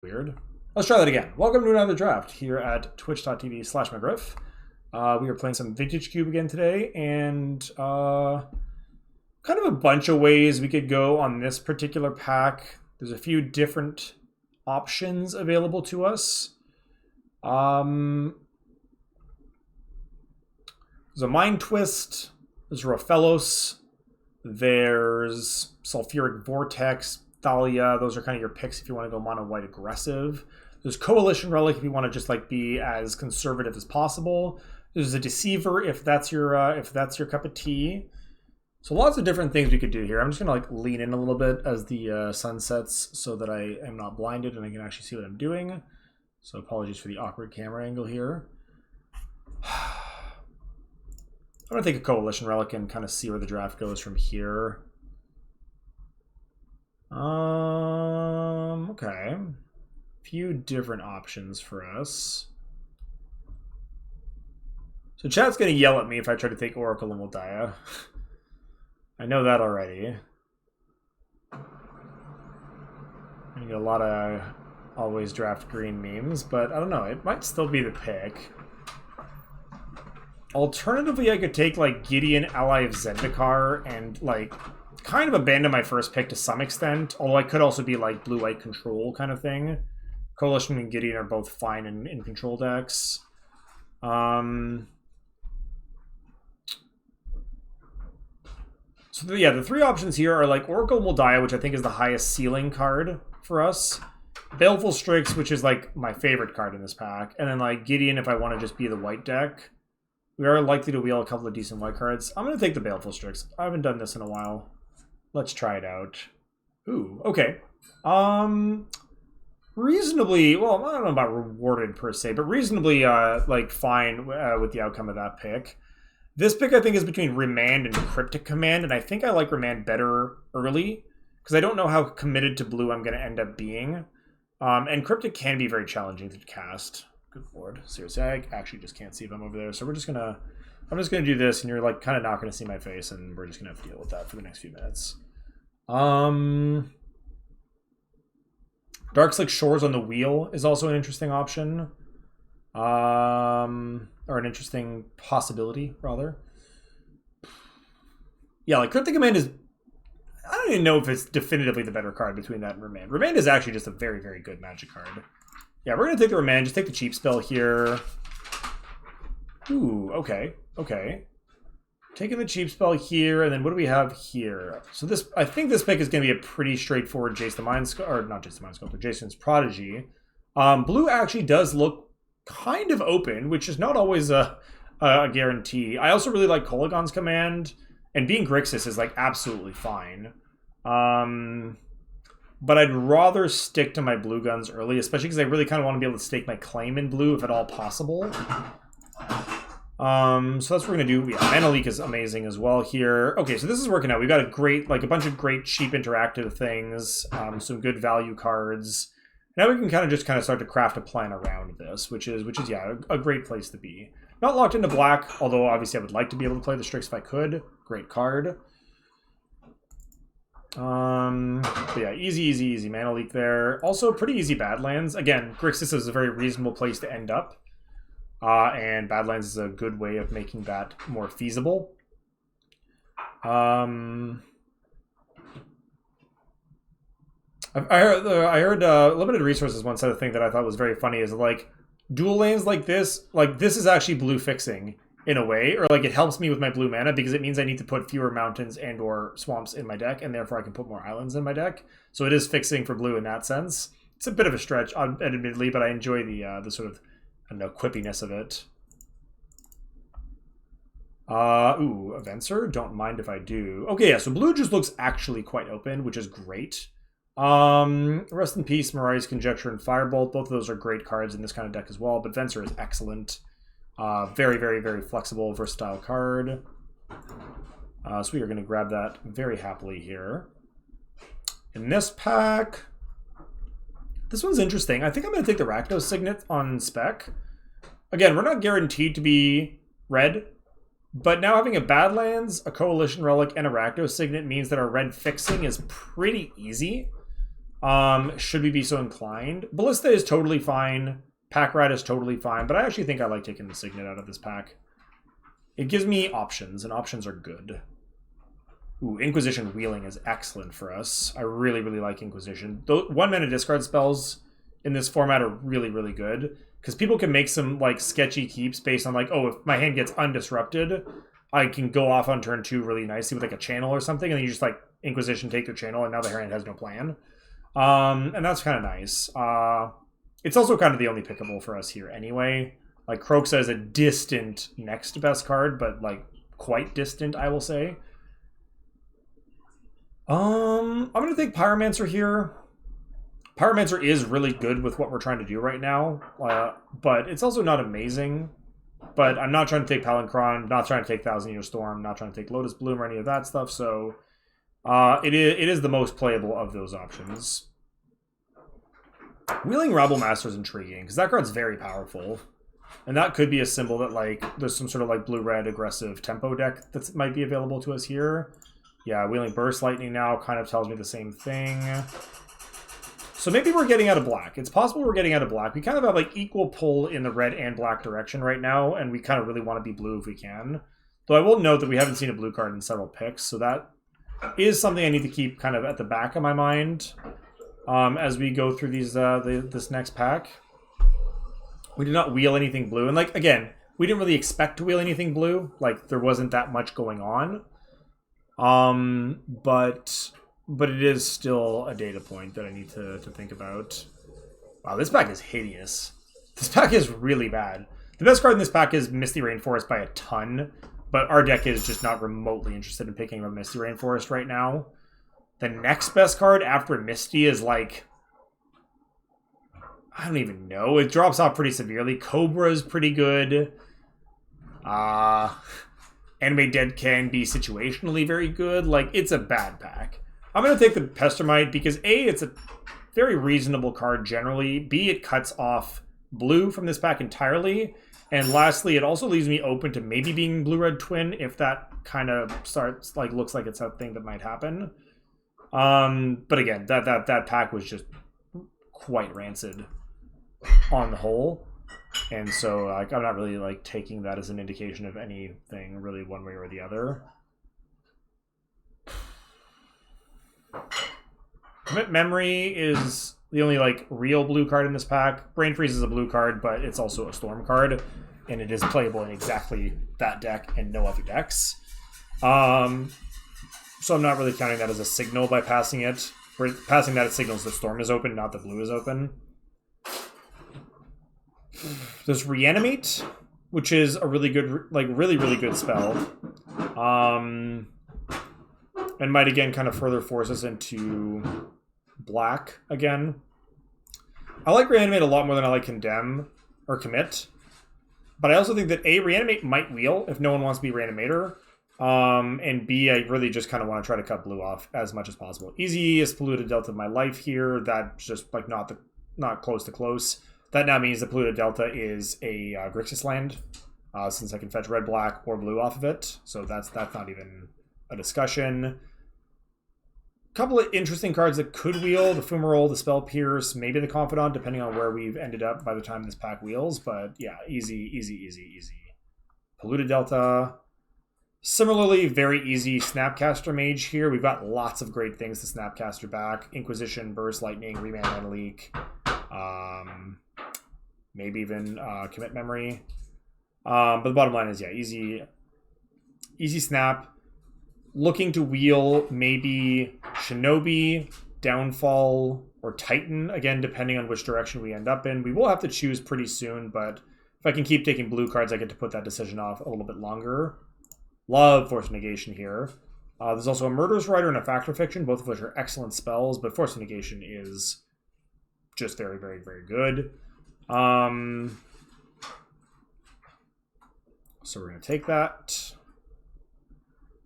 Weird. Let's try that again. Welcome to another draft here at twitch.tv/McGriff. We are playing some Vintage Cube again today, and kind of a bunch of ways we could go on this particular pack. There's a few different options available to us. There's a Mind Twist, there's Rofellos, there's Sulfuric Vortex, Thalia. Those are kind of your picks if you want to go mono white aggressive. There's Coalition Relic if you want to just like be as conservative as possible. There's a Deceiver if that's your cup of tea. So lots of different things we could do here. I'm just gonna like lean in a little bit as the sun sets so that I am not blinded and I can actually see what I'm doing. So apologies for the awkward camera angle here. I'm gonna take a Coalition Relic and kind of see where the draft goes from here. Okay. Few different options for us. So chat's gonna yell at me if I try to take Oracle and Moldiah. I know that already. I get a lot of always draft green memes, but I don't know, it might still be the pick. Alternatively, I could take like Gideon, Ally of Zendikar, and like kind of abandon my first pick to some extent, although I could also be like blue-white control kind of thing. Coalition and Gideon are both fine in control decks. So yeah, the three options here are like Oracle Moldiah, which I think is the highest ceiling card for us. Baleful Strix, which is like my favorite card in this pack. And then like Gideon if I want to just be the white deck. We are likely to wheel a couple of decent white cards. I'm going to take the Baleful Strix. I haven't done this in a while. Let's try it out. Ooh, okay. Reasonably, well, I don't know about rewarded per se, but reasonably like fine with the outcome of that pick. This pick I think is between Remand and Cryptic Command, and I think I like Remand better early because I don't know how committed to blue I'm going to end up being. And Cryptic can be very challenging to cast. Good lord, seriously, I actually just can't see if I'm over there. So I'm just gonna do this, and you're like kind of not gonna see my face, and we're just gonna have to deal with that for the next few minutes. Darkslick Shores on the Wheel is also an interesting option, or an interesting possibility rather. Yeah, like Cryptic Command is. I don't even know if it's definitively the better card between that and Remand. Remand is actually just a very, very good Magic card. Yeah, we're going to take the Remand. Just take the cheap spell here. Ooh, okay. Okay. Taking the cheap spell here, and then what do we have here? So this, I think this pick is going to be a pretty straightforward Jace the Mind Sculptor, or not Jace the Mind Sculptor, Jason's Prodigy. Blue actually does look kind of open, which is not always a guarantee. I also really like Kolaghan's Command, and being Grixis is like absolutely fine. But I'd rather stick to my blue guns early, especially because I really kind of want to be able to stake my claim in blue if at all possible. So that's what we're going to do. Yeah, Mana Leak is amazing as well here. Okay, so this is working out. We've got a great, like a bunch of great cheap interactive things, some good value cards. Now we can kind of start to craft a plan around this, which is yeah, a great place to be. Not locked into black, although obviously I would like to be able to play the Strix if I could. Great card. But yeah, easy Mana Leak there. Also pretty easy Badlands. Again, Grixis is a very reasonable place to end up. And Badlands is a good way of making that more feasible. I heard Limited Resources once said a thing that I thought was very funny is like dual lanes like this is actually blue fixing in a way, or like it helps me with my blue mana because it means I need to put fewer mountains and or swamps in my deck, and therefore I can put more islands in my deck. So it is fixing for blue in that sense. It's a bit of a stretch, admittedly, but I enjoy the sort of, I don't know, quippiness of it. Ooh, Avencer? Don't mind if I do. Okay, yeah, so blue just looks actually quite open, which is great. Rest in Peace, Mirai's Conjecture, and Firebolt. Both of those are great cards in this kind of deck as well, but Venser is excellent. Very, very, very flexible, versatile card. So we are going to grab that very happily here. In this pack, this one's interesting. I think I'm going to take the Rakdos Signet on spec. Again, we're not guaranteed to be red, but now having a Badlands, a Coalition Relic, and a Rakdos Signet means that our red fixing is pretty easy. Should we be so inclined? Ballista is totally fine. Pack Rat is totally fine, but I actually think I like taking the Signet out of this pack. It gives me options, and options are good. Ooh, Inquisition Wheeling is excellent for us. I really, really like Inquisition. The 1-mana discard spells in this format are really, really good. Because people can make some like sketchy keeps based on like, oh, if my hand gets undisrupted, I can go off on turn 2 really nicely with like a channel or something, and then you just like Inquisition, take your channel, and now the hand has no plan. And that's kind of nice. It's also kind of the only pickable for us here anyway. Like Kroxa is a distant next best card, but like quite distant, I will say. I'm gonna take Pyromancer here. Pyromancer is really good with what we're trying to do right now, but it's also not amazing. But I'm not trying to take Palinchron, not trying to take Thousand Year Storm, not trying to take Lotus Bloom or any of that stuff, so it is the most playable of those options. Wheeling Rabblemaster is intriguing, because that card's very powerful. And that could be a symbol that, like, there's some sort of, like, blue-red aggressive tempo deck that might be available to us here. Yeah, Wheeling Burst Lightning now kind of tells me the same thing. So maybe we're getting out of black. It's possible we're getting out of black. We kind of have, like, equal pull in the red and black direction right now, and we kind of really want to be blue if we can. Though I will note that we haven't seen a blue card in several picks, so that is something I need to keep kind of at the back of my mind as we go through these this next pack. We did not wheel anything blue. And, like, again, we didn't really expect to wheel anything blue. Like, there wasn't that much going on. But it is still a data point that I need to think about. Wow, this pack is hideous. This pack is really bad. The best card in this pack is Misty Rainforest by a ton. But our deck is just not remotely interested in picking up Misty Rainforest right now. The next best card after Misty is, like, I don't even know. It drops off pretty severely. Cobra is pretty good. Anime Dead can be situationally very good. Like, it's a bad pack. I'm going to take the Pestermite because A, it's a very reasonable card generally. B, it cuts off blue from this pack entirely. And lastly, it also leaves me open to maybe being Blue-Red Twin if that kind of starts, like, looks like it's a thing that might happen. But again, that pack was just quite rancid on the whole. And so, like, I'm not really, like, taking that as an indication of anything really one way or the other. Commit Memory is the only, like, real blue card in this pack. Brain Freeze is a blue card, but it's also a Storm card. And it is playable in exactly that deck and no other decks. So I'm not really counting that as a signal by passing it. We're passing that, it signals the Storm is open, not the blue is open. There's Reanimate, which is a really good, like, really good spell. And might again kind of further force us into black again. I like Reanimate a lot more than I like Condemn or Commit. But I also think that A, Reanimate might wheel if no one wants to be Reanimator. And B, I really just kind of want to try to cut blue off as much as possible. Easiest Polluted Delta of my life here. That's just, like, not close to close. That now means the Polluted Delta is a Grixis land, since I can fetch red, black, or blue off of it. So that's not even a discussion. Couple of interesting cards that could wheel: the Fumarole, the Spell Pierce, maybe the Confidant, depending on where we've ended up by the time this pack wheels. But yeah, easy. Polluted Delta. Similarly, very easy Snapcaster Mage here. We've got lots of great things to Snapcaster back. Inquisition, Burst Lightning, Remand Mana Leak. Maybe even Commit Memory. But the bottom line is, yeah, easy snap. Looking to wheel maybe Shinobi, Downfall, or Titan, again, depending on which direction we end up in. We will have to choose pretty soon, but if I can keep taking blue cards, I get to put that decision off a little bit longer. Love Force Negation here. There's also a Murderous Rider and a Factor Fiction, both of which are excellent spells, but Force Negation is just very good. So we're going to take that.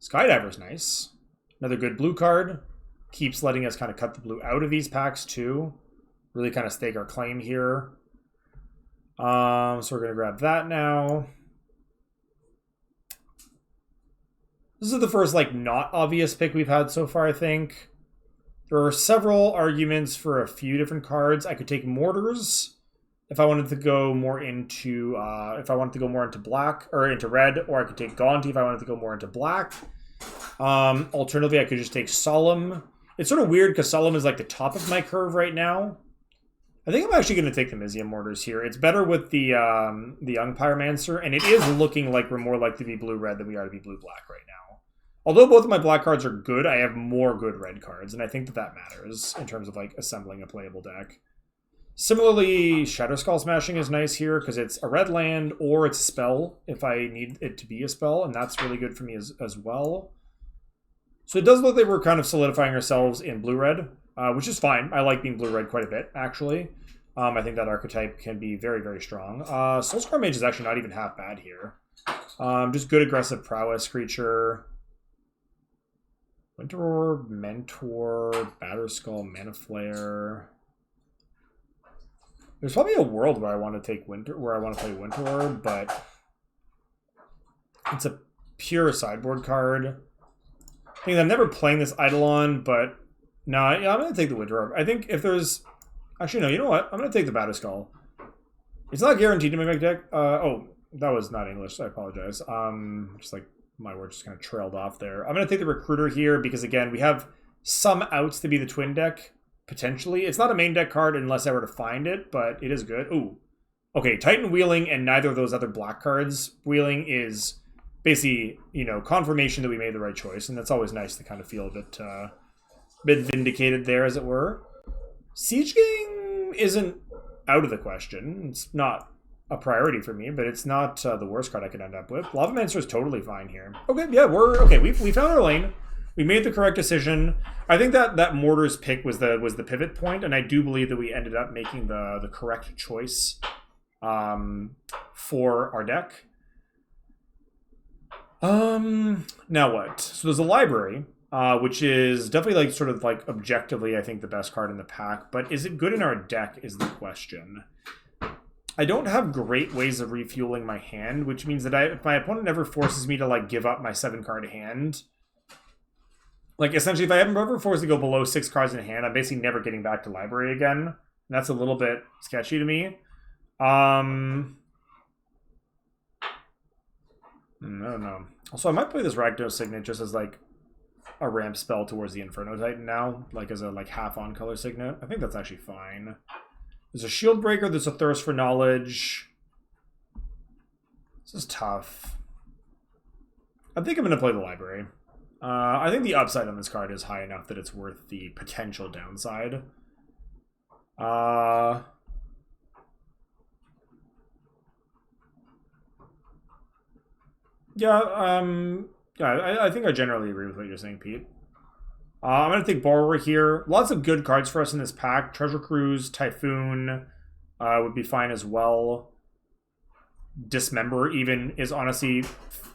Skydiver's nice. Another good blue card. Keeps letting us kind of cut the blue out of these packs too. Really kind of stake our claim here. So we're going to grab that now. This is the first, like, not obvious pick we've had so far, I think. There are several arguments for a few different cards. I could take Mortars if I wanted to go more into black or into red, or I could take Gaunty if I wanted to go more into black. Alternatively, I could just take Solemn. It's sort of weird because Solemn is like the top of my curve right now. I think I'm actually going to take the Mizzium Mortars here. It's better with the Young Pyromancer, and it is looking like we're more likely to be blue-red than we are to be blue-black right now. Although both of my black cards are good, I have more good red cards, and I think that matters in terms of like assembling a playable deck. Similarly, Shadow Skull Smashing is nice here because it's a red land or it's a spell if I need it to be a spell, and that's really good for me as well. So it does look like we're kind of solidifying ourselves in blue-red, which is fine. I like being blue-red quite a bit, actually. I think that archetype can be very, very strong. Soulscar Mage is actually not even half bad here. Just good aggressive prowess creature. Winter Orb, Mentor, Batterskull, Mana Flare. There's probably a world where I want to take play Winter Orb, but it's a pure sideboard card. I think I'm never playing this Eidolon, but no, yeah, I'm going to take the Winter Orb. I think if there's... Actually, no, you know what? I'm going to take the Batterskull. It's not guaranteed to make my deck. Oh, that was not English. I apologize. Just like my words just kind of trailed off there. I'm going to take the Recruiter here because, again, we have some outs to be the twin deck, potentially. It's not a main deck card unless I were to find it, but it is good. Ooh. Okay, Titan Wheeling and neither of those other black cards wheeling is basically, you know, confirmation that we made the right choice, and that's always nice to kind of feel a bit vindicated there, as it were. Siege Gang isn't out of the question. It's not a priority for me, but it's not the worst card I could end up with. Lavamancer is totally fine here. Okay, yeah, we found our lane. We made the correct decision. I think that Mortars pick was the pivot point, and I do believe that we ended up making the correct choice for our deck. Now what? So there's a library, which is definitely like sort of like objectively, I think, the best card in the pack. But is it good in our deck is the question. I don't have great ways of refueling my hand, which means that if my opponent ever forces me to like give up my 7-card hand, like essentially if I am ever forced to go below 6 cards in hand, I'm basically never getting back to library again. And that's a little bit sketchy to me. No. Also, I might play this Ragnar Signet just as like a ramp spell towards the Inferno Titan now, like as a like half-on color Signet. I think that's actually fine. There's a Shield Breaker, there's a Thirst for Knowledge. This is tough. I think I'm going to play the library. I think the upside on this card is high enough that it's worth the potential downside. I think I generally agree with what you're saying, Pete. I'm going to take Borrower here. Lots of good cards for us in this pack. Treasure Cruise, Typhoon would be fine as well. Dismember even is honestly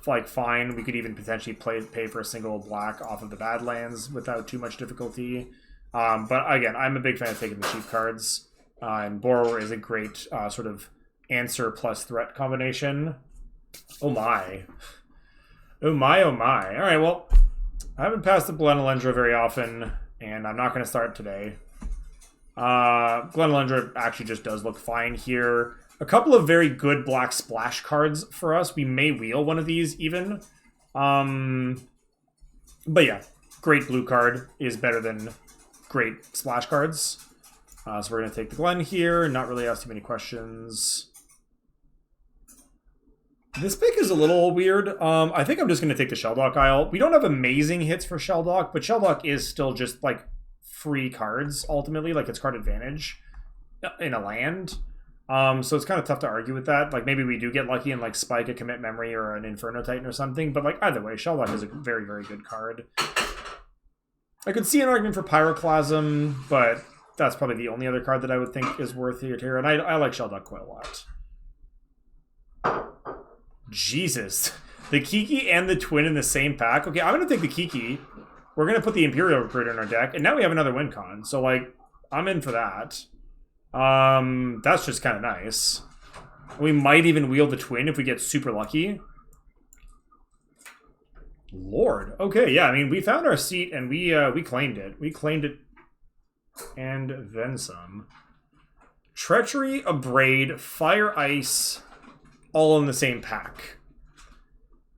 like fine. We could even potentially pay for a single black off of the Badlands without too much difficulty. But again, I'm a big fan of taking the cheap cards. And Borrower is a great sort of answer plus threat combination. Oh my. Oh my, oh my. All right, well, I haven't passed the Glenalendra very often, and I'm not going to start today. Glenalendra actually just does look fine here. A couple of very good black splash cards for us. We may wheel one of these even. But yeah, great blue card is better than great splash cards. So we're going to take the Glen here, not really ask too many questions. This pick is a little weird. I think I'm just going to take the Shelldock Isle. We don't have amazing hits for Shelldock, but Shelldock is still just, like, free cards, ultimately. Like, it's card advantage in a land. So it's kind of tough to argue with that. Like, maybe we do get lucky and, like, spike a Commit Memory or an Inferno Titan or something. But, like, either way, Shelldock is a very, very good card. I could see an argument for Pyroclasm, but that's probably the only other card that I would think is worth it here. And I like Shelldock quite a lot. Jesus. The Kiki and the Twin in the same pack? Okay, I'm going to take the Kiki. We're going to put the Imperial Recruiter in our deck. And now we have another win con. So, like, I'm in for that. That's just kind of nice. We might even wield the Twin if we get super lucky. Lord. Okay, yeah, I mean, we found our seat and we claimed it. We claimed it And then some. Treachery, Abrade, Fire Ice, all in the same pack.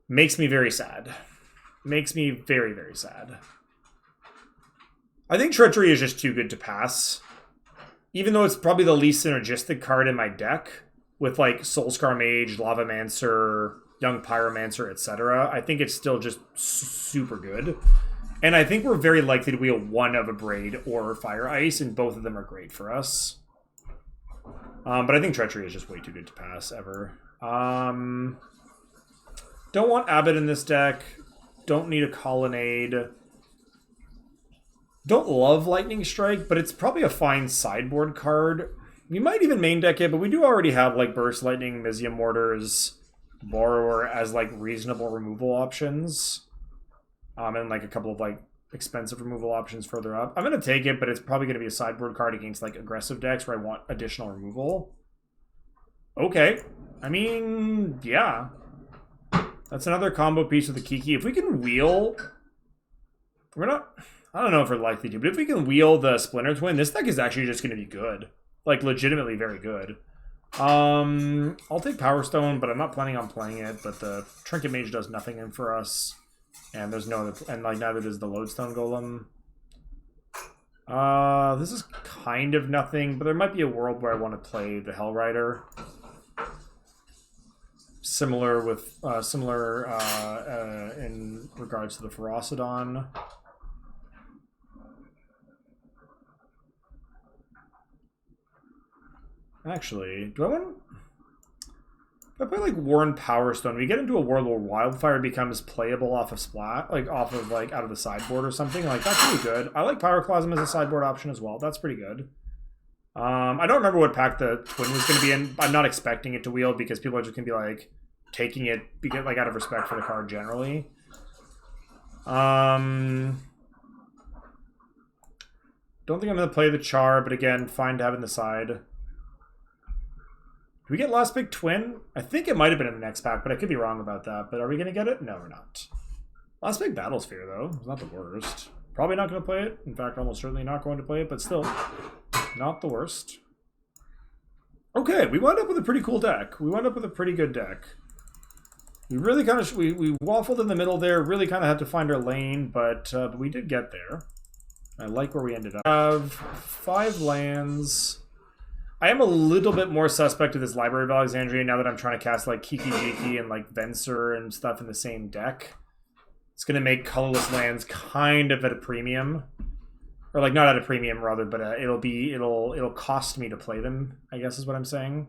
Makes me very sad. Makes me very, very sad. I think Treachery is just too good to pass. Even though it's probably the least synergistic card in my deck, with like Soulscar Mage, Lavamancer, Young Pyromancer, etc., I think it's still just super good. And I think we're very likely to wheel one of Abrade or Fire Ice, and both of them are great for us. But I think Treachery is just way too good to pass, ever. Don't want Abbott in this deck. Don't need a Colonnade. Don't love Lightning Strike, but it's probably a fine sideboard card. We might even main deck it, but we do already have like Burst Lightning, Mizzium Mortars, Borrower as like reasonable removal options. And like a couple of like expensive removal options further up. I'm going to take it, but it's probably going to be a sideboard card against like aggressive decks where I want additional removal. Okay. I mean, yeah. That's another combo piece with the Kiki. If we can wheel... We're not... I don't know if we're likely to, but if we can wheel the Splinter Twin, this deck is actually just going to be good. Like, legitimately very good. I'll take Power Stone, but I'm not planning on playing it, but the Trinket Mage does nothing in for us. And there's no... And, like, neither does the Lodestone Golem. This is kind of nothing, but there might be a world where I want to play the Hellrider. Similar with... in regards to the Ferocidon. Actually, do I want... If I play like Warren Power Stone, we get into a world where Wildfire becomes playable off of Splat, like off of like out of the sideboard or something. Like that's pretty good. I like Pyroclasm as a sideboard option as well. That's pretty good. I don't remember what pack the Twin was going to be in. I'm not expecting it to wheel because people are just going to be like taking it because like out of respect for the card generally. Don't think I'm going to play the Char, but again, fine to have in the side. Do we get Last Big Twin? I think it might have been in the next pack, but I could be wrong about that. But are we going to get it? No, we're not. Last Big Battlesphere, though. It's not the worst. Probably not going to play it. In fact, almost certainly not going to play it, but still, not the worst. Okay, we wound up with a pretty cool deck. We wound up with a pretty good deck. We really kind of... We waffled in the middle there. Really kind of had to find our lane, but we did get there. I like where we ended up. We have 5 lands... I am a little bit more suspect of this Library of Alexandria now that I'm trying to cast like Kiki Jiki and like Venser and stuff in the same deck. It's going to make colorless lands kind of at a premium. Or like not at a premium rather, but it'll cost me to play them, I guess is what I'm saying.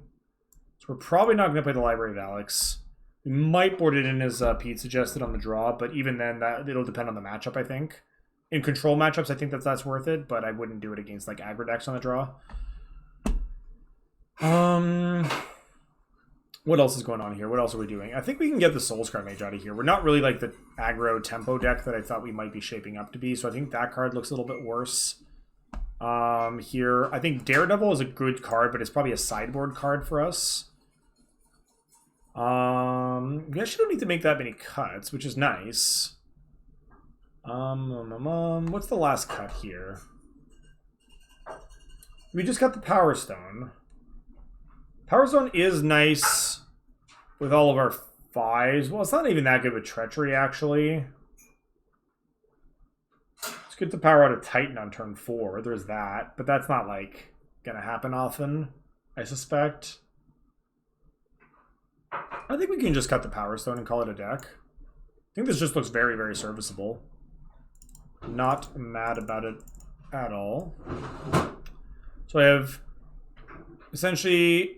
So we're probably not going to play the Library of Alex. We might board it in as Pete suggested on the draw, but even then it'll depend on the matchup, I think. In control matchups, I think that's worth it, but I wouldn't do it against like aggro decks on the draw. What else is going on here? What else are we doing? I think we can get the Soulscar Mage out of here. We're not really like the aggro tempo deck that I thought we might be shaping up to be, so I think that card looks a little bit worse. Here, I think Daredevil is a good card, but it's probably a sideboard card for us. We actually don't need to make that many cuts, which is nice. What's the last cut here? We just got the Power Stone. Power Stone is nice with all of our 5s. Well, it's not even that good with Treachery, actually. Let's get the power out of Titan on turn 4. There's that. But that's not, like, gonna happen often, I suspect. I think we can just cut the Power Stone and call it a deck. I think this just looks very, very serviceable. Not mad about it at all. So I have essentially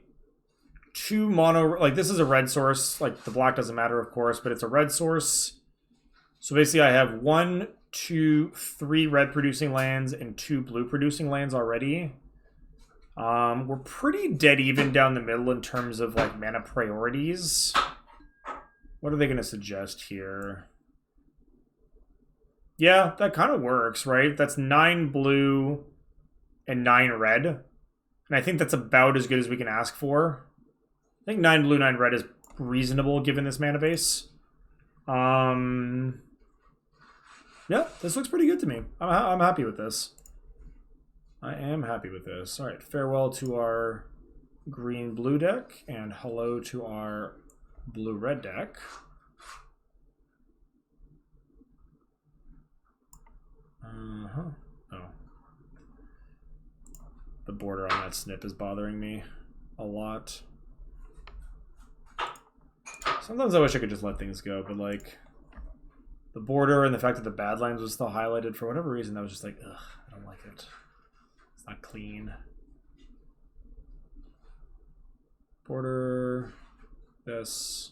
2 mono, like this is a red source, like the black doesn't matter of course, but it's a red source. So basically I have 1, 2, 3 red producing lands and 2 blue producing lands already. We're pretty dead even down the middle in terms of like mana priorities. What are they going to suggest here? Yeah, that kind of works, right? That's 9 blue and 9 red. And I think that's about as good as we can ask for. I think 9 blue, 9 red is reasonable given this mana base. Yeah, this looks pretty good to me. I'm happy with this. I am happy with this. All right, farewell to our green-blue deck, and hello to our blue-red deck. Oh. The border on that snip is bothering me a lot. Sometimes I wish I could just let things go, but like the border and the fact that the Badlands was still highlighted for whatever reason, that was just like, ugh, I don't like it. It's not clean. Border, this.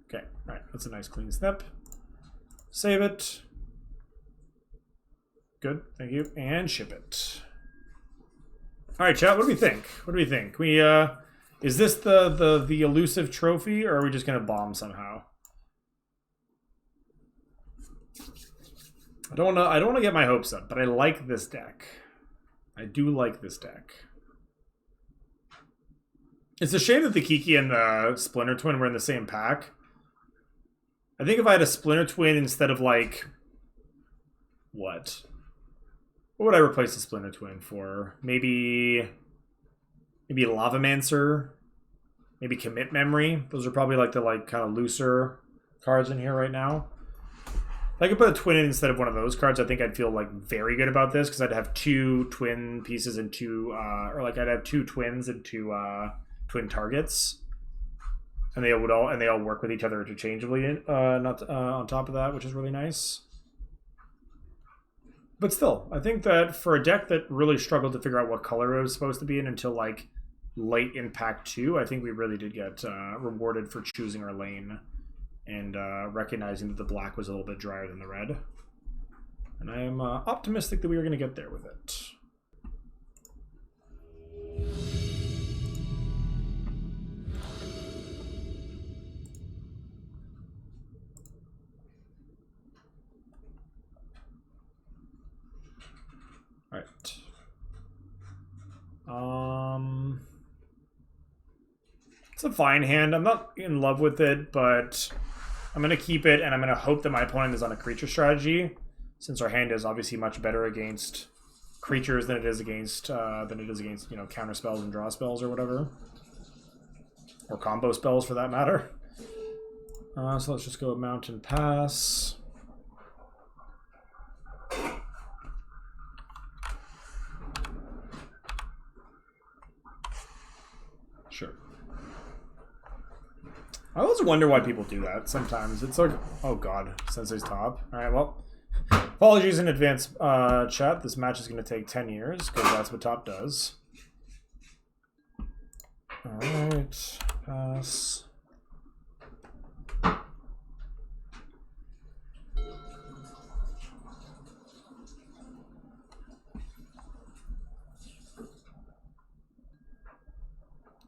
Okay, all right, that's a nice clean snip. Save it. Good, thank you, and ship it. All right, chat. What do we think? What do we think? Is this the elusive trophy, or are we just gonna bomb somehow? I don't want to get my hopes up, but I like this deck. I do like this deck. It's a shame that the Kiki and the Splinter Twin were in the same pack. I think if I had a Splinter Twin instead of like what would I replace the Splinter Twin for? Maybe Lavamancer, maybe Commit Memory. Those are probably like the kind of looser cards in here right now. If I could put a twin in instead of one of those cards, I think I'd feel like very good about this because I'd have two twin pieces and two, or like I'd have two twins and two twin targets, and they all work with each other interchangeably. Not on top of that, which is really nice. But still, I think that for a deck that really struggled to figure out what color it was supposed to be in until like late in pack 2, I think we really did get rewarded for choosing our lane and recognizing that the black was a little bit drier than the red. And I am optimistic that we are going to get there with it. All right. It's a fine hand. I'm not in love with it, but I'm going to keep it, and I'm going to hope that my opponent is on a creature strategy, since our hand is obviously much better against creatures than it is against counter spells and draw spells or whatever, or combo spells for that matter. So let's just go Mountain Pass. Sure. I always wonder why people do that sometimes. It's like, oh god, Sensei's top. Alright, well, apologies in advance, chat. This match is going to take 10 years, because that's what top does. Alright, pass.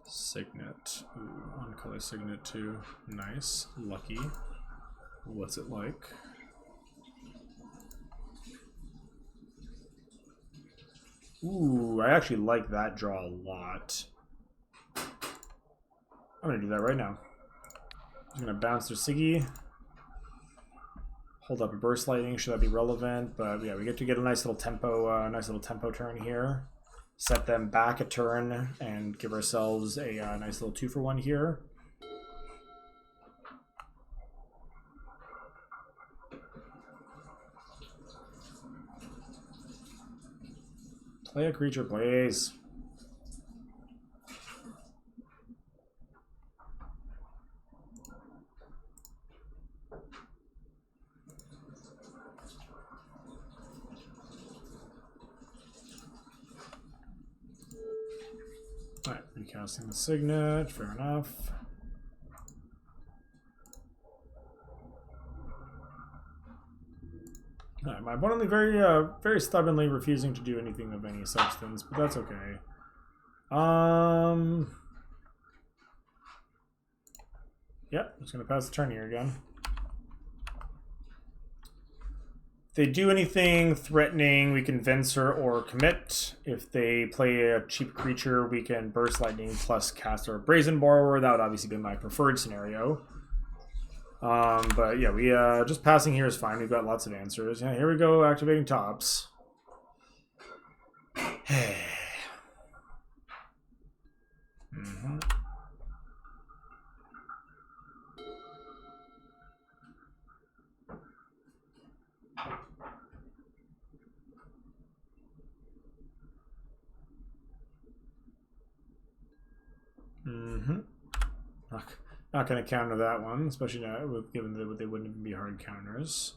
Signet. Ooh, on color Signet too. Nice. Lucky. What's it like? Ooh, I actually like that draw a lot. I'm gonna do that right now. I'm gonna bounce their Siggy. Hold up a Burst Lightning, should that be relevant? But yeah, we get to get a nice little tempo turn here. Set them back a turn and give ourselves a nice little 2-for-1 here. Play a creature, please. Alright, recasting the Signet, fair enough. Alright, my opponent very stubbornly refusing to do anything of any substance, but that's okay. Yep, just gonna pass the turn here again. If they do anything threatening, we can Venser or Commit. If they play a cheap creature, we can Burst Lightning plus cast our Brazen Borrower. That would obviously be my preferred scenario. But yeah, we just passing here is fine. We've got lots of answers. Yeah, here we go, activating tops. Mm-hmm. Mm-hmm. Not going to counter that one, especially now, given that they wouldn't even be hard counters.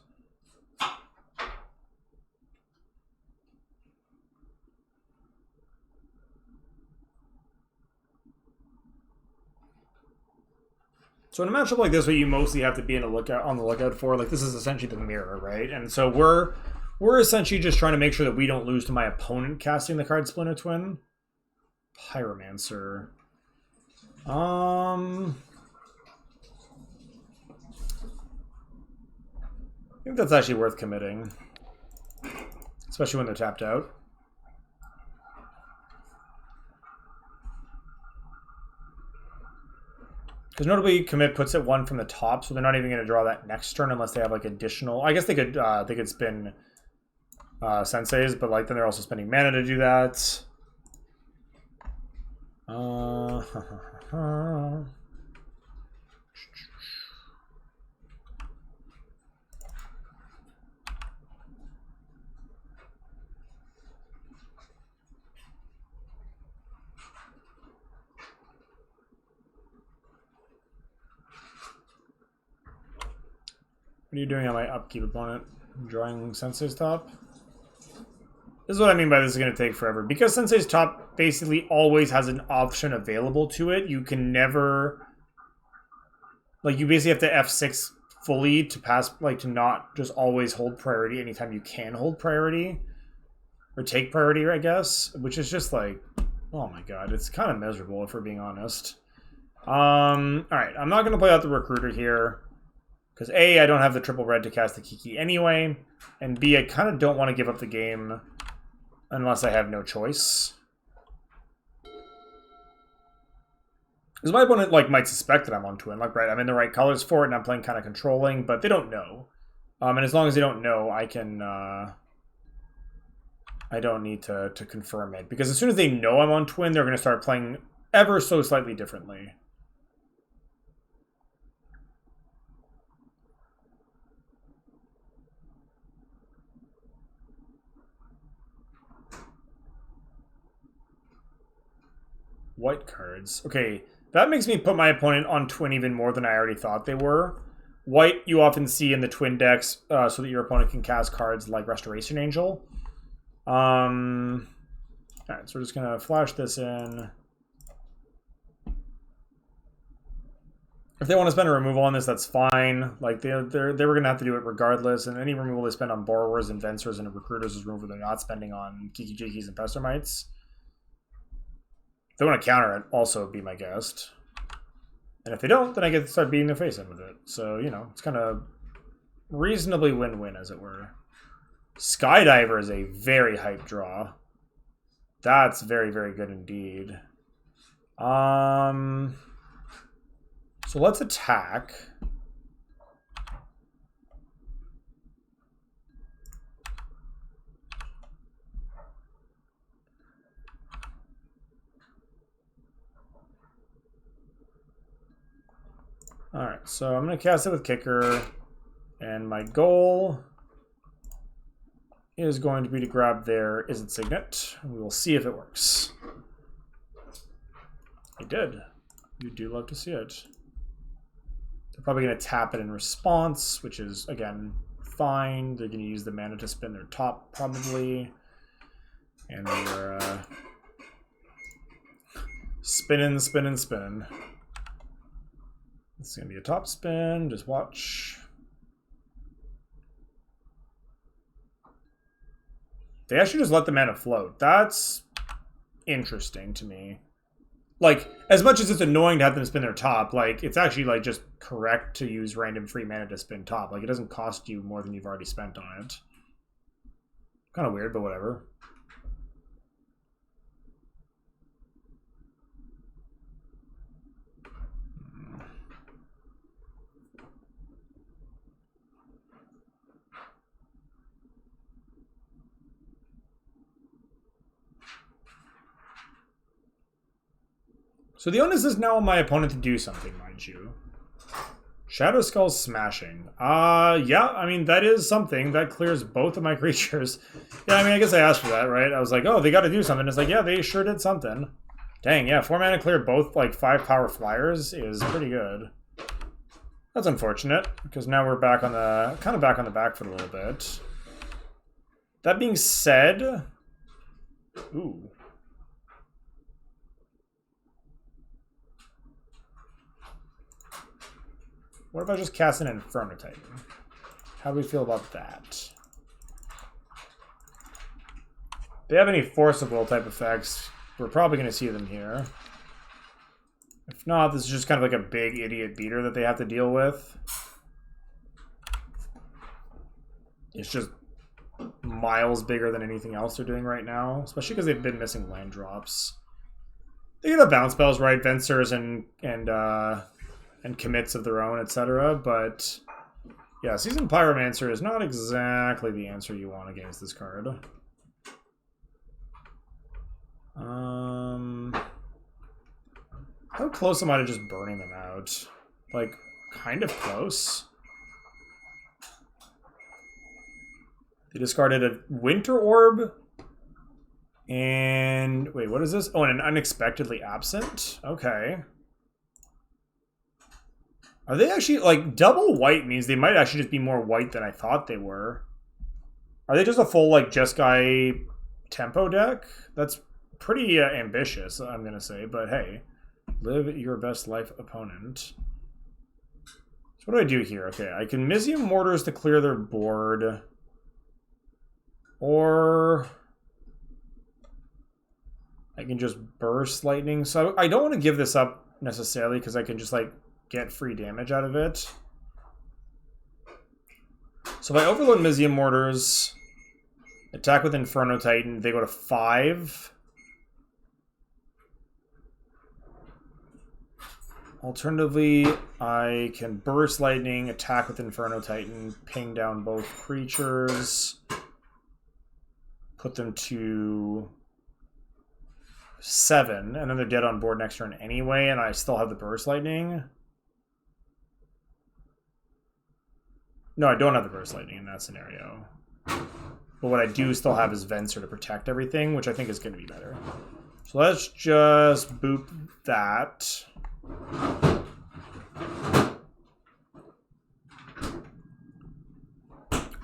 So in a matchup like this, what you mostly have to be on the lookout for, like this is essentially the mirror, right? And so we're essentially just trying to make sure that we don't lose to my opponent casting the card Splinter Twin. Pyromancer. I think that's actually worth committing, especially when they're tapped out. Because notably, commit puts it one from the top, so they're not even going to draw that next turn unless they have like additional. I guess they could spin senseis, but like then they're also spending mana to do that. What are you doing on my upkeep, opponent? Drawing Sensei's top? This is what I mean by this is going to take forever. Because Sensei's top basically always has an option available to it, you can never... Like, you basically have to F6 fully to pass, like, to not just always hold priority anytime you can hold priority. Or take priority, I guess. Which is just like... Oh my god, it's kind of miserable if we're being honest. Alright, I'm not going to play out the Recruiter here. Because A, I don't have the triple red to cast the Kiki anyway, and B, I kind of don't want to give up the game unless I have no choice. Because my opponent like might suspect that I'm on Twin, like right, I'm in the right colors for it, and I'm playing kind of controlling, but they don't know. And as long as they don't know, I can. I don't need to confirm it because as soon as they know I'm on Twin, they're going to start playing ever so slightly differently. White cards. Okay, that makes me put my opponent on Twin even more than I already thought they were. White you often see in the Twin decks so that your opponent can cast cards like Restoration Angel. Alright, so we're just going to flash this in. If they want to spend a removal on this, that's fine. Like they were going to have to do it regardless, and any removal they spend on Borrowers, Inventors, and Recruiters is removal they're not spending on Kiki-Jikis and Pestermites. If they want to counter it, also be my guest. And if they don't, then I get to start beating their face in with it. So, you know, it's kind of reasonably win-win, as it were. Skydiver is a very hype draw. That's very, very good indeed. So let's attack. Alright, so I'm going to cast it with Kicker. And my goal is going to be to grab their Izzet Signet. We will see if it works. It did. You do love to see it. They're probably going to tap it in response, which is, again, fine. They're going to use the mana to spin their top, probably. And we're spinning, spinning, spinning. It's going to be a top spin. Just watch. They actually just let the mana float. That's interesting to me. Like, as much as it's annoying to have them spin their top, like, it's actually, like, just correct to use random free mana to spin top. Like, it doesn't cost you more than you've already spent on it. Kind of weird, but whatever. So the onus is now on my opponent to do something, mind you. Shadow Skull Smashing. Yeah, I mean, that is something. That clears both of my creatures. Yeah, I mean, I guess I asked for that, right? I was like, oh, they got to do something. It's like, yeah, they sure did something. Dang, yeah, 4 mana clear both, like, 5 power flyers is pretty good. That's unfortunate, because now we're back on the... kind of back on the back foot a little bit. That being said... Ooh. What if I just cast an Inferno Titan? How do we feel about that? If they have any forcible type effects, we're probably going to see them here. If not, this is just kind of like a big idiot beater that they have to deal with. It's just miles bigger than anything else they're doing right now, especially because they've been missing land drops. They get the bounce spells, right? Vencers and commits of their own, etc. But yeah, Seasoned Pyromancer is not exactly the answer you want against this card. How close am I to just burning them out? Like, kind of close. They discarded a Winter Orb. And wait, what is this? Oh, and an Unexpectedly Absent? Okay. Are they actually, like, double white means they might actually just be more white than I thought they were. Are they just a full, like, Jeskai tempo deck? That's pretty ambitious, I'm going to say, but hey. Live your best life, opponent. So what do I do here? Okay, I can Mizzium Mortars to clear their board. Or... I can just Burst Lightning. So I don't want to give this up necessarily because I can just, like, get free damage out of it. So if I overload Mizzium Mortars, attack with Inferno Titan, they go to 5. Alternatively, I can Burst Lightning, attack with Inferno Titan, ping down both creatures, put them to 7, and then they're dead on board next turn anyway, and I still have the Burst Lightning. No, I don't have the Burst Lightning in that scenario. But what I do still have is Venser to protect everything, which I think is going to be better. So let's just boop that.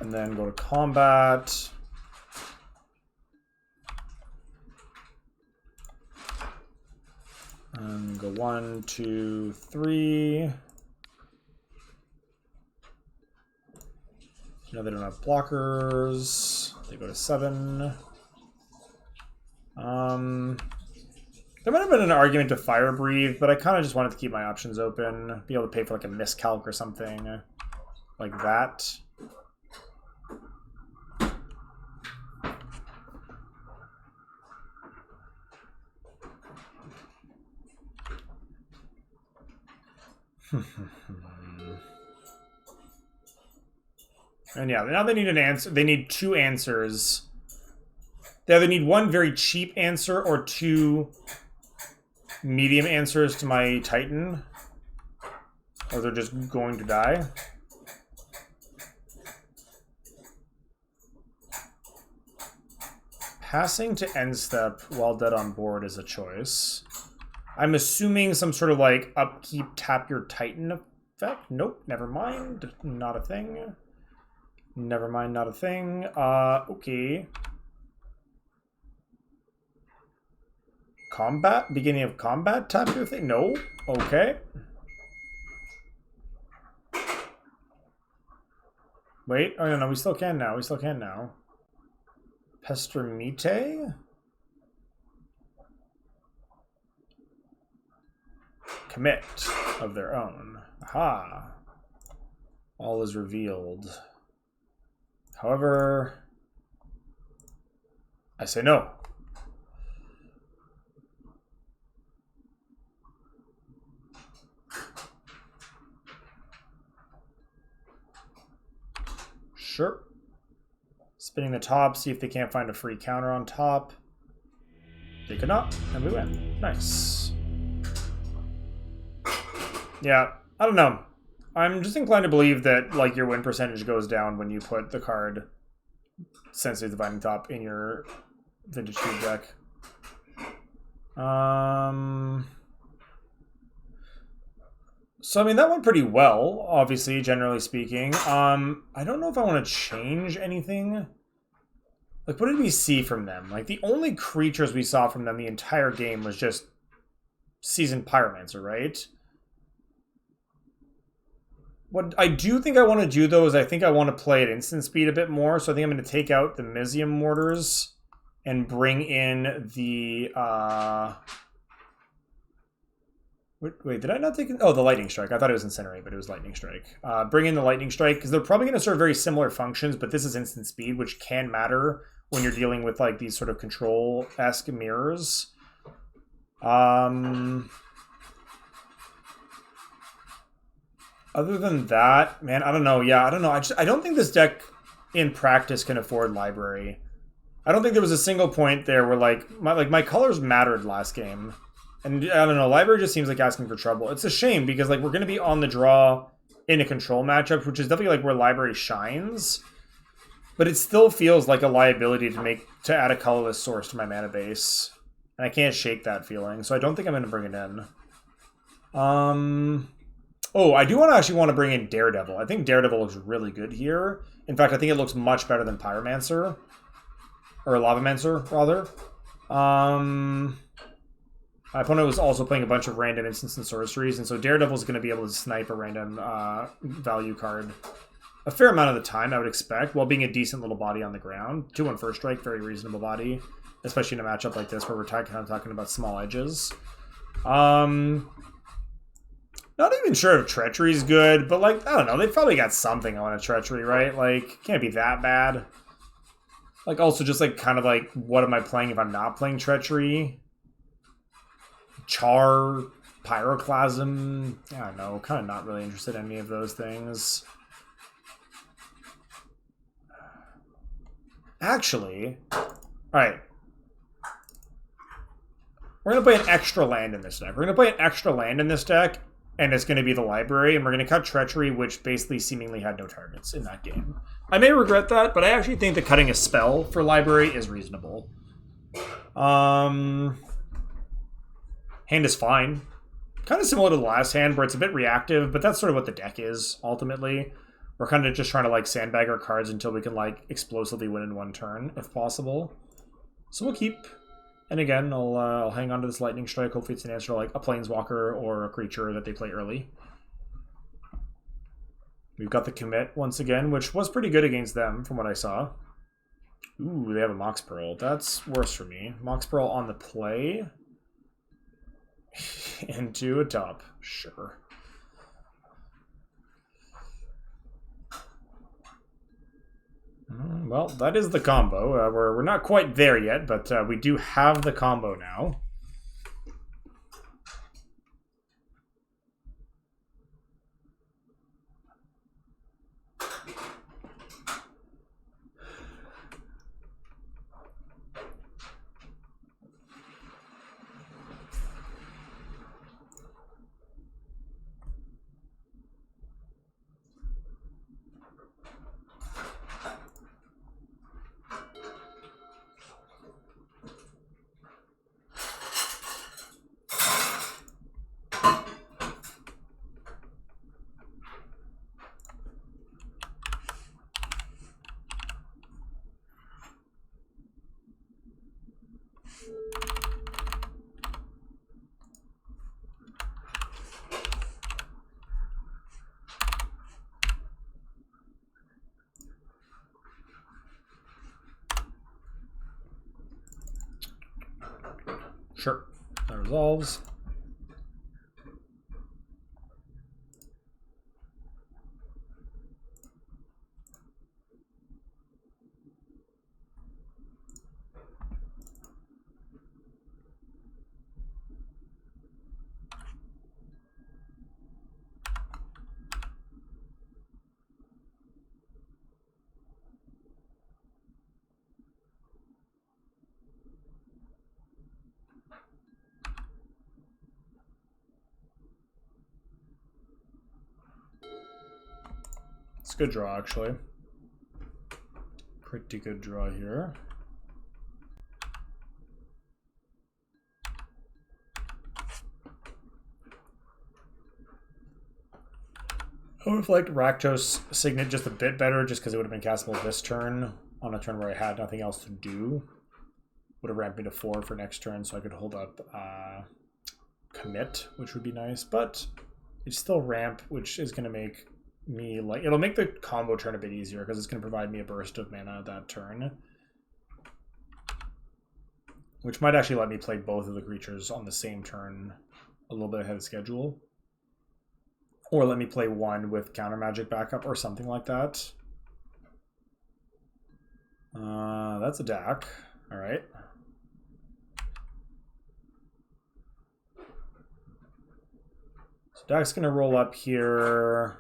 And then go to combat. And go 1, 2, 3. No, they don't have blockers. They go to 7. There might have been an argument to Fire Breathe, but I kind of just wanted to keep my options open. Be able to pay for like a miscalc or something like that. And yeah, now they need an answer. They need 2 answers. They either need 1 very cheap answer or 2 medium answers to my Titan, or they're just going to die. Passing to end step while dead on board is a choice. I'm assuming some sort of like upkeep tap your Titan effect. Nope, never mind. Not a thing. Never mind, not a thing. Okay. Combat? Beginning of combat tap your thing? No. Okay. Wait. Oh, no, we still can now. We still can now. Pestermite? Commit of their own. Aha. All is revealed. However, I say no. Sure. Spinning the top, see if they can't find a free counter on top. They could not, and we win. Nice. Yeah, I don't know. I'm just inclined to believe that like your win percentage goes down when you put the card Sensei Divining Top in your Vintage Cube deck. So I mean that went pretty well, obviously, generally speaking. I don't know if I want to change anything. Like, what did we see from them? Like, the only creatures we saw from them the entire game was just Seasoned Pyromancer, right? What I do think I want to do, though, is I think I want to play at instant speed a bit more. So I think I'm going to take out the Mizzium Mortars and bring in the... Wait, did I not take... Oh, the Lightning Strike. I thought it was Incinerate, but it was Lightning Strike. Bring in the Lightning Strike, because they're probably going to serve very similar functions, but this is instant speed, which can matter when you're dealing with, like, these sort of control-esque mirrors. Other than that, man, I don't know. Yeah, I don't know. I don't think this deck in practice can afford Library. I don't think there was a single point there where, like, my colors mattered last game. And I don't know, Library just seems like asking for trouble. It's a shame because like we're going to be on the draw in a control matchup, which is definitely like where Library shines. But it still feels like a liability to add a colorless source to my mana base. And I can't shake that feeling, so I don't think I'm going to bring it in. Oh, I do actually want to bring in Daredevil. I think Daredevil looks really good here. In fact, I think it looks much better than Pyromancer. Or Lavamancer, rather. My opponent was also playing a bunch of random instants and sorceries, and so Daredevil's going to be able to snipe a random value card a fair amount of the time, I would expect, while being a decent little body on the ground. 2-1 first strike, very reasonable body, especially in a matchup like this where we're kind of talking about small edges. Not even sure if Treachery is good, but like, I don't know, they've probably got something on a Treachery, right? Like, can't be that bad. Like, also just like, kind of like, what am I playing if I'm not playing Treachery? Char, Pyroclasm, I don't know, kind of not really interested in any of those things. Actually, alright. We're going to play an extra land in this deck. We're going to play an extra land in this deck, and it's going to be the Library, and we're going to cut Treachery, which basically seemingly had no targets in that game. I may regret that, but I actually think that cutting a spell for Library is reasonable. Hand is fine. Kind of similar to the last hand, where it's a bit reactive, but that's sort of what the deck is, ultimately. We're kind of just trying to, like, sandbag our cards until we can, like, explosively win in one turn, if possible. So we'll keep. And again, I'll hang on to this Lightning Strike. Hopefully it's an answer to, like, a Planeswalker or a creature that they play early. We've got the Commit once again, which was pretty good against them, from what I saw. Ooh, they have a Mox Pearl. That's worse for me. Mox Pearl on the play. Into a top. Sure. Well, that is the combo. We're not quite there yet, but we do have the combo now. Sure. That resolves. It's a good draw, actually. Pretty good draw here. I would have liked Rakdos Signet just a bit better, just because it would have been castable this turn on a turn where I had nothing else to do. Would have ramped me to 4 for next turn, so I could hold up Commit, which would be nice. But it's still ramp, which is going to make me like... It'll make the combo turn a bit easier, because it's going to provide me a burst of mana that turn. Which might actually let me play both of the creatures on the same turn a little bit ahead of schedule. Or let me play one with counter magic backup or something like that. That's a DAC. All right. So DAC's going to roll up here.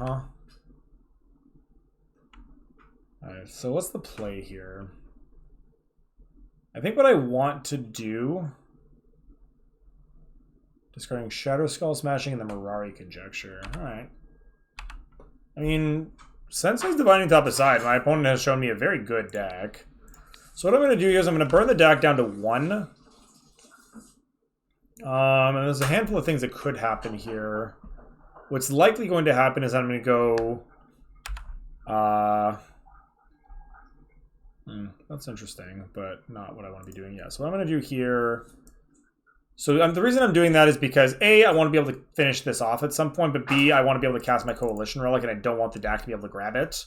All right, so what's the play here? I think what I want to do... Discarding Shadow Skull Smashing and the Mirari Conjecture. Alright. I mean, Sensei's Divining Top aside, my opponent has shown me a very good deck. So what I'm going to do here is I'm going to burn the deck down to 1. And there's a handful of things that could happen here. What's likely going to happen is I'm going to go... that's interesting, but not what I want to be doing yet. So what I'm going to do here... So the reason I'm doing that is because A, I want to be able to finish this off at some point, but B, I want to be able to cast my Coalition Relic, and I don't want the deck to be able to grab it.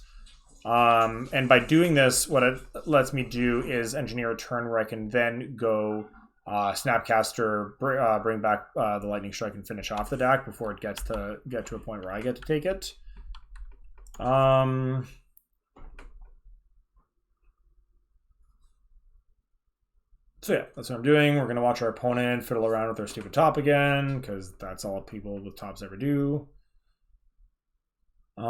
And by doing this, what it lets me do is engineer a turn where I can then go Snapcaster, bring back the Lightning Strike, and finish off the deck before it gets to a point where I get to take it. So yeah, that's what I'm doing. We're going to watch our opponent fiddle around with their stupid top again, because that's all people with tops ever do. It's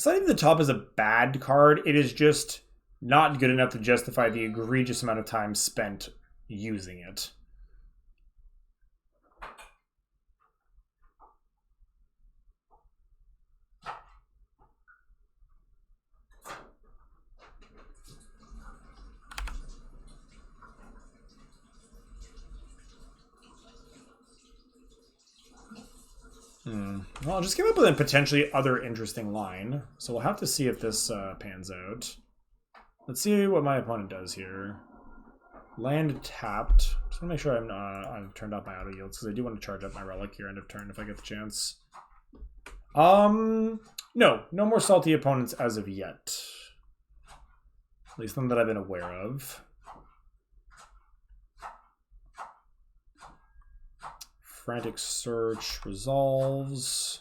not even the top is a bad card. It is just not good enough to justify the egregious amount of time spent using it. Well, I'll just come up with a potentially other interesting line. So we'll have to see if this pans out. Let's see what my opponent does here. Land tapped. Just want to make sure I've turned off my auto yields, because I do want to charge up my relic here end of turn if I get the chance. No more salty opponents as of yet. At least none that I've been aware of. Frantic Search resolves.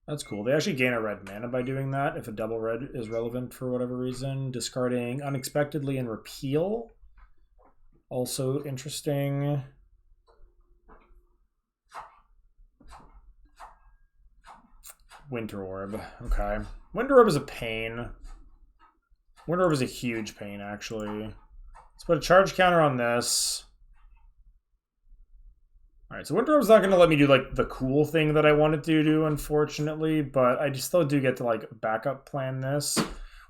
That's cool. They actually gain a red mana by doing that if a double red is relevant for whatever reason. Discarding Unexpectedly and Repeal. Also interesting. Winter Orb. Okay. Winter Orb is a pain. Winter Orb is a huge pain, actually. Let's put a charge counter on this. Alright, so Winter Orb's not going to let me do, like, the cool thing that I wanted to do, unfortunately, but I just still do get to, like, backup plan this.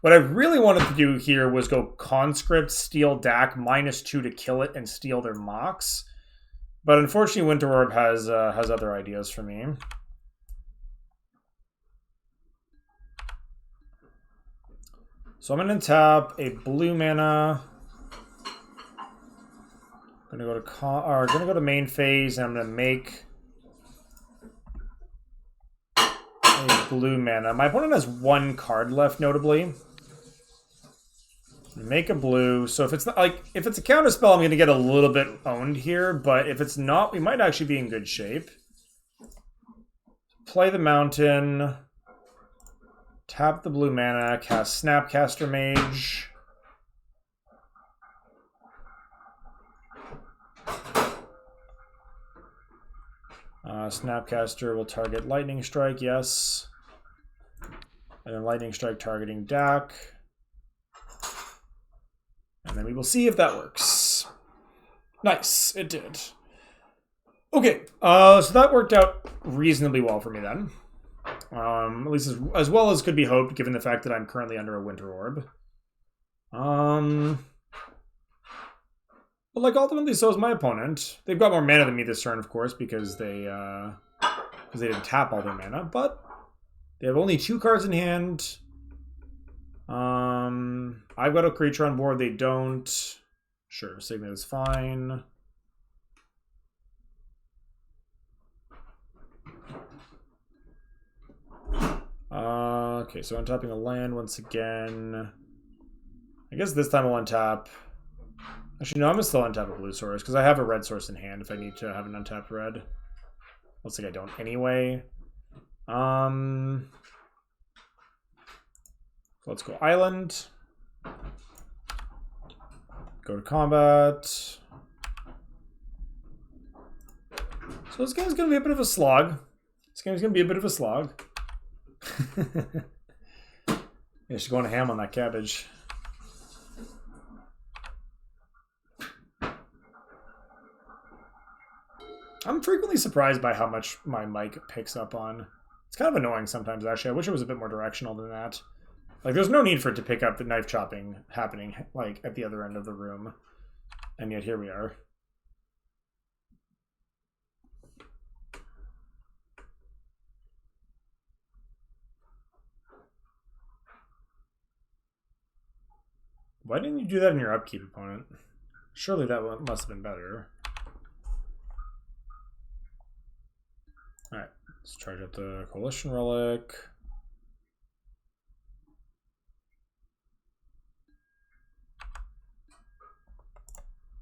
What I really wanted to do here was go Conscript, steal DAC, -2 to kill it, and steal their Mox. But unfortunately, Winter Orb has other ideas for me. So I'm going to tap a blue mana... Gonna go to main phase, and I'm gonna make a blue mana. My opponent has 1 card left, notably. Make a blue. So if it's not if it's a counter spell, I'm gonna get a little bit owned here. But if it's not, we might actually be in good shape. Play the mountain. Tap the blue mana. Cast Snapcaster Mage. Snapcaster will target Lightning Strike, yes. And then Lightning Strike targeting DAC. And then we will see if that works. Nice, it did. Okay, so that worked out reasonably well for me then. At least as well as could be hoped, given the fact that I'm currently under a Winter Orb. But like ultimately, so is my opponent. They've got more mana than me this turn, of course, because they didn't tap all their mana. But they have only 2 cards in hand. I've got a creature on board. They don't. Sure, Signet is fine. Okay, so untapping a land once again. I guess this time I'll untap. Actually, no, I'm going to still untap a blue source, because I have a red source in hand if I need to have an untapped red. Looks like I don't anyway. Let's go island. Go to combat. So this game's going to be a bit of a slog. Yeah, she's going ham on that cabbage. I'm frequently surprised by how much my mic picks up on. It's kind of annoying sometimes, actually. I wish it was a bit more directional than that. Like, there's no need for it to pick up the knife chopping happening, like, at the other end of the room. And yet here we are. Why didn't you do that in your upkeep, opponent? Surely that one must have been better. Alright, let's charge up the Coalition Relic.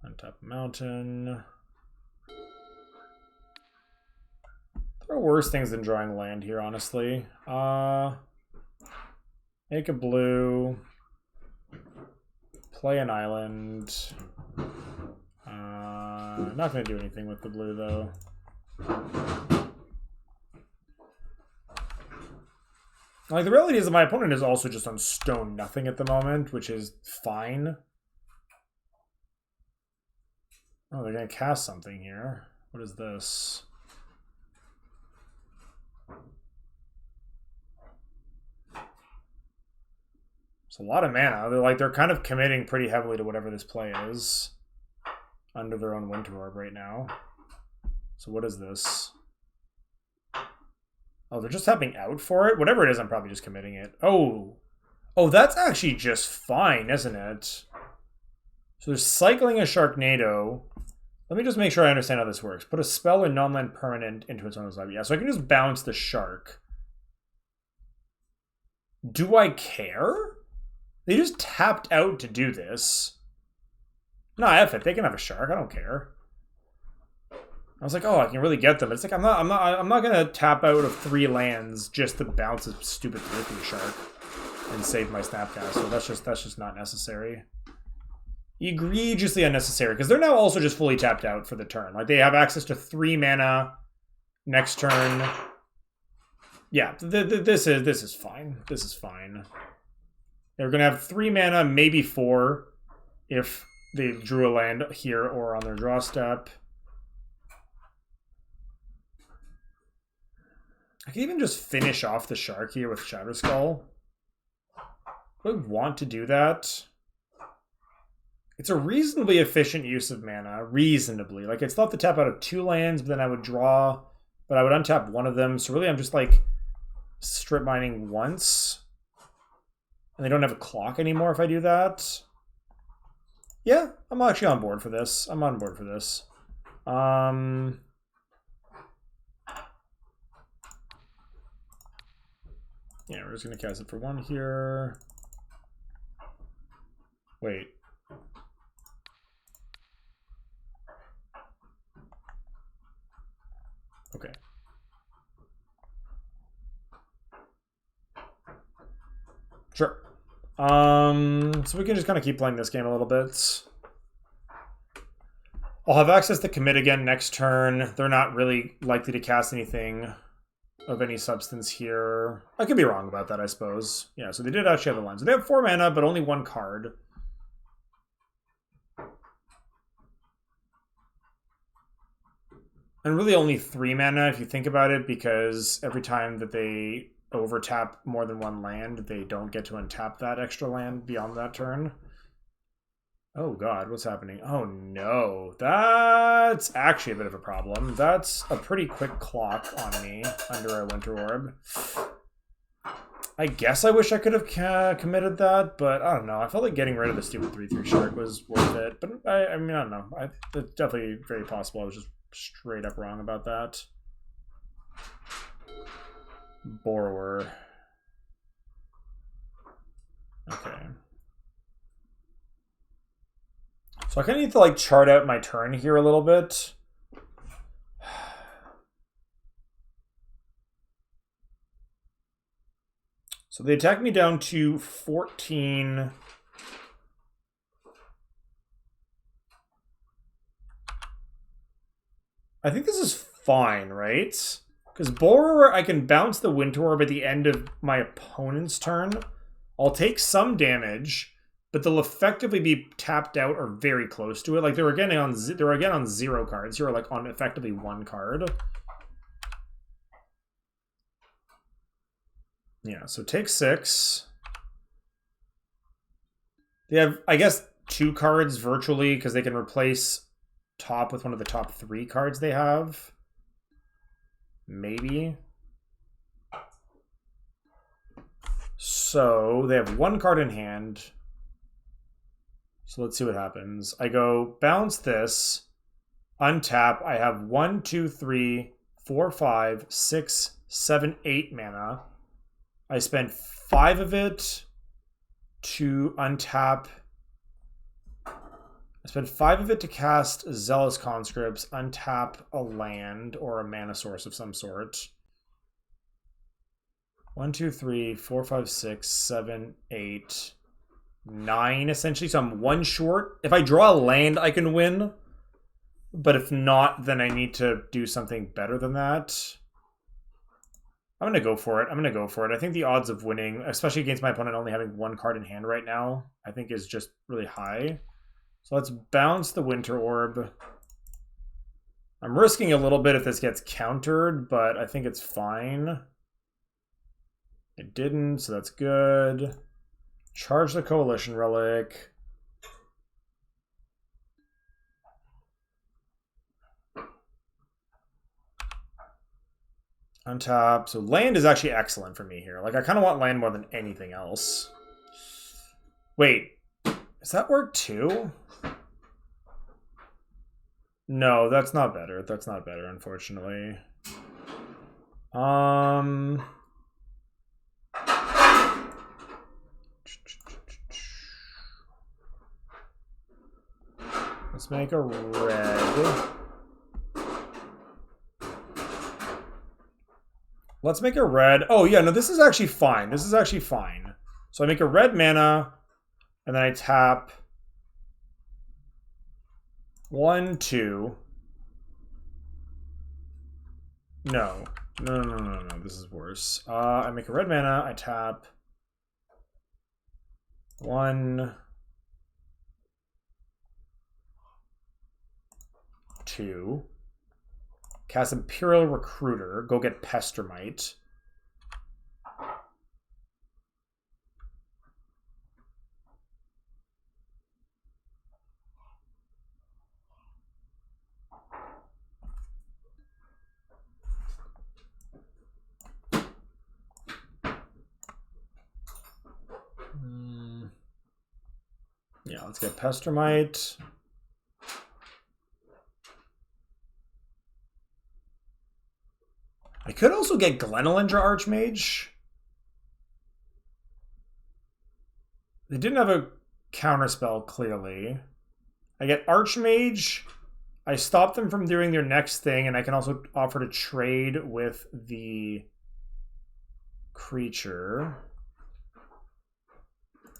Untap Mountain. There are worse things than drawing land here, honestly. Make a blue. Play an island. Not going to do anything with the blue, though. Like, the reality is that my opponent is also just on stone nothing at the moment, which is fine. Oh, they're going to cast something here. What is this? It's a lot of mana. They're kind of committing pretty heavily to whatever this play is. Under their own Winter Orb right now. So what is this? Oh, they're just tapping out for it? Whatever it is, I'm probably just committing it. Oh. Oh, that's actually just fine, isn't it? So they're cycling a Sharknado. Let me just make sure I understand how this works. Put a spell or non-land permanent into its owner's library. Yeah, so I can just bounce the shark. Do I care? They just tapped out to do this. No, F it. They can have a shark. I don't care. I was like, oh, I can really get them. It's like I'm not gonna tap out of 3 lands just to bounce a stupid Ripping Shark and save my Snapcaster. That's just not necessary. Egregiously unnecessary, because they're now also just fully tapped out for the turn. Like, they have access to 3 mana next turn. Yeah, this is fine. This is fine. They're gonna have 3 mana, maybe 4, if they drew a land here or on their draw step. I can even just finish off the shark here with Shatterskull. Do I want to do that? It's a reasonably efficient use of mana. Reasonably. Like, it's thought to tap out of 2 lands, but then I would draw, but I would untap one of them. So really I'm just like strip mining once. And they don't have a clock anymore if I do that. Yeah, I'm actually on board for this. I'm on board for this. Yeah, we're just going to cast it for 1 here. Wait. Okay. Sure. So we can just kind of keep playing this game a little bit. I'll have access to commit again next turn. They're not really likely to cast anything of any substance here. I could be wrong about that, I suppose. Yeah, so they did actually have the line. So they have 4 mana, but only 1 card. And really only 3 mana if you think about it, because every time that they overtap more than one land, they don't get to untap that extra land beyond that turn. Oh god, what's happening? Oh no, that's actually a bit of a problem. That's a pretty quick clock on me under our Winter Orb. I guess I wish I could have committed that, but I don't know. I felt like getting rid of the stupid 3/3 Shark was worth it. But I mean, I don't know. It's definitely very possible I was just straight up wrong about that. Borrower. Okay. So I kind of need to like chart out my turn here a little bit. So they attack me down to 14. I think this is fine, right? Because Borrower, I can bounce the Winter Orb at the end of my opponent's turn. I'll take some damage, but they'll effectively be tapped out or very close to it. Like they're again on 0 cards. Here are like on effectively 1 card. Yeah, so take 6. They have, I guess, 2 cards virtually because they can replace top with one of the top 3 cards they have. Maybe. So they have 1 card in hand. So let's see what happens. I go bounce this, untap. I have 1, 2, 3, 4, 5, 6, 7, 8 mana. I spend 5 of it to untap. I spend 5 of it to cast Zealous Conscripts, untap a land or a mana source of some sort. 1, 2, 3, 4, 5, 6, 7, 8, 9 essentially. So I'm 1 short. If I draw a land, I can win. But if not, then I need to do something better than that. I'm going to go for it. I think the odds of winning, especially against my opponent only having 1 card in hand right now, I think is just really high. So let's bounce the Winter Orb. I'm risking a little bit if this gets countered, but I think it's fine. It didn't, so that's good. Charge the Coalition Relic. Untap. So land is actually excellent for me here. Like, I kind of want land more than anything else. Wait. Does that work too? No, that's not better. That's not better, unfortunately. Let's make a red. Let's make a red. Oh, yeah, no, this is actually fine. This is actually fine. So I make a red mana, and then I tap 1, 2. No. No. This is worse. I make a red mana, I tap 1, 2. Cast Imperial Recruiter. Go get Pestermite. Yeah, let's get Pestermite. I could also get Glenelendra Archmage. They didn't have a counterspell, clearly. I get Archmage. I stop them from doing their next thing, and I can also offer to trade with the creature.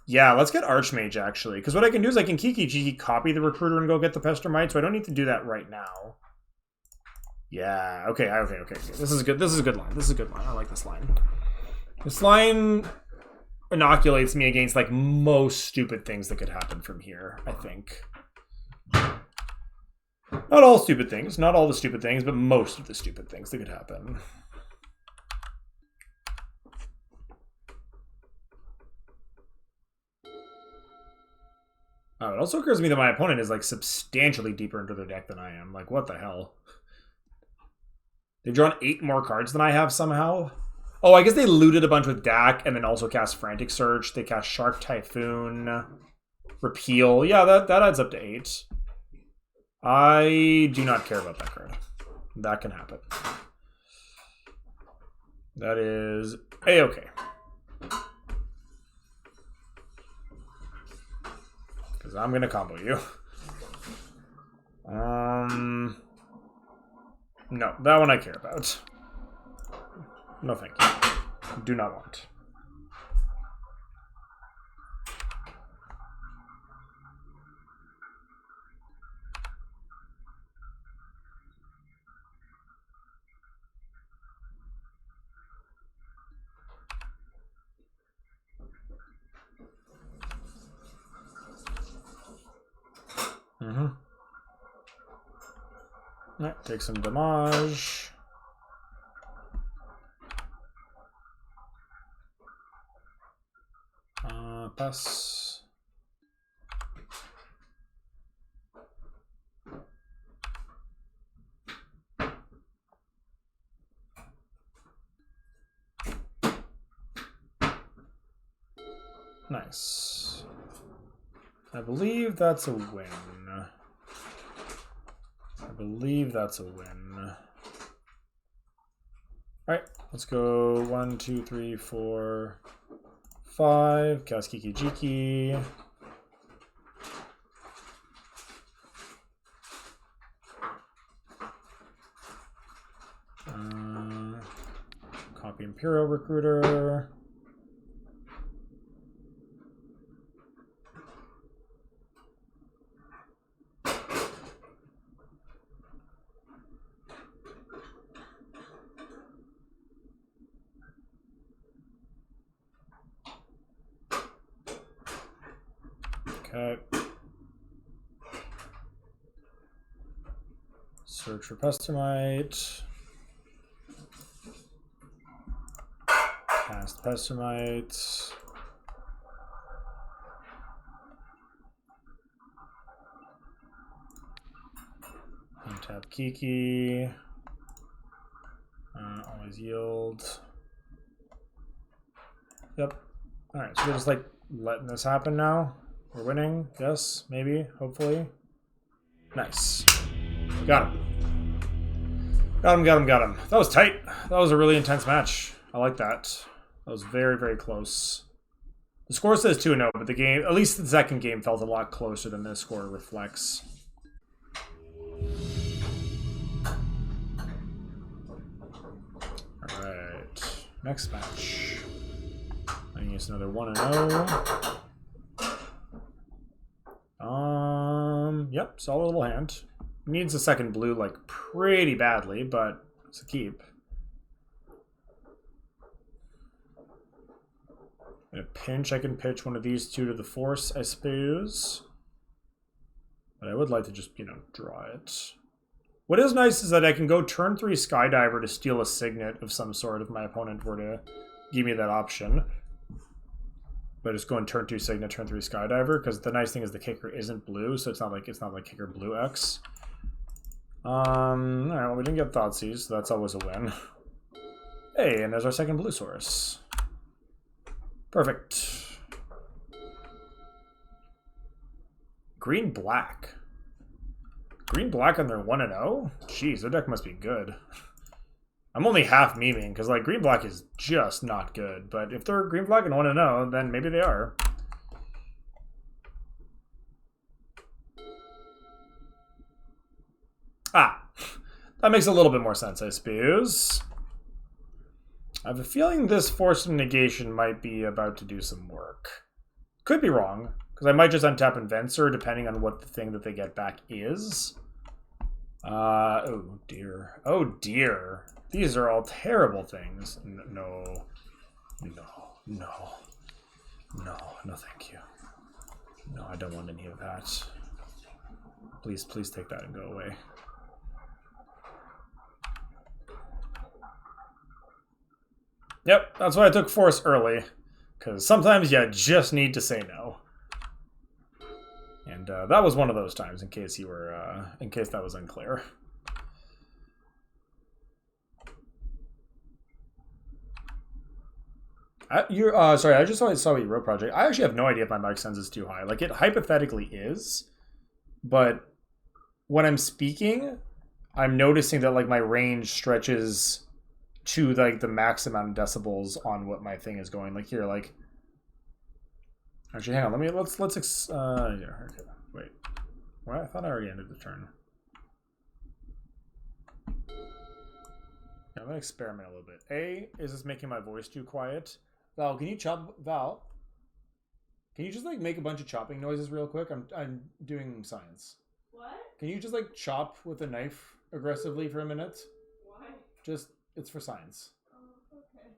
Yeah, let's get Archmage, actually. Because what I can do is I can Kiki-Jiki copy the Recruiter and go get the Pestermite, so I don't need to do that right now. Yeah, okay. This is good. This is a good line. This is a good line. I like this line. This line inoculates me against, like, most stupid things that could happen from here, I think. Not all stupid things, not all the stupid things, but most of the stupid things that could happen. Oh, it also occurs to me that my opponent is like substantially deeper into their deck than I am. Like, what the hell? They've drawn 8 more cards than I have somehow. Oh, I guess they looted a bunch with Dak and then also cast Frantic Surge. They cast Shark Typhoon, Repeal. Yeah, that adds up to 8. I do not care about that card. That can happen. That is A-okay. Because I'm going to combo you. No, that one I care about. No, thank you. Do not want. Alright, take some damage. Pass. Nice. I believe that's a win. I believe that's a win. Alright, let's go 1, 2, 3, 4, 5. Cast Kiki Jiki. Copy Imperial Recruiter. Okay. Search for Pestermite. Cast Pestermite. Untap Kiki. Always yield. Yep. Alright, so we're just like letting this happen now. We're winning. Yes, maybe, hopefully. Nice. Got him. Got him. That was tight. That was a really intense match. I like that. That was very, very close. The score says 2-0, but the game, at least the second game, felt a lot closer than this score reflects. Alright. Next match. I guess another 1-0. Yep, solid little hand. Needs a second blue, like, pretty badly, but it's a keep. In a pinch, I can pitch one of these two to the Force, I suppose. But I would like to just, you know, draw it. What is nice is that I can go turn 3 Skydiver to steal a Signet of some sort if my opponent were to give me that option. But just going turn 2 Signet, turn 3 Skydiver, because the nice thing is the kicker isn't blue, so it's not like kicker blue X. Alright, well, we didn't get Thoughtseize, so that's always a win. Hey, and there's our second blue source. Perfect. Green-black. Green-black on their 1-0? Jeez, their deck must be good. I'm only half memeing, because like green-black is just not good. But if they're green-black and 1-0, then maybe they are. Ah, that makes a little bit more sense, I suppose. I have a feeling this Force Negation might be about to do some work. Could be wrong, because I might just untap Inventor depending on what the thing that they get back is. Oh dear. Oh dear. These are all terrible things. No, thank you. No, I don't want any of that. Please take that and go away. Yep, that's why I took force early. Because sometimes you just need to say no. And that was one of those times, in case you were, in case that was unclear. Sorry, I just saw what you wrote, Project. I actually have no idea if my mic sense is too high. Like, it hypothetically is, but when I'm speaking, I'm noticing that, like, my range stretches to, like, the max amount of decibels on what my thing is going. Like, here, like... Actually, hang on, let's yeah, okay. Wait. Well, I thought I already ended the turn. Yeah, I'm gonna experiment a little bit. Is this making my voice too quiet? Val, can you just like make a bunch of chopping noises real quick? I'm doing science. What? Can you just like chop with a knife aggressively for a minute? Why? Just, it's for science. Oh, okay.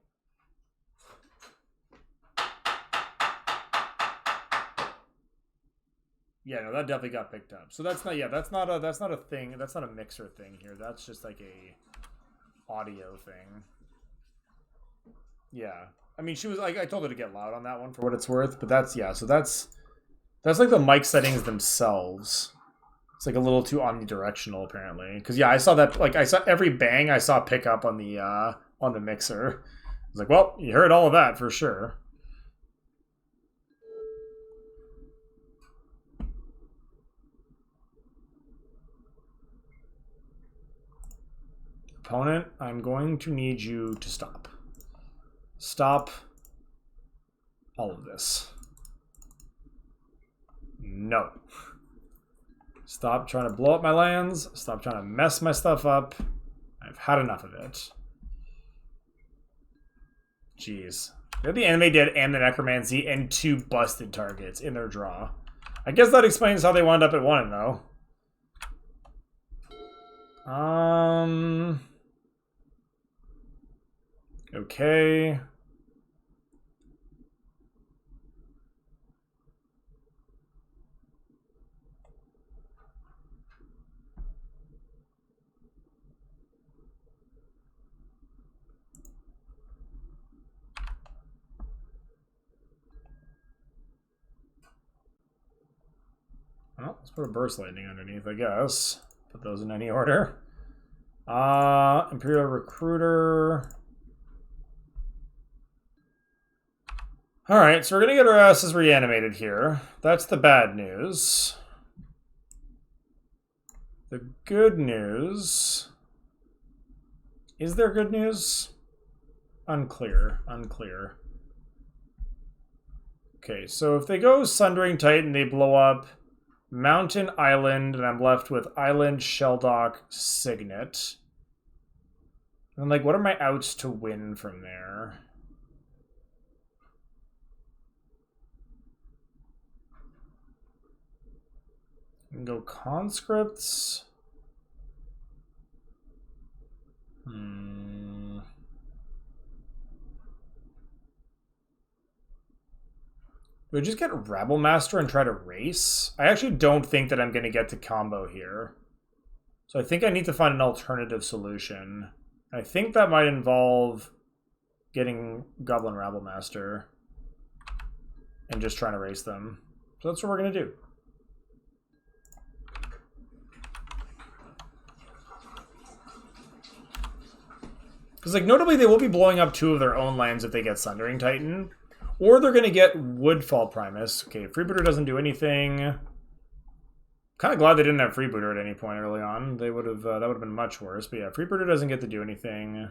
Yeah, no, that definitely got picked up. So that's not, yeah, that's not a thing. That's not a mixer thing here. That's just like a audio thing. Yeah. I mean, she was like, I told her to get loud on that one for what it's worth, but that's, yeah, so that's like the mic settings themselves. It's like a little too omnidirectional apparently. Because yeah, I saw that, like, I saw every bang I saw pick up on the mixer. I was like, well, you heard all of that for sure. Opponent, I'm going to need you to stop. Stop all of this. No. Stop trying to blow up my lands. Stop trying to mess my stuff up. I've had enough of it. Jeez. They had the Anime Dead and the Necromancy and 2 busted targets in their draw. I guess that explains how they wound up at 1, though. Okay. Well, let's put a Burst Lightning underneath, I guess. Put those in any order. Imperial Recruiter. Alright, so we're gonna get our asses reanimated here. That's the bad news. The good news... Is there good news? Unclear. Okay, so if they go Sundering Titan, they blow up Mountain Island, and I'm left with Island, Shelldock, Signet. And like, what are my outs to win from there? I can go Conscripts. Do I just get Rabblemaster and try to race? I actually don't think that I'm going to get to combo here. So I think I need to find an alternative solution. I think that might involve getting Goblin Rabblemaster and just trying to race them. So that's what we're going to do. Because, like, notably they will be blowing up 2 of their own lands if they get Sundering Titan. Or they're going to get Woodfall Primus. Okay, Freebooter doesn't do anything. Kind of glad they didn't have Freebooter at any point early on. They would have that would have been much worse. But yeah, Freebooter doesn't get to do anything.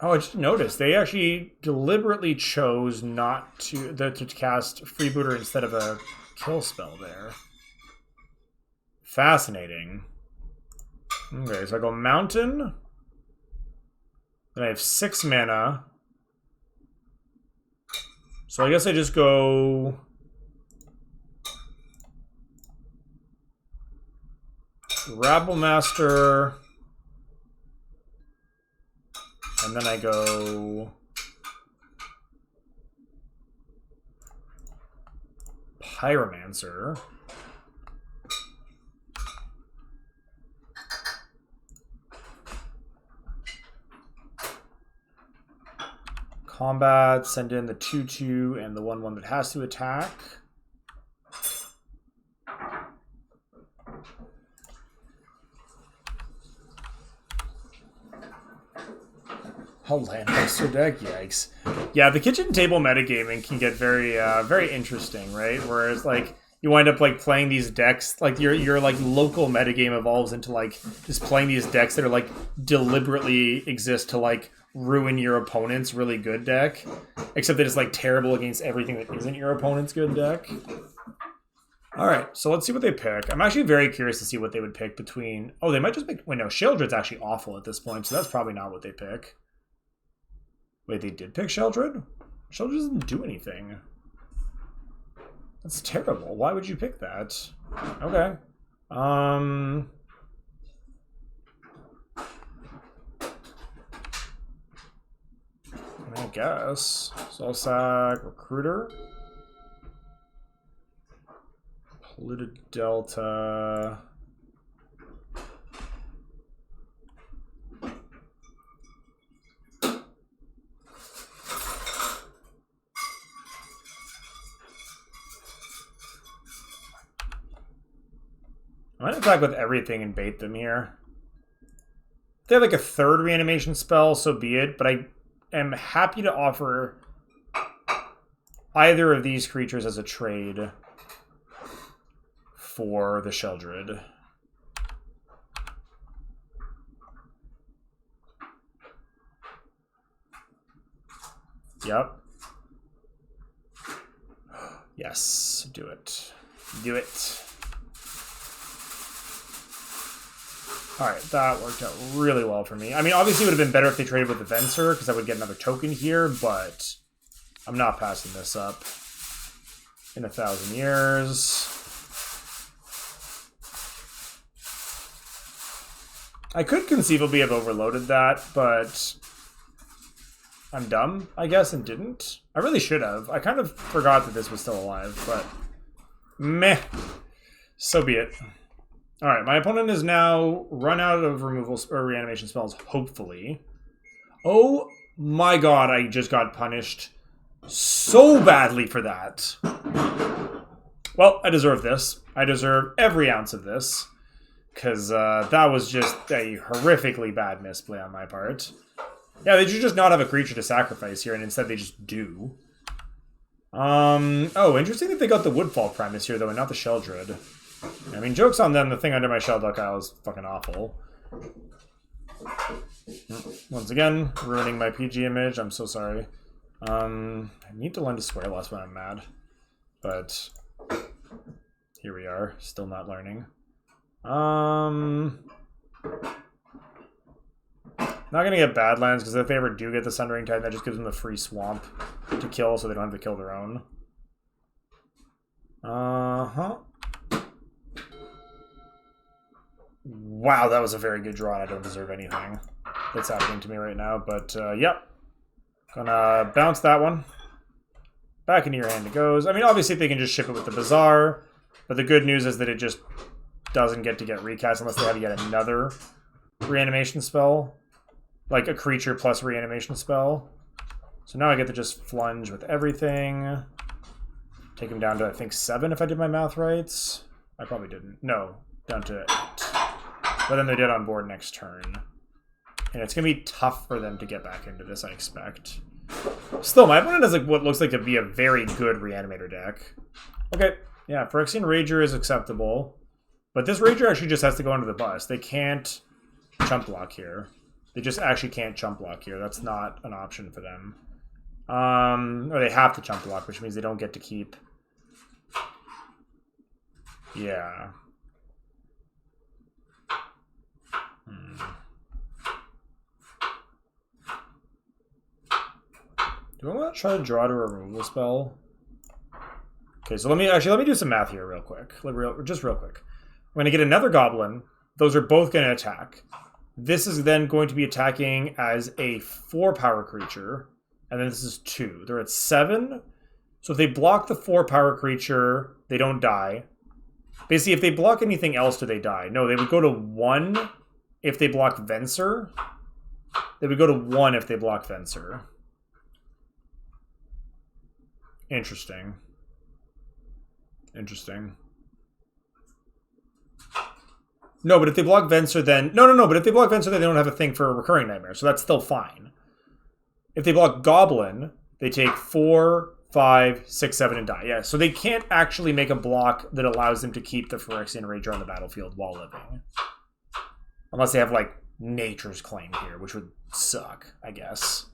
Oh, I just noticed they actually deliberately chose not to cast Freebooter instead of a kill spell there. Fascinating. Okay, so I go Mountain. Then I have 6 mana. So I guess I just go... Rabblemaster. And then I go... Pyromancer. Combat, send in the 2/2 and the 1/1 that has to attack. A Landmaster deck? Yikes. Yeah, the kitchen table metagaming can get very very interesting, right? Whereas like you wind up like playing these decks, like your like local metagame evolves into like just playing these decks that are like deliberately exist to like ruin your opponent's really good deck. Except that it's like terrible against everything that isn't your opponent's good deck. Alright, so let's see what they pick. I'm actually very curious to see what they would pick between... Oh, they might just pick... Wait, no, Sheoldred's actually awful at this point, so that's probably not what they pick. Wait, they did pick Sheoldred? Sheoldred doesn't do anything. That's terrible. Why would you pick that? Okay. I guess. Solsac, Recruiter. Polluted Delta. I'm gonna attack with everything and bait them here. If they have like a third reanimation spell, so be it, but I am happy to offer either of these creatures as a trade for the Sheoldred. Yep. Yes, do it. Do it. Alright, that worked out really well for me. I mean, obviously it would have been better if they traded with the Venser, because I would get another token here, but I'm not passing this up in 1,000 years. I could conceivably have overloaded that, but I'm dumb, I guess, and didn't. I really should have. I kind of forgot that this was still alive, but meh. So be it. Alright, my opponent is now run out of removal or reanimation spells, hopefully. Oh my god, I just got punished so badly for that. Well, I deserve this. I deserve every ounce of this. Because that was just a horrifically bad misplay on my part. Yeah, they should just not have a creature to sacrifice here, and instead they just do. Oh, interesting that they got the Woodfall Primus here, though, and not the Sheoldred. I mean, joke's on them, the thing under my Shellduck Isle is fucking awful. Once again, ruining my PG image, I'm so sorry. I need to learn to swear less when I'm mad. But here we are, still not learning. Not gonna get Badlands, because if they ever do get the Sundering Tide, that just gives them the free swamp to kill, so they don't have to kill their own. Wow, that was a very good draw, and I don't deserve anything that's happening to me right now, but yep. Gonna bounce that one. Back into your hand it goes. I mean, obviously they can just ship it with the Bazaar, but the good news is that it just doesn't get recast unless they have yet another reanimation spell. Like a creature plus reanimation spell. So now I get to just flunge with everything. Take him down to, I think, 7 if I did my math right. I probably didn't. No, down to 8. But then they did on board next turn. And it's going to be tough for them to get back into this, I expect. Still, my opponent has like what looks like to be a very good Reanimator deck. Okay, yeah, Phyrexian Rager is acceptable. But this Rager actually just has to go under the bus. They can't chump block here. They just actually can't chump block here. That's not an option for them. Or they have to chump block, which means they don't get to keep. Yeah. Do I want to try to draw to a removal spell? Okay, so let me do some math here real quick. Just real quick. I'm going to get another Goblin. Those are both going to attack. This is then going to be attacking as a 4-power creature. And then this is 2. They're at 7. So if they block the 4 power creature, they don't die. Basically, if they block anything else, do they die? No, they would go to 1 if they block Venser. They would go to 1 if they block Venser. Interesting. Interesting. No, but if they block Venser, then... No, but if they block Venser, then they don't have a thing for a Recurring Nightmare, so that's still fine. If they block Goblin, they take 4, 5, 6, 7, and die. Yeah, so they can't actually make a block that allows them to keep the Phyrexian Rager on the battlefield while living. Unless they have, like, Nature's Claim here, which would suck, I guess.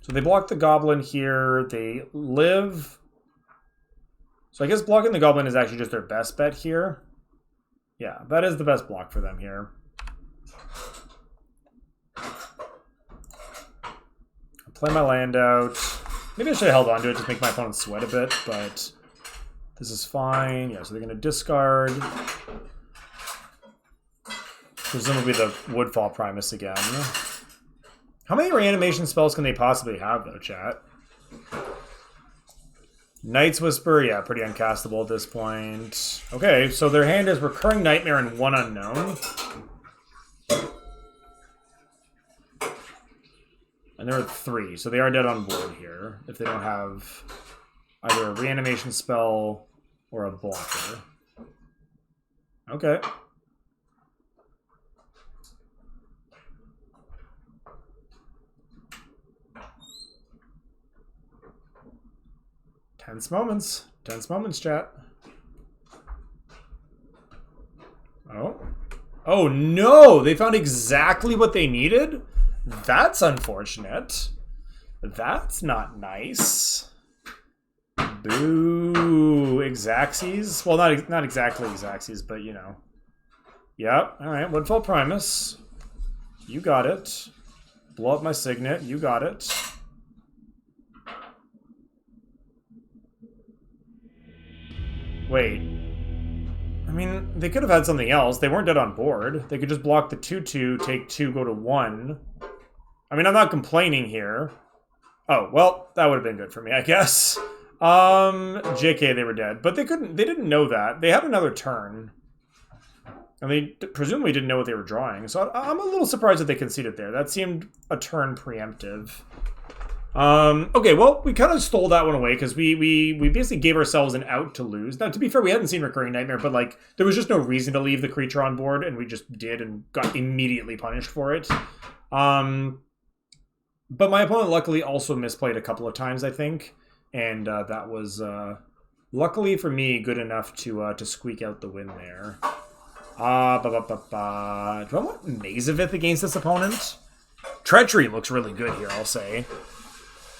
So they block the Goblin here. They live. So I guess blocking the Goblin is actually just their best bet here. Yeah, that is the best block for them here. I'll play my land out. Maybe I should have held on to it to make my opponent sweat a bit, but this is fine. Yeah, so they're going to discard. Presumably the Woodfall Primus again. How many reanimation spells can they possibly have, though, chat? Night's Whisper, yeah, pretty uncastable at this point. Okay, so their hand is Recurring Nightmare and 1 unknown. And they're at 3, so they are dead on board here if they don't have either a reanimation spell or a blocker. Okay. Tense moments. Tense moments, chat. Oh. Oh, no! They found exactly what they needed? That's unfortunate. That's not nice. Boo. Exaxes? Well, not exactly Exaxes, but, you know. Yep. Alright, Woodfall Primus. You got it. Blow up my Signet. You got it. Wait. I mean, they could have had something else. They weren't dead on board. They could just block the 2/2, take 2, go to 1. I mean, I'm not complaining here. Oh, well, that would have been good for me, I guess. JK, they were dead. But they didn't know that. They had another turn. And they presumably didn't know what they were drawing. So I'm a little surprised that they conceded there. That seemed a turn preemptive. Okay, well, we kind of stole that one away because we basically gave ourselves an out to lose. Now, to be fair, we hadn't seen Recurring Nightmare, but, like, there was just no reason to leave the creature on board, and we just did and got immediately punished for it. But my opponent luckily also misplayed a couple of times, I think, and that was, luckily for me, good enough to squeak out the win there. Do I want Mazavith against this opponent? Treachery looks really good here, I'll say.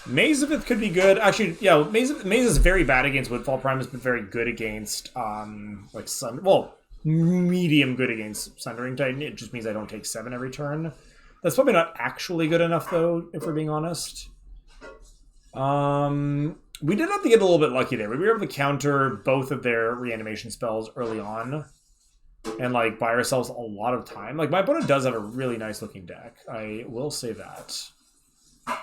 Mazavith could be good. Actually, yeah, Maze is very bad against Woodfall Primus, but very good against, like, medium good against Sundering Titan. It just means I don't take 7 every turn. That's probably not actually good enough, though, if we're being honest. We did have to get a little bit lucky there. We were able to counter both of their reanimation spells early on and, like, buy ourselves a lot of time. Like, my opponent does have a really nice-looking deck. I will say that.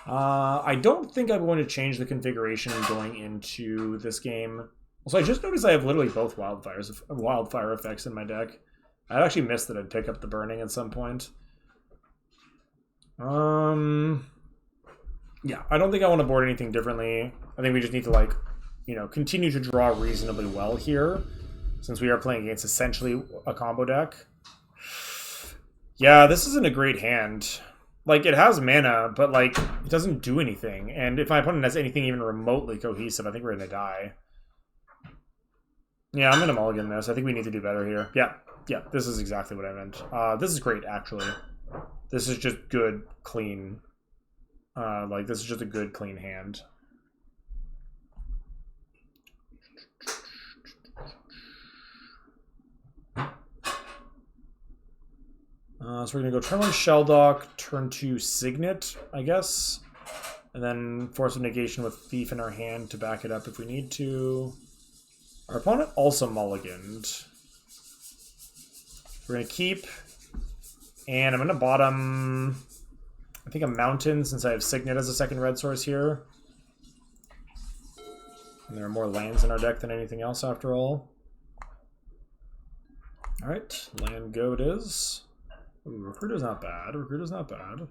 I don't think I'm going to change the configuration going into this game. Also, I just noticed I have literally both wildfire effects in my deck. I actually missed that I'd pick up the burning at some point. Yeah, I don't think I want to board anything differently. I think we just need to, like, you know, continue to draw reasonably well here, since we are playing against essentially a combo deck. Yeah, this isn't a great hand. Like, it has mana, but, like, it doesn't do anything. And if my opponent has anything even remotely cohesive, I think we're going to die. Yeah, I'm going to mulligan this. I think we need to do better here. Yeah, this is exactly what I meant. This is great, actually. This is just good, clean. Like, this is just a good, clean hand. So we're going to go turn 1 Shelldock, turn 2 Signet, I guess. And then Force of Negation with Thief in our hand to back it up if we need to. Our opponent also mulliganed. We're going to keep. And I'm going to bottom, I think, a mountain since I have Signet as a second red source here. And there are more lands in our deck than anything else after all. Alright, land go it is. Ooh, Recruiter's not bad. Recruiter's not bad.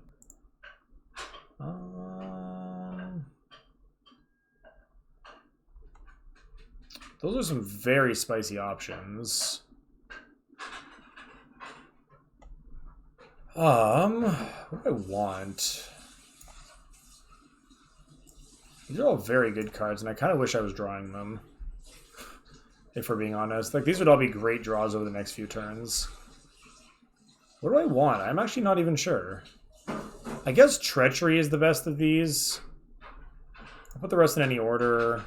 Those are some very spicy options. What do I want? These are all very good cards, and I kind of wish I was drawing them. If we're being honest. Like, these would all be great draws over the next few turns. What do I want? I'm actually not even sure. I guess Treachery is the best of these. I'll put the rest in any order.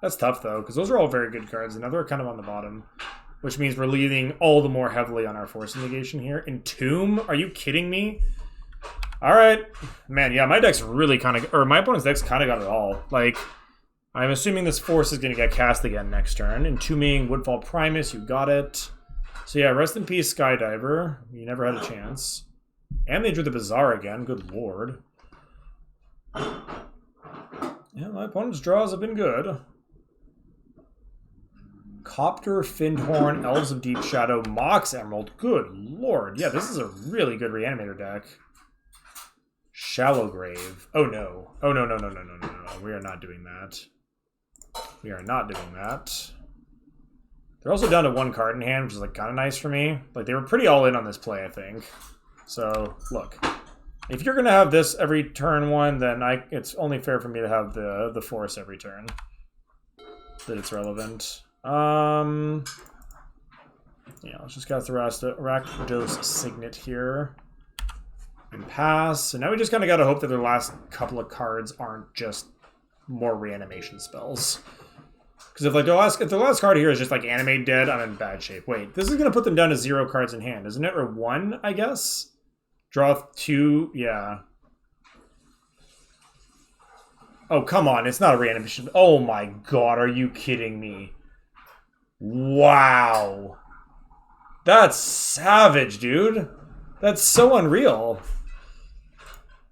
That's tough, though, because those are all very good cards, and now they're kind of on the bottom. Which means we're leaning all the more heavily on our Force negation here. Entomb? Are you kidding me? Alright. Man, yeah, my deck's really kind of... Or my opponent's deck's kind of got it all. Like, I'm assuming this Force is going to get cast again next turn. Entombing Woodfall Primus, you got it. So yeah, rest in peace, Skydiver. You never had a chance. And they drew the Bazaar again. Good lord. Yeah, my opponent's draws have been good. Copter, Findhorn, Elves of Deep Shadow, Mox Emerald. Good lord. Yeah, this is a really good Reanimator deck. Shallow Grave. Oh no. Oh no, no, no, no, no, no, no. We are not doing that. We are not doing that. They're also down to one card in hand, which is like kind of nice for me. Like, they were pretty all in on this play, I think. So, look. If you're going to have this every turn one, then it's only fair for me to have the Force every turn. That it's relevant. Yeah, let's just cast the Rakdos Signet here. And pass. So now we just kind of got to hope that their last couple of cards aren't just more reanimation spells. Because if the last card here is just like Animate Dead, I'm in bad shape. Wait, this is going to put them down to 0 cards in hand, isn't it? Or 1, I guess? Draw 2, yeah. Oh, come on, it's not a reanimation. Oh my god, are you kidding me? Wow. That's savage, dude. That's so unreal.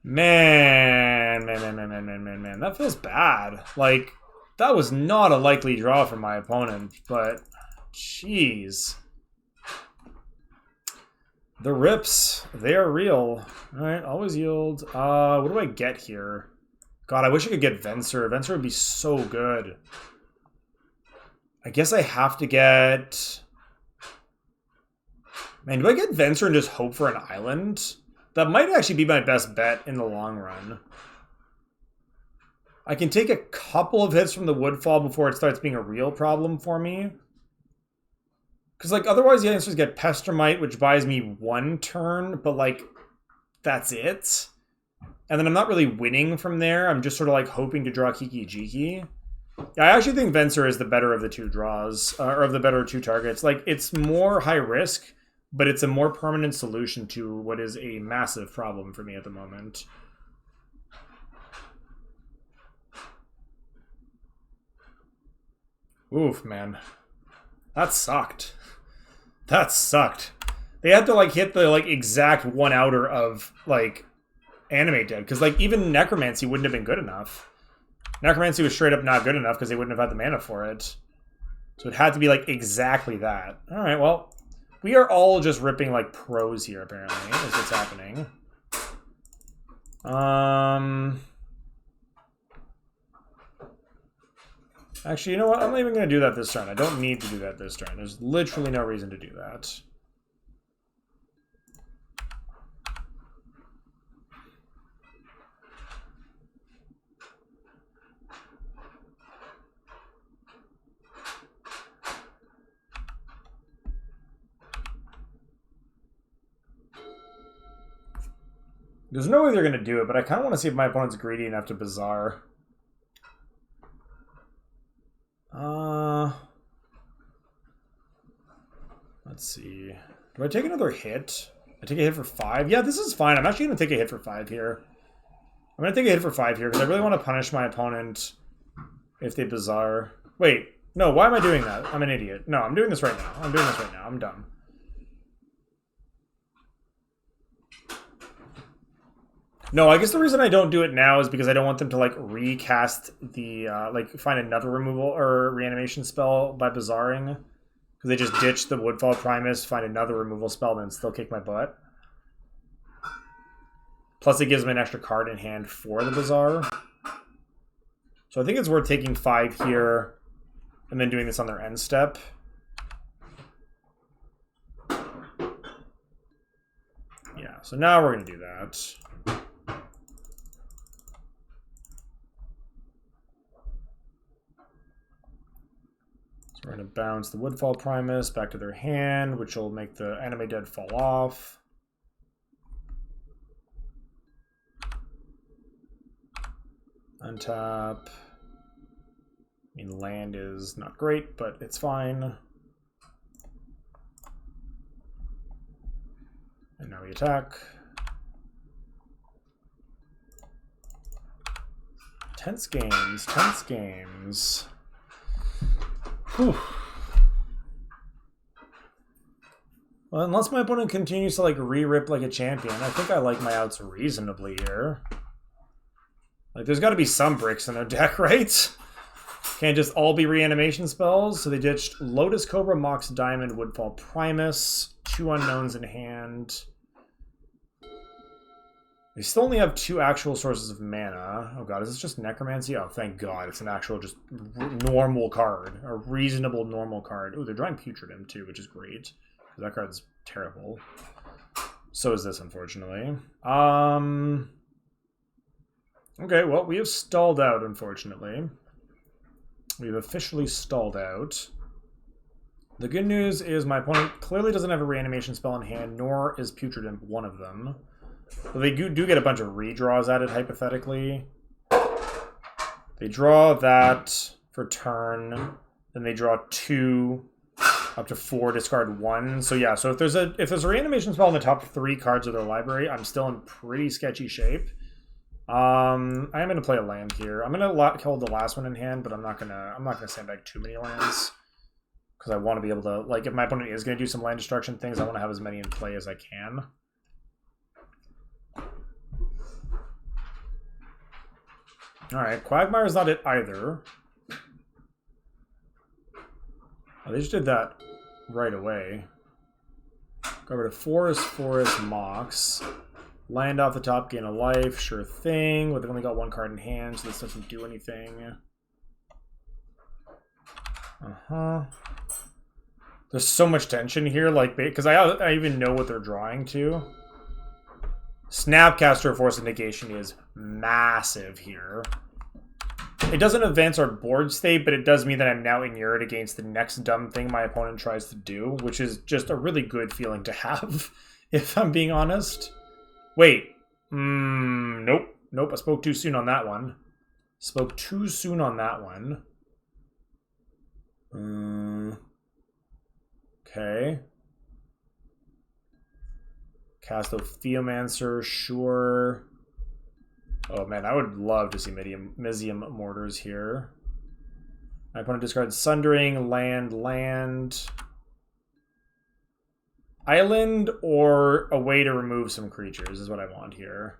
Man. That feels bad. Like, that was not a likely draw for my opponent, but jeez. The rips, they are real. Alright, always yield. What do I get here? God, I wish I could get Venser. Venser would be so good. I guess I have to get... Man, do I get Venser and just hope for an island? That might actually be my best bet in the long run. I can take a couple of hits from the Woodfall before it starts being a real problem for me. Because, like, otherwise the answer is get Pestermite, which buys me 1 turn, but, like, that's it. And then I'm not really winning from there. I'm just sort of, like, hoping to draw Kiki-Jiki. Yeah, I actually think Venser is the better of the 2 draws, or of the better 2 targets. Like, it's more high risk, but it's a more permanent solution to what is a massive problem for me at the moment. Oof, man. That sucked. That sucked. They had to, like, hit the, like, exact 1 outer of, like, Animate Dead. Because, like, even Necromancy wouldn't have been good enough. Necromancy was straight up not good enough because they wouldn't have had the mana for it. So it had to be, like, exactly that. Alright, well, we are all just ripping, like, pros here, apparently, is what's happening. Actually, you know what? I'm not even going to do that this turn. I don't need to do that this turn. There's literally no reason to do that. There's no way they're going to do it, but I kind of want to see if my opponent's greedy enough to Bazaar. Let's see. Do I take another hit? I take a hit for 5? Yeah, this is fine. I'm actually going to take a hit for 5 here. I'm going to take a hit for 5 here because I really want to punish my opponent if they Bazaar. Wait, no, why am I doing that? I'm an idiot. No, I'm doing this right now. I'm doing this right now. I'm dumb. No, I guess the reason I don't do it now is because I don't want them to like recast the like find another removal or reanimation spell by Bizarring. Because they just ditch the Woodfall Primus, find another removal spell, and then still kick my butt. Plus, it gives me an extra card in hand for the Bazaar. So I think it's worth taking 5 here and then doing this on their end step. Yeah, so now we're going to do that. So we're going to bounce the Woodfall Primus back to their hand, which will make the Enemy Dead fall off. Untap. I mean, land is not great, but it's fine. And now we attack. Tense games, tense games. Whew. Well, unless my opponent continues to like re-rip like a champion, I think I like my outs reasonably here. Like, there's got to be some bricks in their deck, right? Can't just all be reanimation spells. So they ditched Lotus Cobra, Mox Diamond, Woodfall Primus, 2 unknowns in hand. They still only have 2 actual sources of mana. Oh god, is this just Necromancy? Oh, thank god, it's an actual just normal card. A reasonable normal card. Oh, they're drawing Putridum too, which is great. Because that card's terrible. So is this, unfortunately. Okay, well, we have stalled out, unfortunately. We've officially stalled out. The good news is my opponent clearly doesn't have a reanimation spell in hand, nor is Putridum one of them. But they do get a bunch of redraws at it, hypothetically. They draw that for turn, then they draw 2, up to 4, discard 1. So yeah, so if there's a reanimation spell in the top 3 cards of their library, I'm still in pretty sketchy shape. I am gonna play a land here. I'm gonna hold the last one in hand, but I'm not gonna sandbag too many lands because I want to be able to, like, if my opponent is gonna do some land destruction things, I want to have as many in play as I can. All right, Quagmire's not it either. Oh, they just did that right away. Go over to Forest, Mox. Land off the top, gain a life, sure thing. But they've only got 1 card in hand, so this doesn't do anything. There's so much tension here, like, because I even know what they're drawing to. Snapcaster Force of Negation is massive here. It doesn't advance our board state, but it does mean that I'm now inured against the next dumb thing my opponent tries to do, which is just a really good feeling to have, if I'm being honest. Wait. Nope. Nope, I spoke too soon on that one. Spoke too soon on that one. Okay. Cast Ophiomancer, sure. Oh man, I would love to see Mizzium Mortars here. My opponent discards Sundering, land. Island or a way to remove some creatures is what I want here.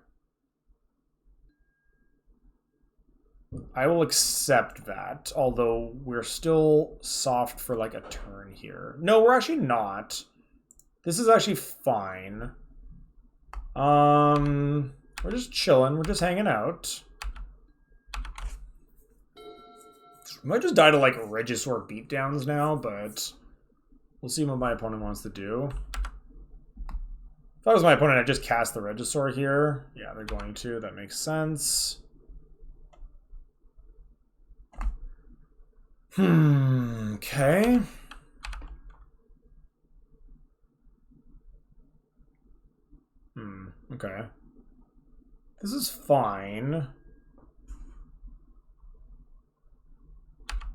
I will accept that, although we're still soft for like a turn here. No, we're actually not. This is actually fine. We're just chilling. We're just hanging out. We might just die to like Regisaur beatdowns now, but we'll see what my opponent wants to do. If that was my opponent, I'd just cast the Regisaur here. Yeah, they're going to. That makes sense. Okay. Okay. This is fine.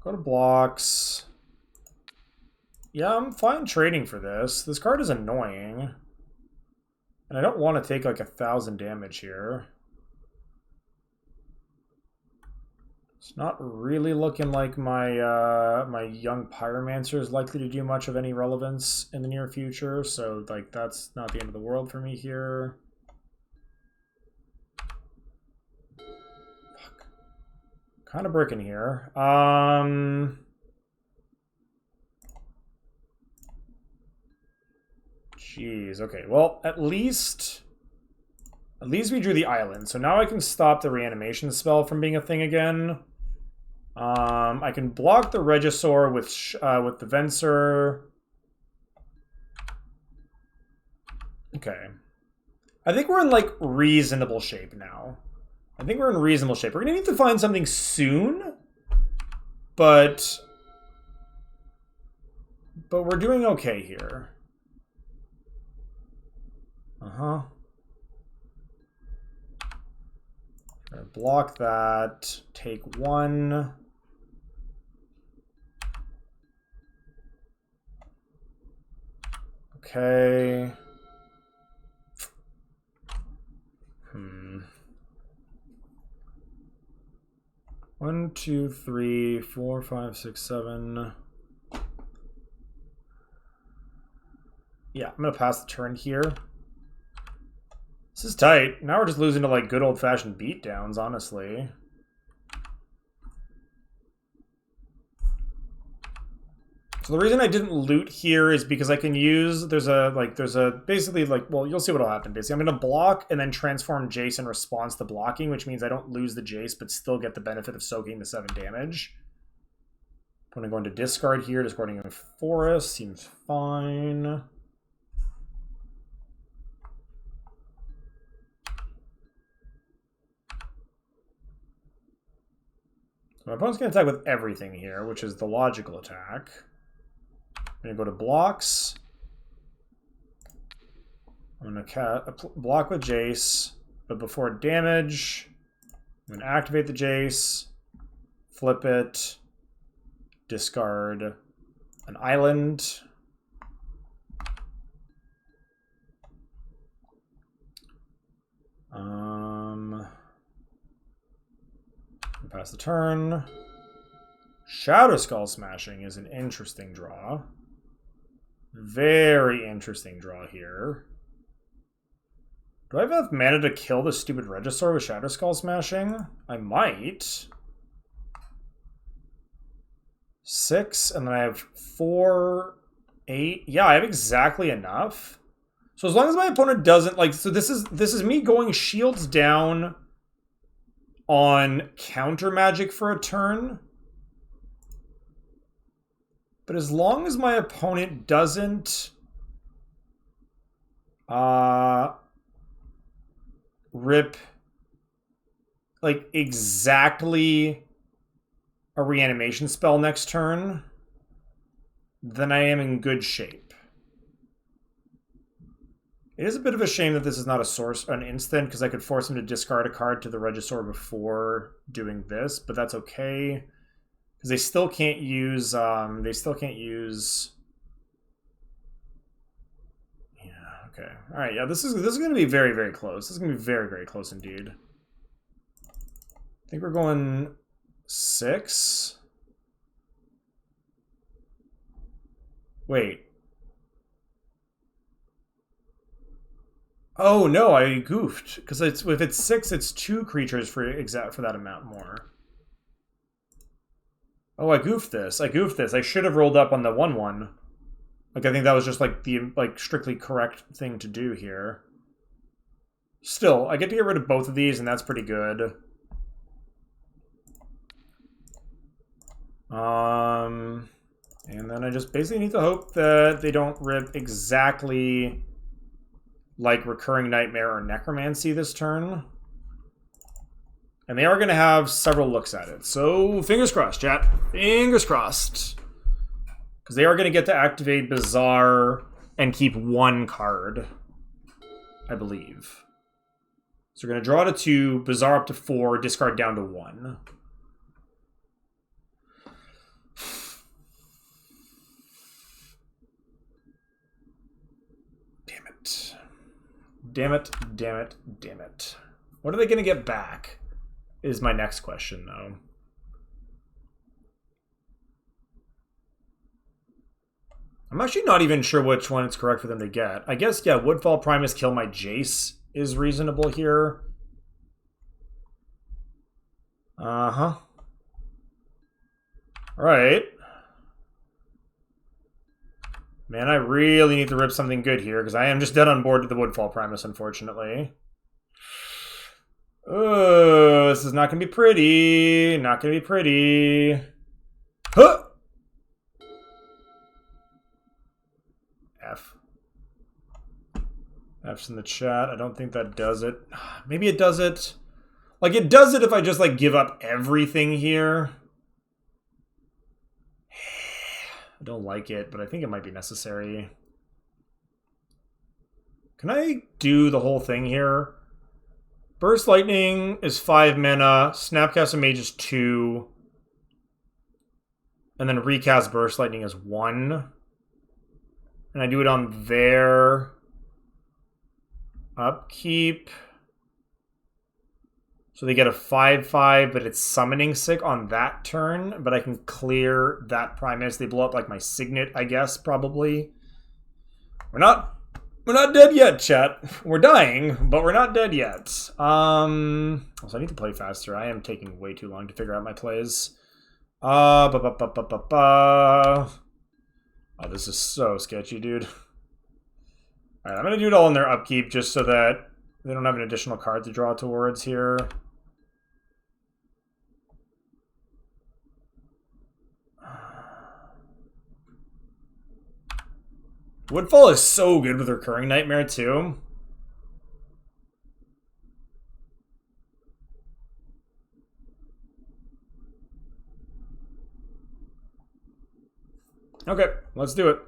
Go to blocks. Yeah, I'm fine trading for this. This card is annoying. And I don't want to take like 1,000 damage here. It's not really looking like my my young Pyromancer is likely to do much of any relevance in the near future, so like that's not the end of the world for me here. kind of bricking here. Jeez, okay. Well, at least we drew the island. So now I can stop the reanimation spell from being a thing again. I can block the Regisaur with the Venser. Okay. I think we're in, like, reasonable shape now. We're gonna need to find something soon. But we're doing okay here. Block that. Take one. Okay. 1, 2, 3, 4, 5, 6, 7. Yeah, I'm gonna pass the turn here. This is tight. Now we're just losing to, like, good old-fashioned beatdowns, honestly. So the reason I didn't loot here is because I can use, basically, like, well, you'll see what'll happen, basically. I'm going to block and then transform Jace in response to blocking, which means I don't lose the Jace, but still get the benefit of soaking the 7 damage. I'm going to go into discard here, discarding a Forest, seems fine. So my opponent's going to attack with everything here, which is the logical attack. I'm going to go to blocks. I'm going to block with Jace, but before damage, I'm going to activate the Jace, flip it, discard an island. Pass the turn. Shadow Skull Smashing is an interesting draw. Very interesting draw here. Do I have enough mana to kill the stupid Regisaur with Shadow Skull Smashing? I might. 6, and then I have 4, 8. Yeah, I have exactly enough. So as long as my opponent doesn't, like, so this is me going shields down on counter magic for a turn. But as long as my opponent doesn't rip, like, exactly a reanimation spell next turn, then I am in good shape. It is a bit of a shame that this is not an instant, because I could force him to discard a card to the Regisaur before doing this, but that's okay. Because they still can't use, yeah, okay. Alright, yeah, this is going to be very, very close. This is going to be very, very close indeed. I think we're going 6. Wait. Oh no, I goofed. Because if it's 6, it's 2 creatures for that amount more. Oh, I goofed this. I should have rolled up on the 1/1. Like, I think that was just like the strictly correct thing to do here. Still, I get to get rid of both of these, and that's pretty good. And then I just basically need to hope that they don't rip exactly like Recurring Nightmare or Necromancy this turn. And they are going to have several looks at it. So, fingers crossed, chat. Fingers crossed. Because they are going to get to activate Bazaar and keep 1 card, I believe. So we're going to draw to 2, Bazaar up to 4, discard down to 1. Damn it. Damn it, damn it, damn it. What are they going to get back? Is my next question, though. I'm actually not even sure which one it's correct for them to get. I guess, yeah, Woodfall Primus kill my Jace is reasonable here. Uh-huh. Alright. Man, I really need to rip something good here, because I am just dead on board with the Woodfall Primus, unfortunately. Oh, this is not going to be pretty. Not going to be pretty. Huh! F. F's in the chat. I don't think that does it. Maybe it does it. Like, it does it if I just, like, give up everything here. I don't like it, but I think it might be necessary. Can I do the whole thing here? Burst Lightning is 5 mana. Snapcaster Mage is 2. And then Recast Burst Lightning is 1. And I do it on their upkeep. So they get a 5/5, but it's summoning sick on that turn. But I can clear that Primus. They blow up like my Signet, I guess, probably. We're not dead yet, chat. We're dying, but we're not dead yet. So I need to play faster. I am taking way too long to figure out my plays. Oh, this is so sketchy, dude. Alright, I'm gonna do it all in their upkeep just so that they don't have an additional card to draw towards here. Woodfall is so good with Recurring Nightmare, too. Okay, let's do it.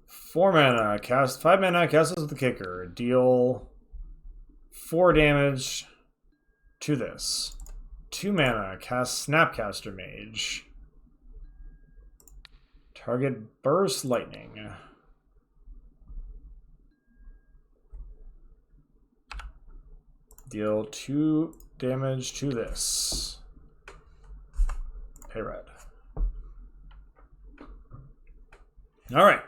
4 mana, cast 5 mana, cast this with the kicker. Deal 4 damage to this. 2 mana, cast Snapcaster Mage. Target Burst Lightning. Deal 2 damage to this. Pay red. Alright.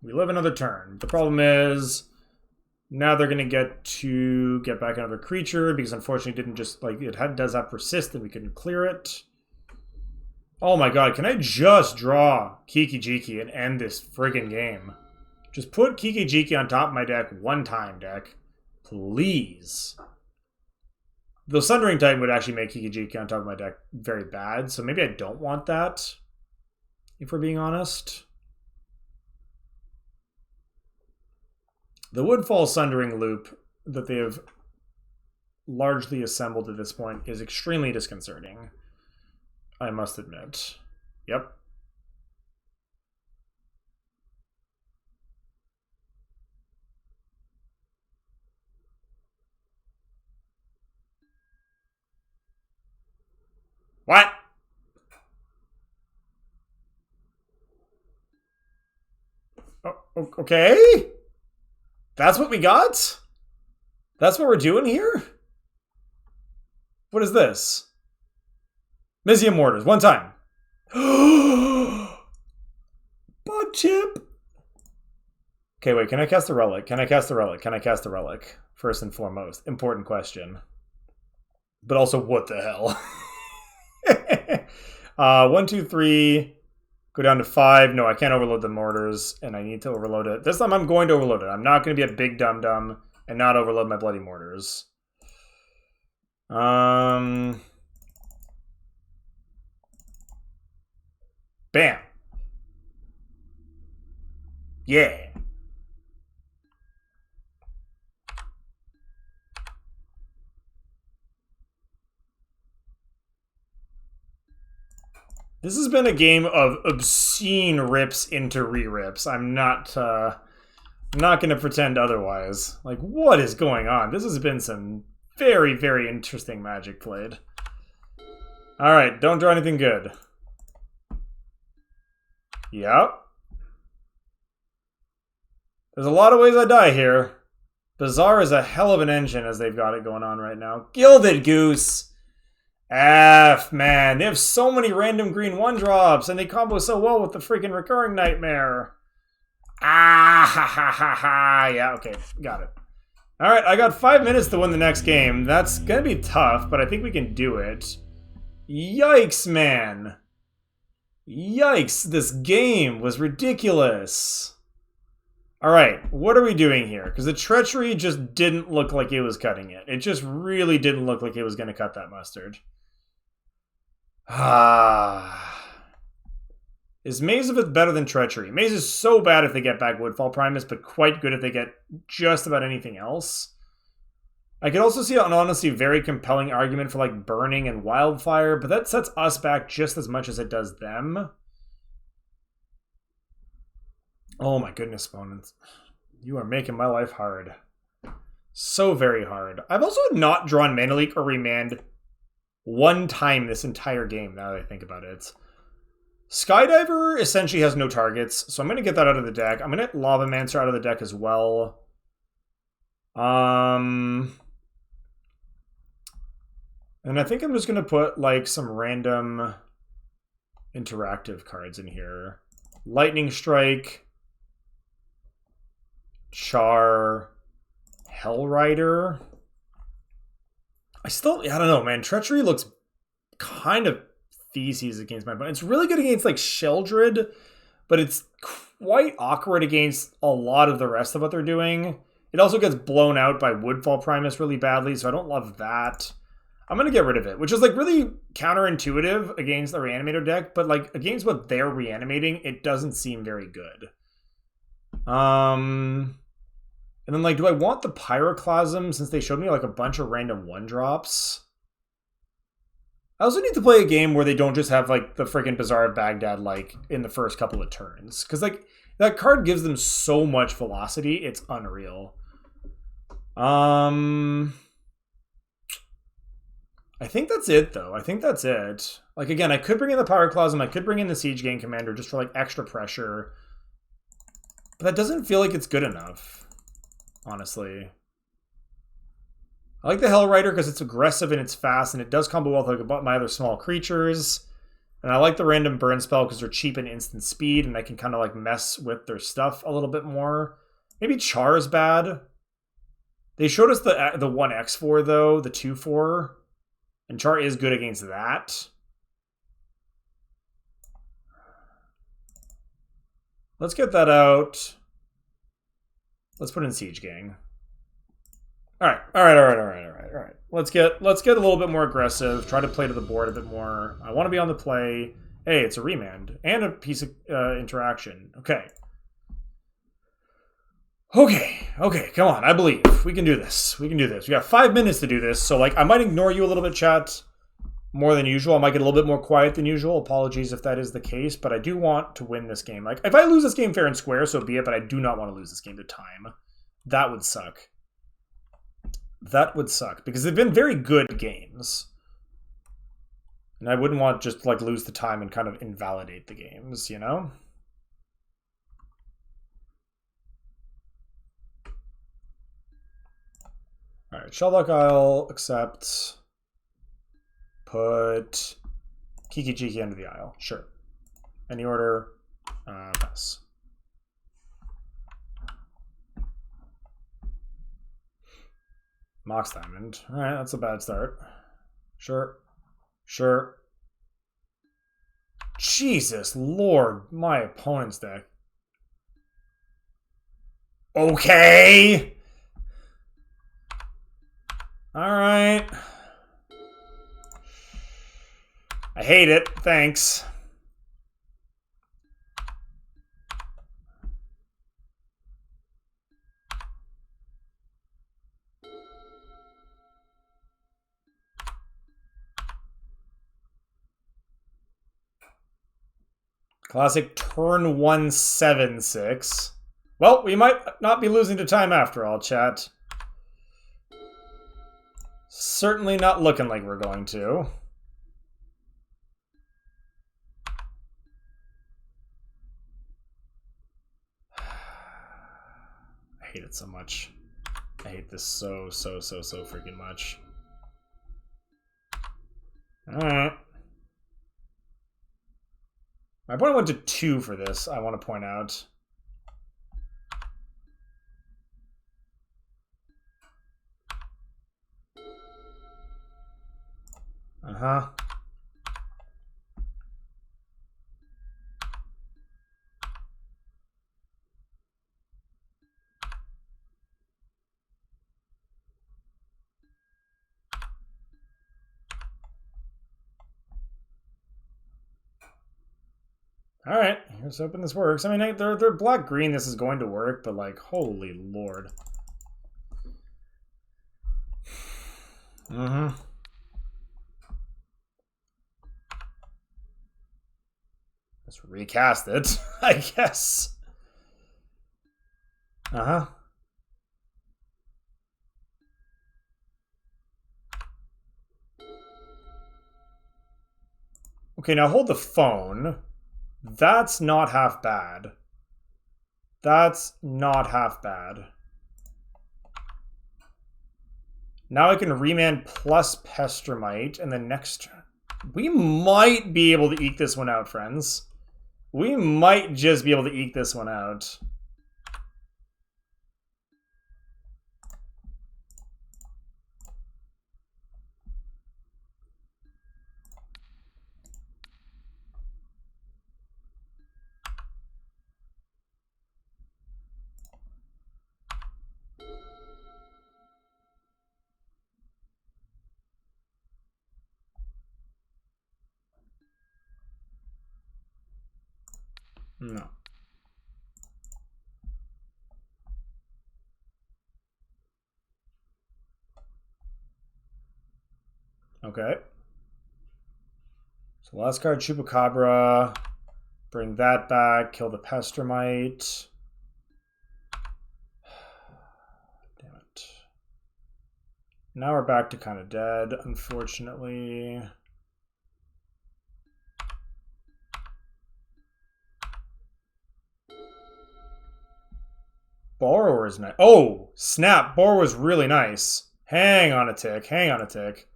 We live another turn. The problem is, now they're going to get back another creature, because unfortunately it didn't just, like, does have persist and we couldn't clear it. Oh my god, can I just draw Kiki-Jiki and end this friggin' game? Just put Kiki-Jiki on top of my deck one time, deck. Please. The Sundering Titan would actually make Kiki-Jiki on top of my deck very bad, so maybe I don't want that, if we're being honest. The Woodfall Sundering loop that they have largely assembled at this point is extremely disconcerting, I must admit. Yep. What? Oh, okay. That's what we got? That's what we're doing here? What is this? Mizzium Mortars, one time. Bug chip. Okay, wait, can I cast the relic? Can I cast the relic? Can I cast the relic? First and foremost. Important question. But also, what the hell? 1, 2, 3. Go down to 5. No, I can't overload the mortars, and I need to overload it. This time I'm going to overload it. I'm not going to be a big dum-dum and not overload my bloody mortars. Bam. Yeah. This has been a game of obscene rips into re-rips. I'm not going to pretend otherwise. Like, what is going on? This has been some very, very interesting Magic played. Alright, don't draw anything good. Yep. There's a lot of ways I die here. Bazaar is a hell of an engine as they've got it going on right now. Gilded Goose! F, man. They have so many random green 1-drops, and they combo so well with the freaking Recurring Nightmare. Ah, ha, ha, ha, ha. Yeah, okay. Got it. All right, I got 5 minutes to win the next game. That's gonna be tough, but I think we can do it. Yikes, man. Yikes, this game was ridiculous. All right, what are we doing here? Because the treachery just didn't look like it was cutting it. It just really didn't look like it was going to cut that mustard. Is Maze of It better than treachery? Maze is so bad if they get back Woodfall Primus, but quite good if they get just about anything else. I could also see an honestly very compelling argument for like Burning and Wildfire, but that sets us back just as much as it does them. Oh my goodness, opponents. You are making my life hard. So very hard. I've also not drawn Mana Leak or Remand one time this entire game, now that I think about it. Skydiver essentially has no targets, so I'm going to get that out of the deck. I'm going to get Lavamancer out of the deck as well. And I think I'm just going to put like some random interactive cards in here. Lightning Strike, Char, Hellrider. I don't know, man. Treachery looks kind of feces against my opponent. It's really good against like Sheldred, but it's quite awkward against a lot of the rest of what they're doing. It also gets blown out by Woodfall Primus really badly, so I don't love that. I'm going to get rid of it, which is like really counterintuitive against the Reanimator deck, but like against what they're reanimating, it doesn't seem very good. And then like, do I want the Pyroclasm since they showed me like a bunch of random 1-drops? I also need to play a game where they don't just have like the freaking Bazaar of Baghdad like in the first couple of turns. Because like that card gives them so much velocity, it's unreal. I think that's it, though. I think that's it. Like, again, I could bring in the Pyroclasm. I could bring in the Siege Gang Commander just for, like, extra pressure. But that doesn't feel like it's good enough, honestly. I like the Hellrider because it's aggressive and it's fast, and it does combo well with like, my other small creatures. And I like the random burn spell because they're cheap and instant speed, and I can kind of, like, mess with their stuff a little bit more. Maybe Char is bad. They showed us the 1x4, though, the 2/4. And Char is good against that. Let's get that out. Let's put in Siege Gang. All right. Let's get a little bit more aggressive. Try to play to the board a bit more. I want to be on the play. Hey, it's a remand and a piece of interaction. Okay. Okay, come on. I believe. We can do this. We got 5 minutes to do this. So, like, I might ignore you a little bit, chat, more than usual. I might get a little bit more quiet than usual. Apologies if that is the case, but I do want to win this game. Like, if I lose this game fair and square, so be it, but I do not want to lose this game to time. That would suck. That would suck, because they've been very good games. And I wouldn't want just, like, lose the time and kind of invalidate the games, you know? All right, Shelldock Isle, accept. Put Kiki Jiki into the Isle. Sure. Any order, pass. Mox Diamond. All right, that's a bad start. Sure. Jesus Lord, my opponent's deck. Okay. All right. I hate it. Thanks. Classic turn 1/7/6. Well, we might not be losing to time after all, chat. Certainly not looking like we're going to. I hate it so much. I hate this so freaking much. Alright. My opponent went to 2 for this, I want to point out. Uh-huh. All right, here's hoping this works. I mean, they're black-green. This is going to work, but like, holy lord. Mm-hmm. Let's recast it, I guess. Uh-huh. Okay, now hold the phone. That's not half bad. That's not half bad. Now I can remand plus Pestermite, and then next turn. We might be able to eke this one out, friends. We might just be able to eke this one out. No. Okay. So last card, Chupacabra. Bring that back. Kill the Pestermite. Damn it. Now we're back to kind of dead, unfortunately. Borrower is nice. Oh, snap. Borrower was really nice. Hang on a tick. Hang on a tick.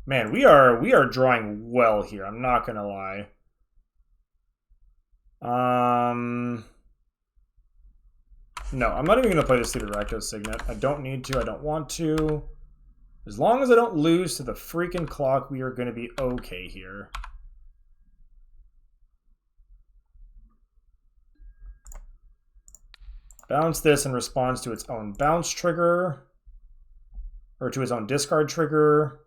Man, we are drawing well here. I'm not gonna lie. No, I'm not even gonna play this through the Recto Signet. I don't need to. I don't want to. As long as I don't lose to the freaking clock, we are gonna be okay here. Bounce this in response to its own bounce trigger. Or to its own discard trigger.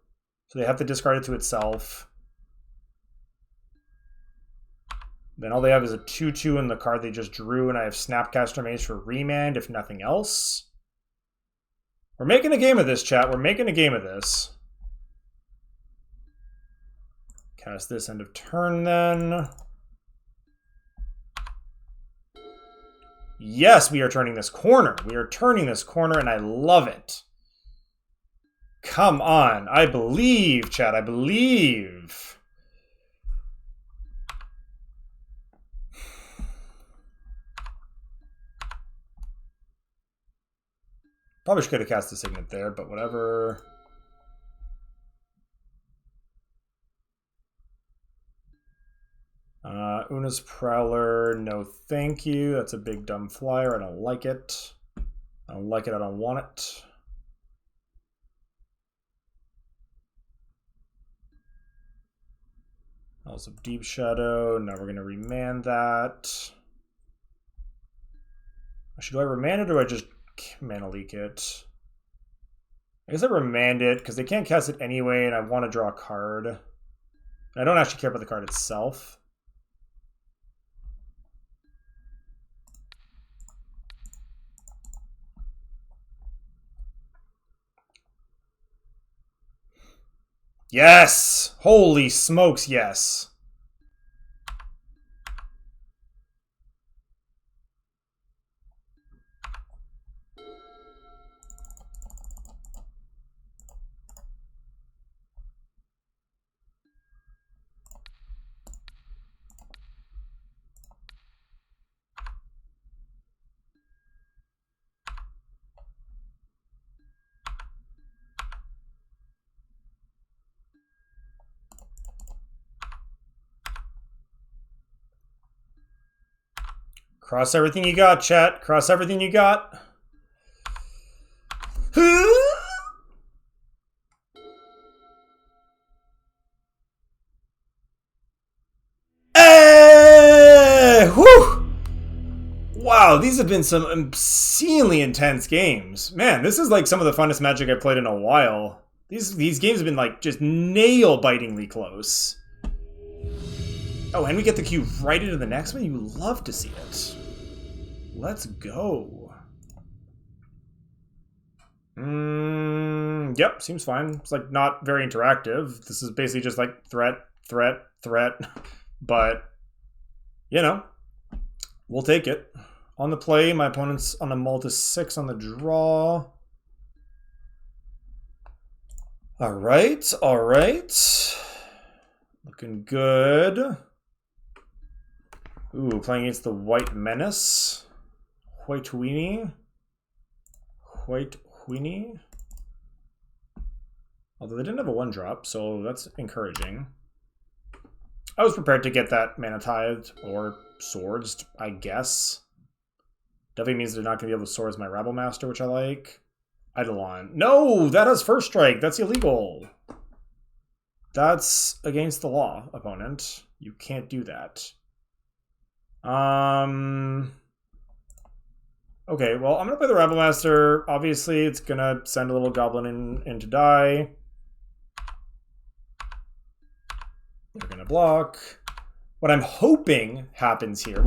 So they have to discard it to itself. Then all they have is a 2/2 in the card they just drew, and I have Snapcaster Maze for remand, if nothing else. We're making a game of this, chat. We're making a game of this. Cast this end of turn, then. Yes, we are turning this corner. We are turning this corner, and I love it. Come on. I believe, chat. I believe. Probably should have cast the Signet there, but whatever. Una's Prowler, no thank you. That's a big dumb flyer. I don't like it. I don't like it. I don't want it. Also Deep Shadow. Now we're going to remand that. Should I remand it or do I just mana leak it? I guess I remand it because they can't cast it anyway and I want to draw a card. And I don't actually care about the card itself. Yes! Holy smokes, yes. Cross everything you got, chat. Cross everything you got. Wow, these have been some obscenely intense games. Man, this is like some of the funnest Magic I've played in a while. These games have been like just nail-bitingly close. Oh, and we get the queue right into the next one? You love to see it. Let's go. Yep, seems fine. It's like not very interactive. This is basically just like threat, threat, threat. But, you know, we'll take it. On the play, my opponent's on a Malta 6 on the draw. Alright, alright. Looking good. Ooh, playing against the White Menace. White Weenie. White Weenie. Although they didn't have a 1-drop, so that's encouraging. I was prepared to get that Mana Tithed or Swords, I guess. Definitely means they're not going to be able to Swords my Rabble Master, which I like. Eidolon. No, that has first strike. That's illegal. That's against the law, opponent. You can't do that. Okay, well, I'm going to play the Rabble Master. Obviously, it's going to send a little goblin in to die. They're going to block. What I'm hoping happens here,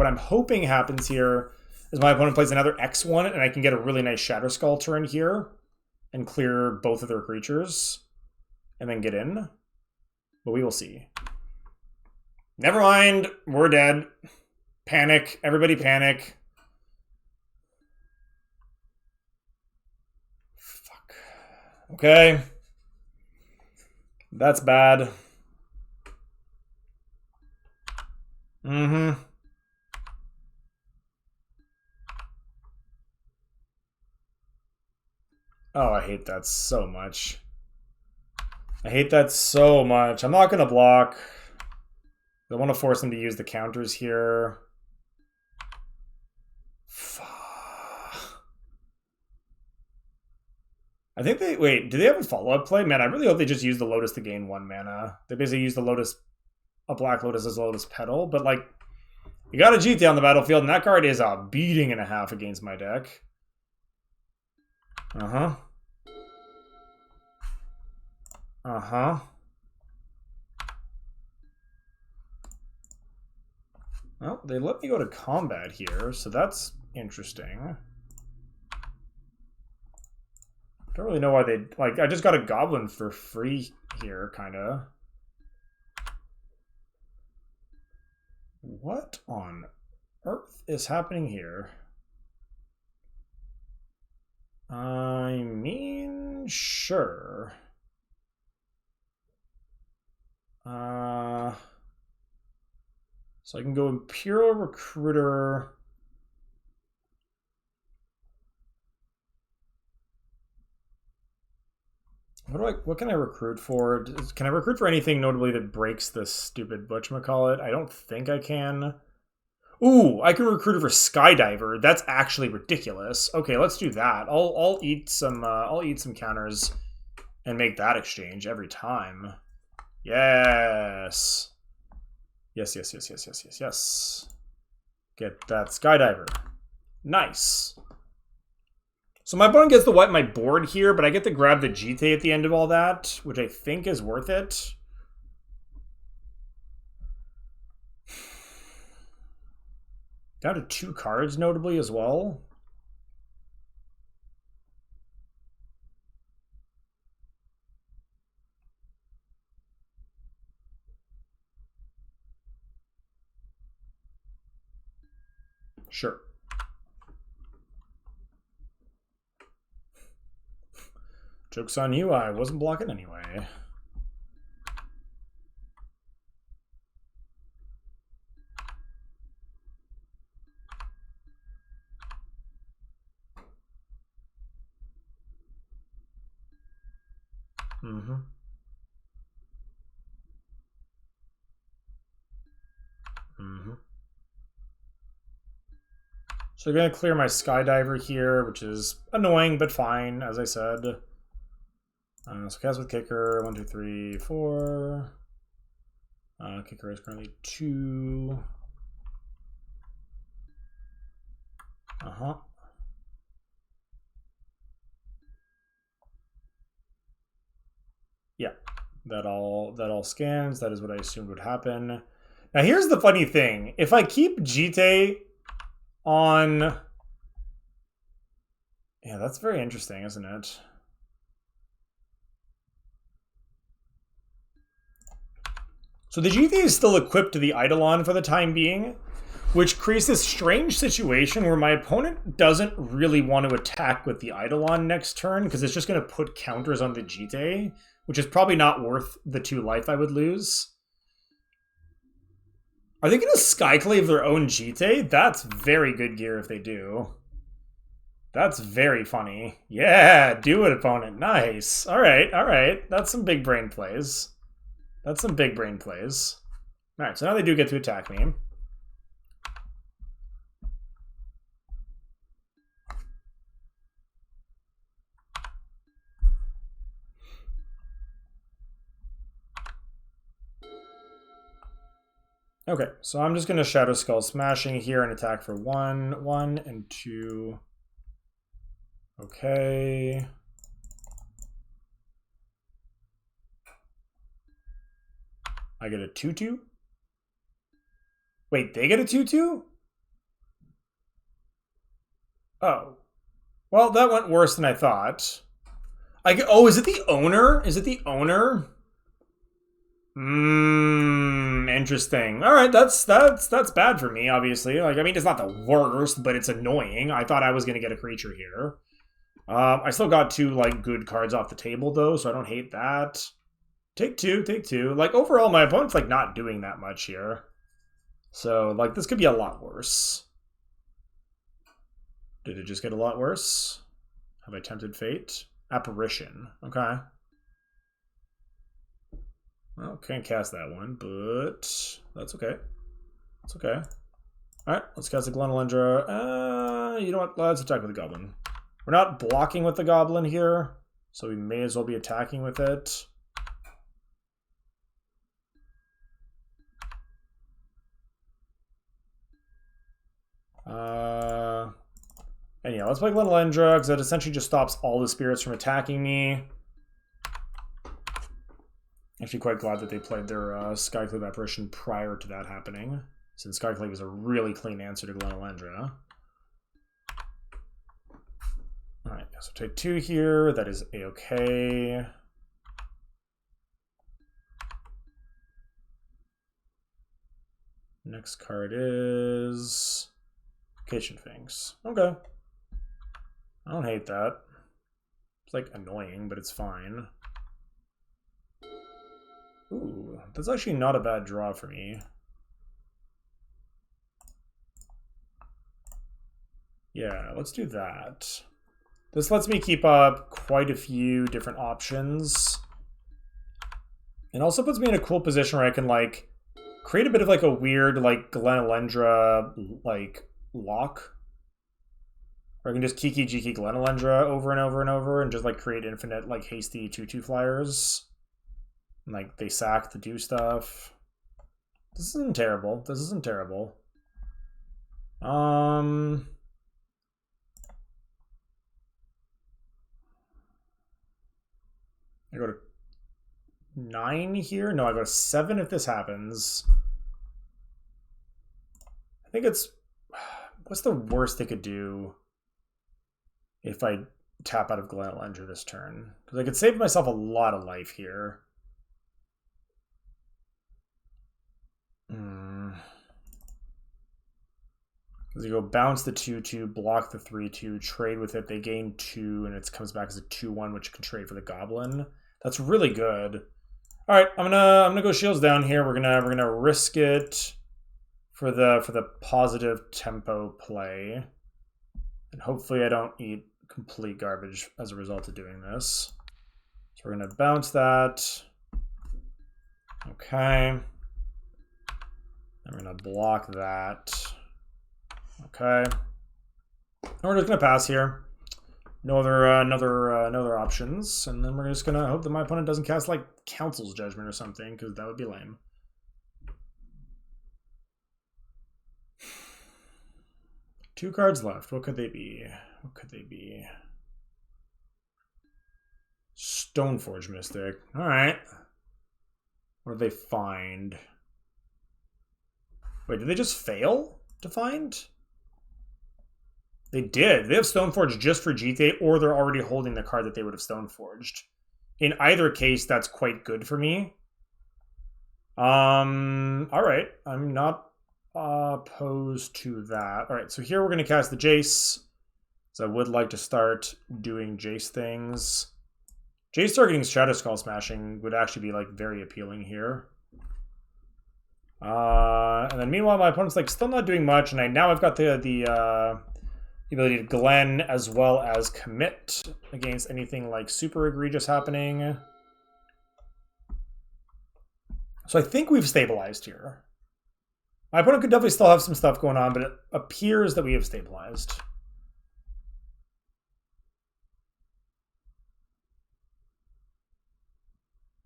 is my opponent plays another X1, and I can get a really nice Shatterskull turn here and clear both of their creatures and then get in. But we will see. Never mind. We're dead. Panic. Everybody panic. Fuck. Okay. That's bad. Mm-hmm. Oh, I hate that so much. I hate that so much. I'm not going to block. I want to force them to use the counters here. I think they... Wait, do they have a follow-up play? Man, I really hope they just use the Lotus to gain 1 mana. They basically use the Lotus... A Black Lotus as a Lotus Petal, but like... You got a GTA on the battlefield, and that card is a beating and a half against my deck. Uh-huh. Uh-huh. Well, they let me go to combat here, so that's interesting. Don't really know why they... Like, I just got a goblin for free here, kinda. What on earth is happening here? I mean, sure. So I can go Imperial Recruiter. What can I recruit for? Can I recruit for anything notably that breaks this stupid whatchamacallit? I don't think I can. Ooh, I can recruit for Skydiver. That's actually ridiculous. Okay, let's do that. I'll eat some counters and make that exchange every time. Yes. Yes. Get that Skydiver. Nice. So my opponent gets to wipe my board here, but I get to grab the GTA at the end of all that, which I think is worth it. Down to 2 cards, notably, as well. Sure. Joke's on you, I wasn't blocking anyway. Mm-hmm. So I'm going to clear my Skydiver here, which is annoying, but fine, as I said. So cast with kicker, 1, 2, 3, 4. Kicker is currently 2. Yeah, that all scans. That is what I assumed would happen. Now here's the funny thing. If I keep Jitte on... Yeah, that's very interesting, isn't it? So the Jitte is still equipped to the Eidolon for the time being, which creates this strange situation where my opponent doesn't really want to attack with the Eidolon next turn because it's just going to put counters on the Jitte, which is probably not worth the 2 life I would lose. Are they going to Skyclave their own Jitte? That's very good gear if they do. That's very funny. Yeah, do it, opponent. Nice. All right. That's some big brain plays. That's some big brain plays. All right, so now they do get to attack me. Okay, so I'm just going to Shadow Skull Smashing here and attack for 1, 1, and 2. Okay. I get a 2/2? Wait, they get a 2/2? Oh. Well, that went worse than I thought. Oh, is it the owner? Is it the owner? Interesting. All right, that's bad for me, obviously. Like, I mean, it's not the worst, but it's annoying. I thought I was gonna get a creature here. I still got 2 like good cards off the table though, so I don't hate that. Take 2, take 2. Like overall, my opponent's like not doing that much here, so like this could be a lot worse. Did it just get a lot worse? Have I tempted fate? Apparition. Okay. Well, can't cast that one, but that's okay. That's okay. Alright, let's cast a Glenelendra. You know what? Let's attack with the Goblin. We're not blocking with the Goblin here, so we may as well be attacking with it. And yeah, let's play Glenelendra, because that essentially just stops all the spirits from attacking me. Actually quite glad that they played their Skyclave Apparition prior to that happening, since Skyclave is a really clean answer to Glenelendra. Alright, so take 2 here, that is a-okay. Next card is Vacation Finks. Okay. I don't hate that. It's like annoying, but it's fine. Ooh, that's actually not a bad draw for me. Yeah, let's do that. This lets me keep up quite a few different options. And also puts me in a cool position where I can like create a bit of like a weird like Glenelendra like lock. Or I can just Kiki Jiki Glenelendra over and over and over and just like create infinite like hasty 2/2 flyers. And, like they sack to do stuff. This isn't terrible. This isn't terrible. I go to 9 here? No, I go to 7 if this happens. I think it's... What's the worst they could do if I tap out of Glenelendra this turn? Because I could save myself a lot of life here. Because you go bounce the 2/2, block the 3/2, trade with it, they gain 2, and it comes back as a 2/1, which can trade for the Goblin. That's really good. All right, I'm gonna go shields down here. We're gonna risk it for the positive tempo play, and hopefully I don't eat complete garbage as a result of doing this. So we're gonna bounce that. Okay. I'm gonna block that. Okay. And we're just gonna pass here. No other options, and then we're just gonna hope that my opponent doesn't cast like Council's Judgment or something, because that would be lame. 2 cards left. What could they be? What could they be? Stoneforge Mystic. Alright. What did they find? Wait, did they just fail to find? They did. They have Stoneforge just for GTA, or they're already holding the card that they would have Stoneforged. In either case, that's quite good for me. Alright. I'm not opposed to that. Alright, so here we're going to cast the Jace. So I would like to start doing Jace things. Jace targeting Shadow Skull Smashing would actually be like very appealing here. And then meanwhile my opponent's like still not doing much, and I've got the ability to Glen as well as commit against anything like super egregious happening. So I think we've stabilized here. My opponent could definitely still have some stuff going on, but it appears that we have stabilized.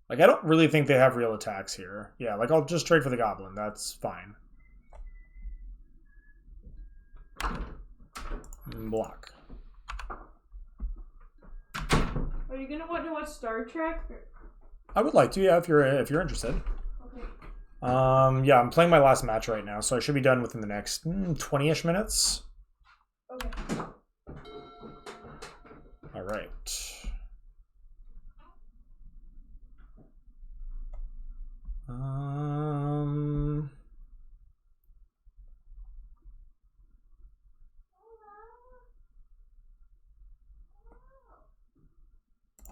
Like, I don't really think they have real attacks here. Yeah, like, I'll just trade for the Goblin. That's fine. Block. Are you gonna want to watch Star Trek? I would like to, yeah, if you're interested. Okay. Yeah, I'm playing my last match right now, so I should be done within the next 20-ish minutes. Okay. All right.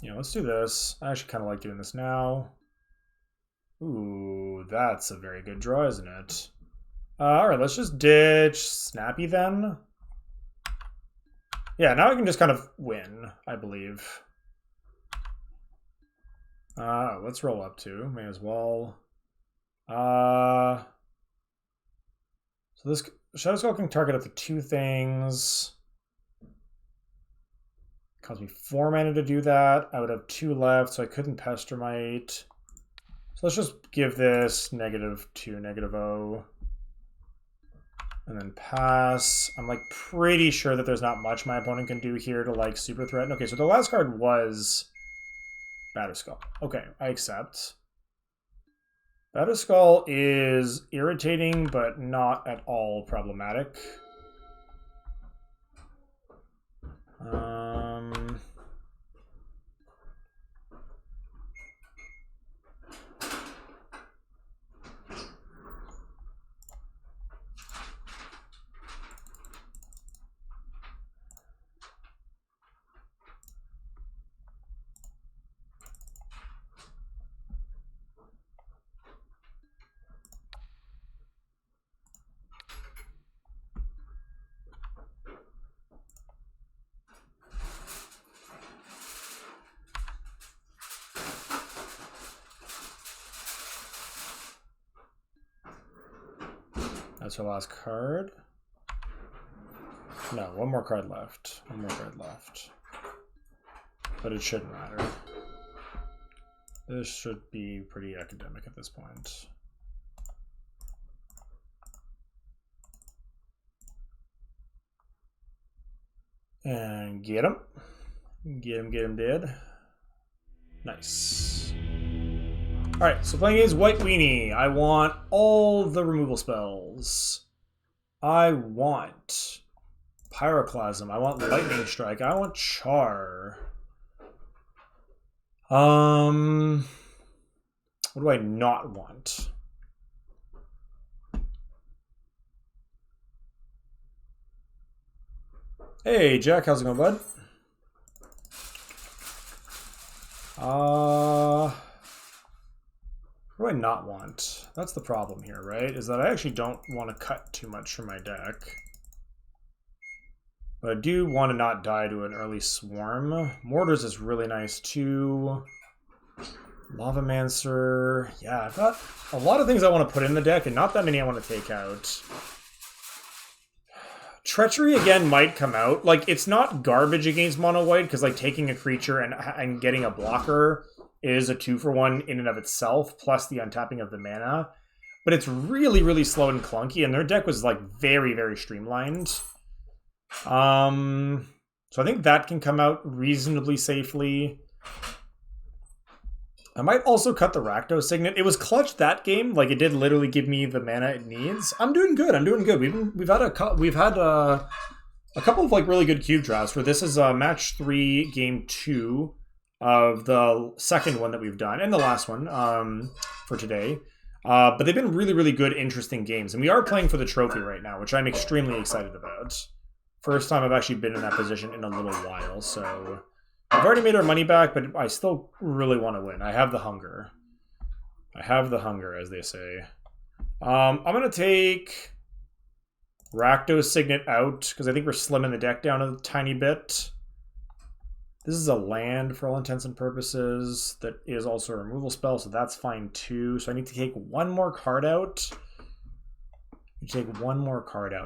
Yeah, let's do this. I actually kind of like doing this now. Ooh, that's a very good draw, isn't it? All right, let's just ditch Snappy then. Yeah, now I can just kind of win, I believe. Let's roll up too. May as well. So this Shadow Skull can target up to 2 things. It costs me 4 mana to do that. I would have 2 left, so I couldn't Pestermite. So let's just give this -2, -0. And then pass. I'm like pretty sure that there's not much my opponent can do here to like super threaten. Okay, so the last card was Batterskull. Okay, I accept. Batterskull is irritating, but not at all problematic. That's our last card. No, one more card left. One more card left. But it shouldn't matter. This should be pretty academic at this point. And get him. Get him dead. Nice. Alright, so playing is White Weenie. I want all the removal spells. I want Pyroclasm. I want Lightning Strike. I want Char. What do I not want? Hey, Jack, how's it going, bud? What do I not want? That's the problem here, right? Is that I actually don't want to cut too much from my deck. But I do want to not die to an early Swarm. Mortars is really nice too. Lavamancer. Yeah, I've got a lot of things I want to put in the deck and not that many I want to take out. Treachery again might come out. Like, it's not garbage against mono white because like taking a creature and getting a blocker is a 2-for-1 in and of itself, plus the untapping of the mana. But it's really, really slow and clunky, and their deck was like very, very streamlined. So I think that can come out reasonably safely. I might also cut the Rakdos Signet. It was clutch that game. Like, it did literally give me the mana it needs. I'm doing good. I'm doing good. We've had a couple of like really good cube drafts. Where this is match 3, game 2 of the second one that we've done, and the last one for today. But they've been really, really good, interesting games, and we are playing for the trophy right now, which I'm extremely excited about. First time I've actually been in that position in a little while, so. We've already made our money back, but I still really want to win. I have the hunger. I have the hunger, as they say. I'm going to take Rakdos Signet out, because I think we're slimming the deck down a tiny bit. This is a land, for all intents and purposes, that is also a removal spell, so that's fine too. So I need to take one more card out.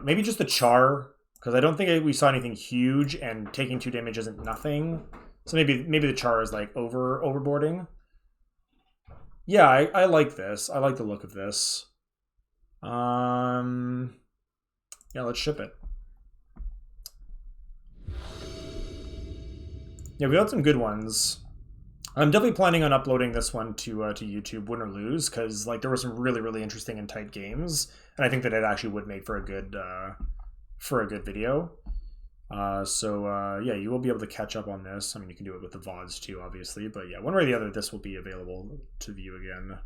Maybe just the Char, because I don't think we saw anything huge, and taking 2 damage isn't nothing. So maybe the Char is like overboarding. Yeah, I like this. I like the look of this. Yeah, let's ship it. Yeah, we got some good ones. I'm definitely planning on uploading this one to YouTube, win or lose, because like there were some really, really interesting and tight games, and I think that it actually would make for a good video. Yeah, you will be able to catch up on this. I mean, you can do it with the VODs too, obviously, but yeah, one way or the other, this will be available to view again.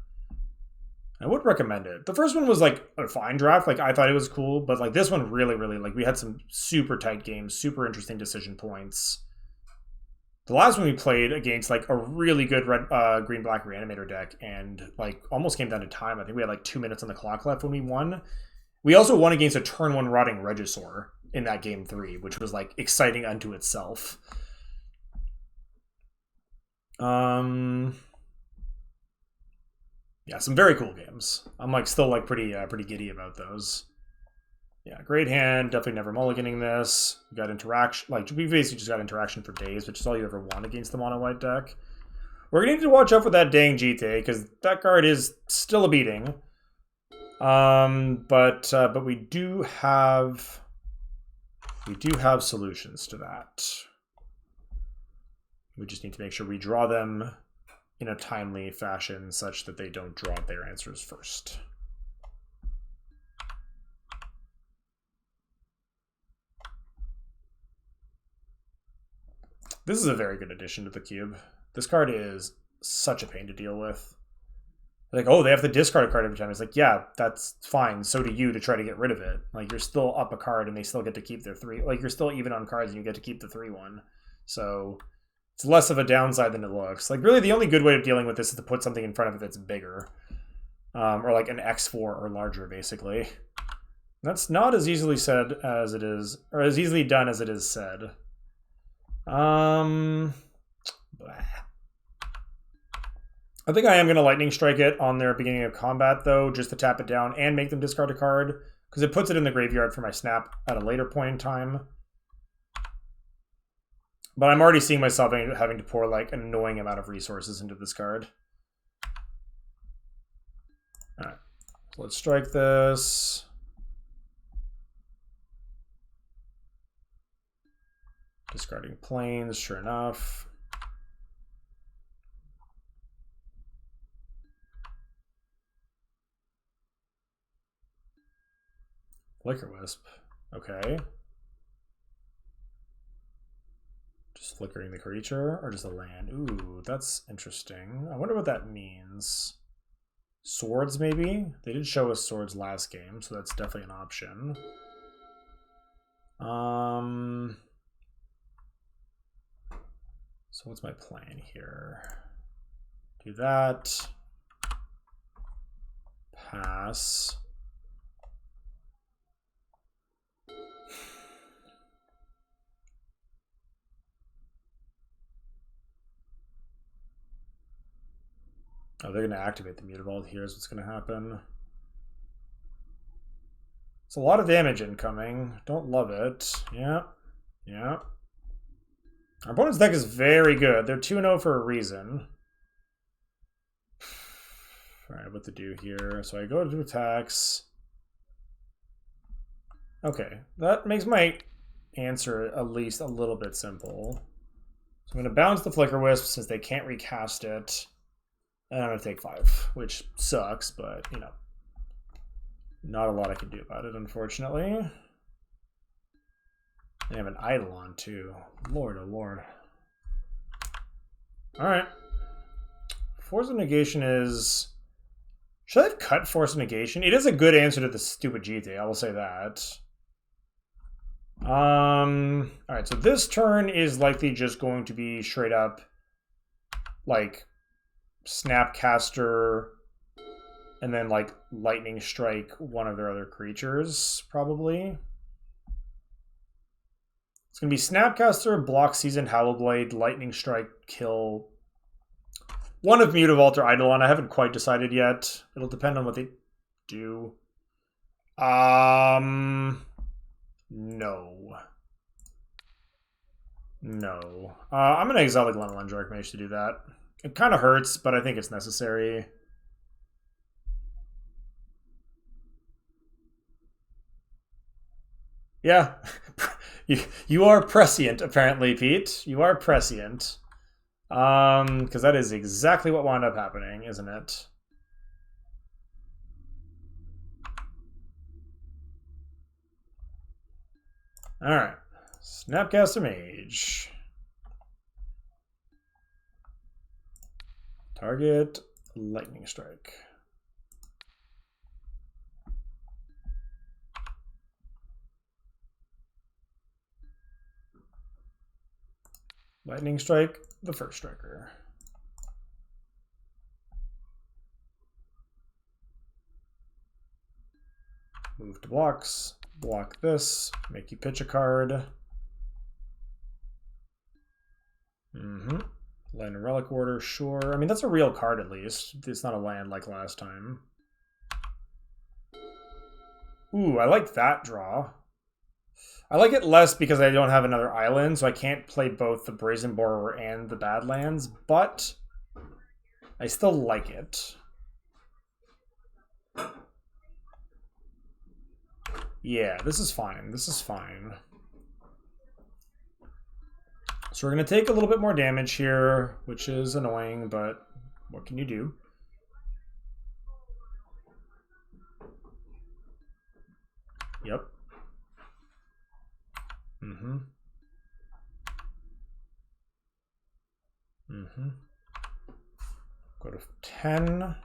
I would recommend it. The first one was like a fine draft. Like, I thought it was cool, but like this one really, really, like, we had some super tight games, super interesting decision points. The last one we played against like a really good red, green, black reanimator deck, and like almost came down to time. I think we had like 2 minutes on the clock left when we won. We also won against a turn 1 Rotting Regisaur in that game 3, which was like exciting unto itself. Yeah, some very cool games. I'm like still like pretty giddy about those. Yeah, great hand. Definitely never mulliganing this. We got interaction. Like, we basically just got interaction for days, which is all you ever want against the mono white deck. We're gonna need to watch out for that dang Jite, because that card is still a beating. But we do have solutions to that. We just need to make sure we draw them in a timely fashion such that they don't draw their answers first. This is a very good addition to the cube. This card is such a pain to deal with. Like, oh, they have to discard a card every time. It's like, yeah, that's fine. So do you to try to get rid of it. Like, you're still up a card and they still get to keep their 3. Like, you're still even on cards and you get to keep the 3/1. So it's less of a downside than it looks. Like, really, the only good way of dealing with this is to put something in front of it that's bigger. Or like an X4 or larger, basically. That's not as easily said as it is, or as easily done as it is said. Blah. I think I am going to Lightning Strike it on their beginning of combat, though, just to tap it down and make them discard a card, because it puts it in the graveyard for my snap at a later point in time. But I'm already seeing myself having to pour, like, an annoying amount of resources into this card. Alright, so let's strike this. Discarding planes, sure enough. Flicker Wisp. Okay. Just flickering the creature or just a land? Ooh, that's interesting. I wonder what that means. Swords, maybe? They did show us swords last game, so that's definitely an option. So what's my plan here? Do that. Pass. Oh, they're going to activate the Mutavault. Here's what's going to happen. It's a lot of damage incoming. Don't love it. Yeah. Yeah. Our opponent's deck is very good. They're 2-0 for a reason. Alright, what to do here. So I go to attacks. Okay. That makes my answer at least a little bit simple. So I'm going to bounce the Flicker Wisp since they can't recast it. And I'm going to take 5, which sucks, but, you know, not a lot I can do about it, unfortunately. They have an Eidolon, too. Lord, oh lord. Alright. Force of Negation is... Should I have cut Force of Negation? It is a good answer to the stupid GT, I will say that. Alright, so this turn is likely just going to be straight up, like, Snapcaster, and then, like, Lightning Strike one of their other creatures, probably. It's going to be Snapcaster, block Seasoned Howlblade, Lightning Strike, kill one of Mutavault or Eidolon. I haven't quite decided yet. It'll depend on what they do. No. No. I'm going to exile the Glenelyn Darkmage to do that. It kind of hurts, but I think it's necessary. Yeah. You are prescient, apparently, Pete. You are prescient. Because that is exactly what wound up happening, isn't it? Alright. Snapcaster Mage. Target Lightning Strike. Lightning Strike, the first striker. Move to blocks. Block this. Make you pitch a card. Land and Relic Order, sure. I mean, that's a real card at least. It's not a land like last time. Ooh, I like that draw. I like it less because I don't have another island, so I can't play both the Brazen Borer and the Badlands, but I still like it. Yeah, this is fine. This is fine. So we're going to take a little bit more damage here, which is annoying, but what can you do? Yep. Go to 10.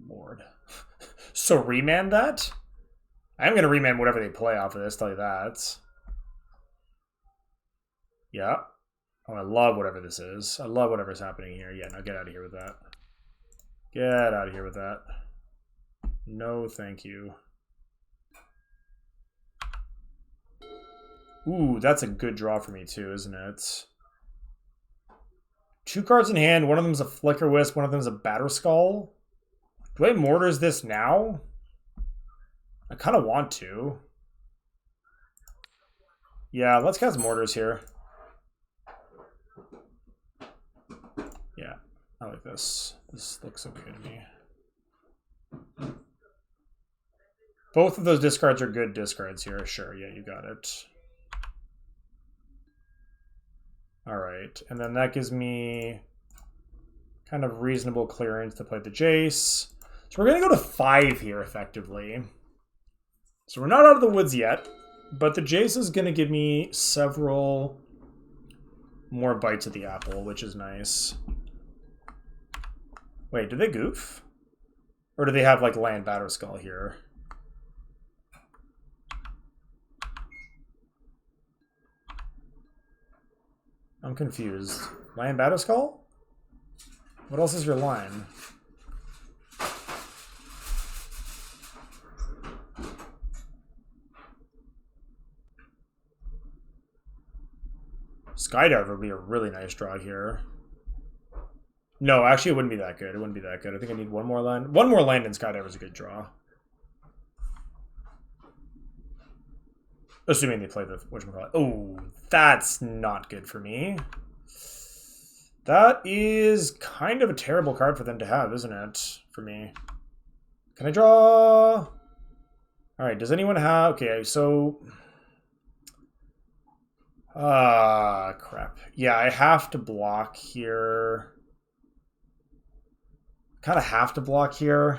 Lord. So remand that? I'm going to remand whatever they play off of this, tell you that. Yeah. Oh, I love whatever this is. I love whatever's happening here. Yeah, now get out of here with that. Get out of here with that. No, thank you. Ooh, that's a good draw for me too, isn't it? 2 cards in hand. One of them's a Flicker Wisp. One of them's a Batterskull. Do I Mortars this now? I kind of want to. Yeah, let's cast Mortars here. Yeah, I like this. This looks okay to me. Both of those discards are good discards here. Sure, yeah, you got it. Alright, and then that gives me kind of reasonable clearance to play the Jace. So we're going to go to 5 here, effectively. So we're not out of the woods yet, but the Jace is going to give me several more bites at the apple, which is nice. Wait, do they goof? Or do they have, like, land Batterskull here? I'm confused. Land Batterskull? What else is your line? Skydiver would be a really nice draw here. No, actually it wouldn't be that good. It wouldn't be that good. I think I need one more land. One more land and Skydiver is a good draw. Assuming they play the whatchamacallit. Oh, that's not good for me. That is kind of a terrible card for them to have, isn't it? For me. Can I draw? All right, does anyone have... Okay, so... crap. Yeah, I have to block here. Kind of have to block here.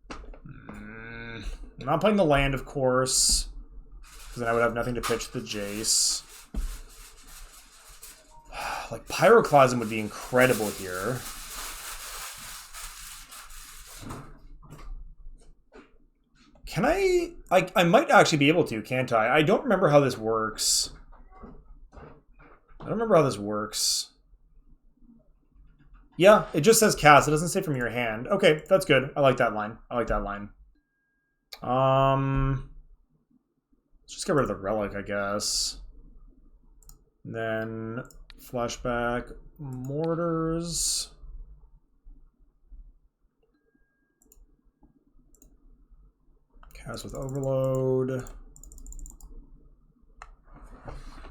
I'm not playing the land, of course, because then I would have nothing to pitch the Jace. Like, Pyroclasm would be incredible here. Can I... I might actually be able to, can't I? I don't remember how this works. Yeah, it just says cast. It doesn't say from your hand. Okay, that's good. I like that line. Let's just get rid of the relic, I guess. And then flashback mortars. Cast with overload.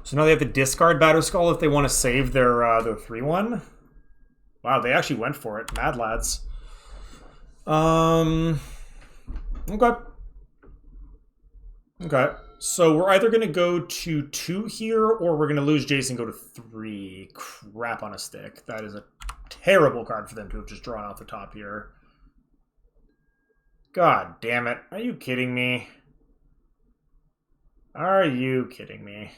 So now they have to discard Batterskull if they want to save their 3-1. Wow, they actually went for it. Mad lads. Okay. So we're either going to go to 2 here, or we're going to lose Jace and go to 3. Crap on a stick. That is a terrible card for them to have just drawn off the top here. God damn it. Are you kidding me? Are you kidding me?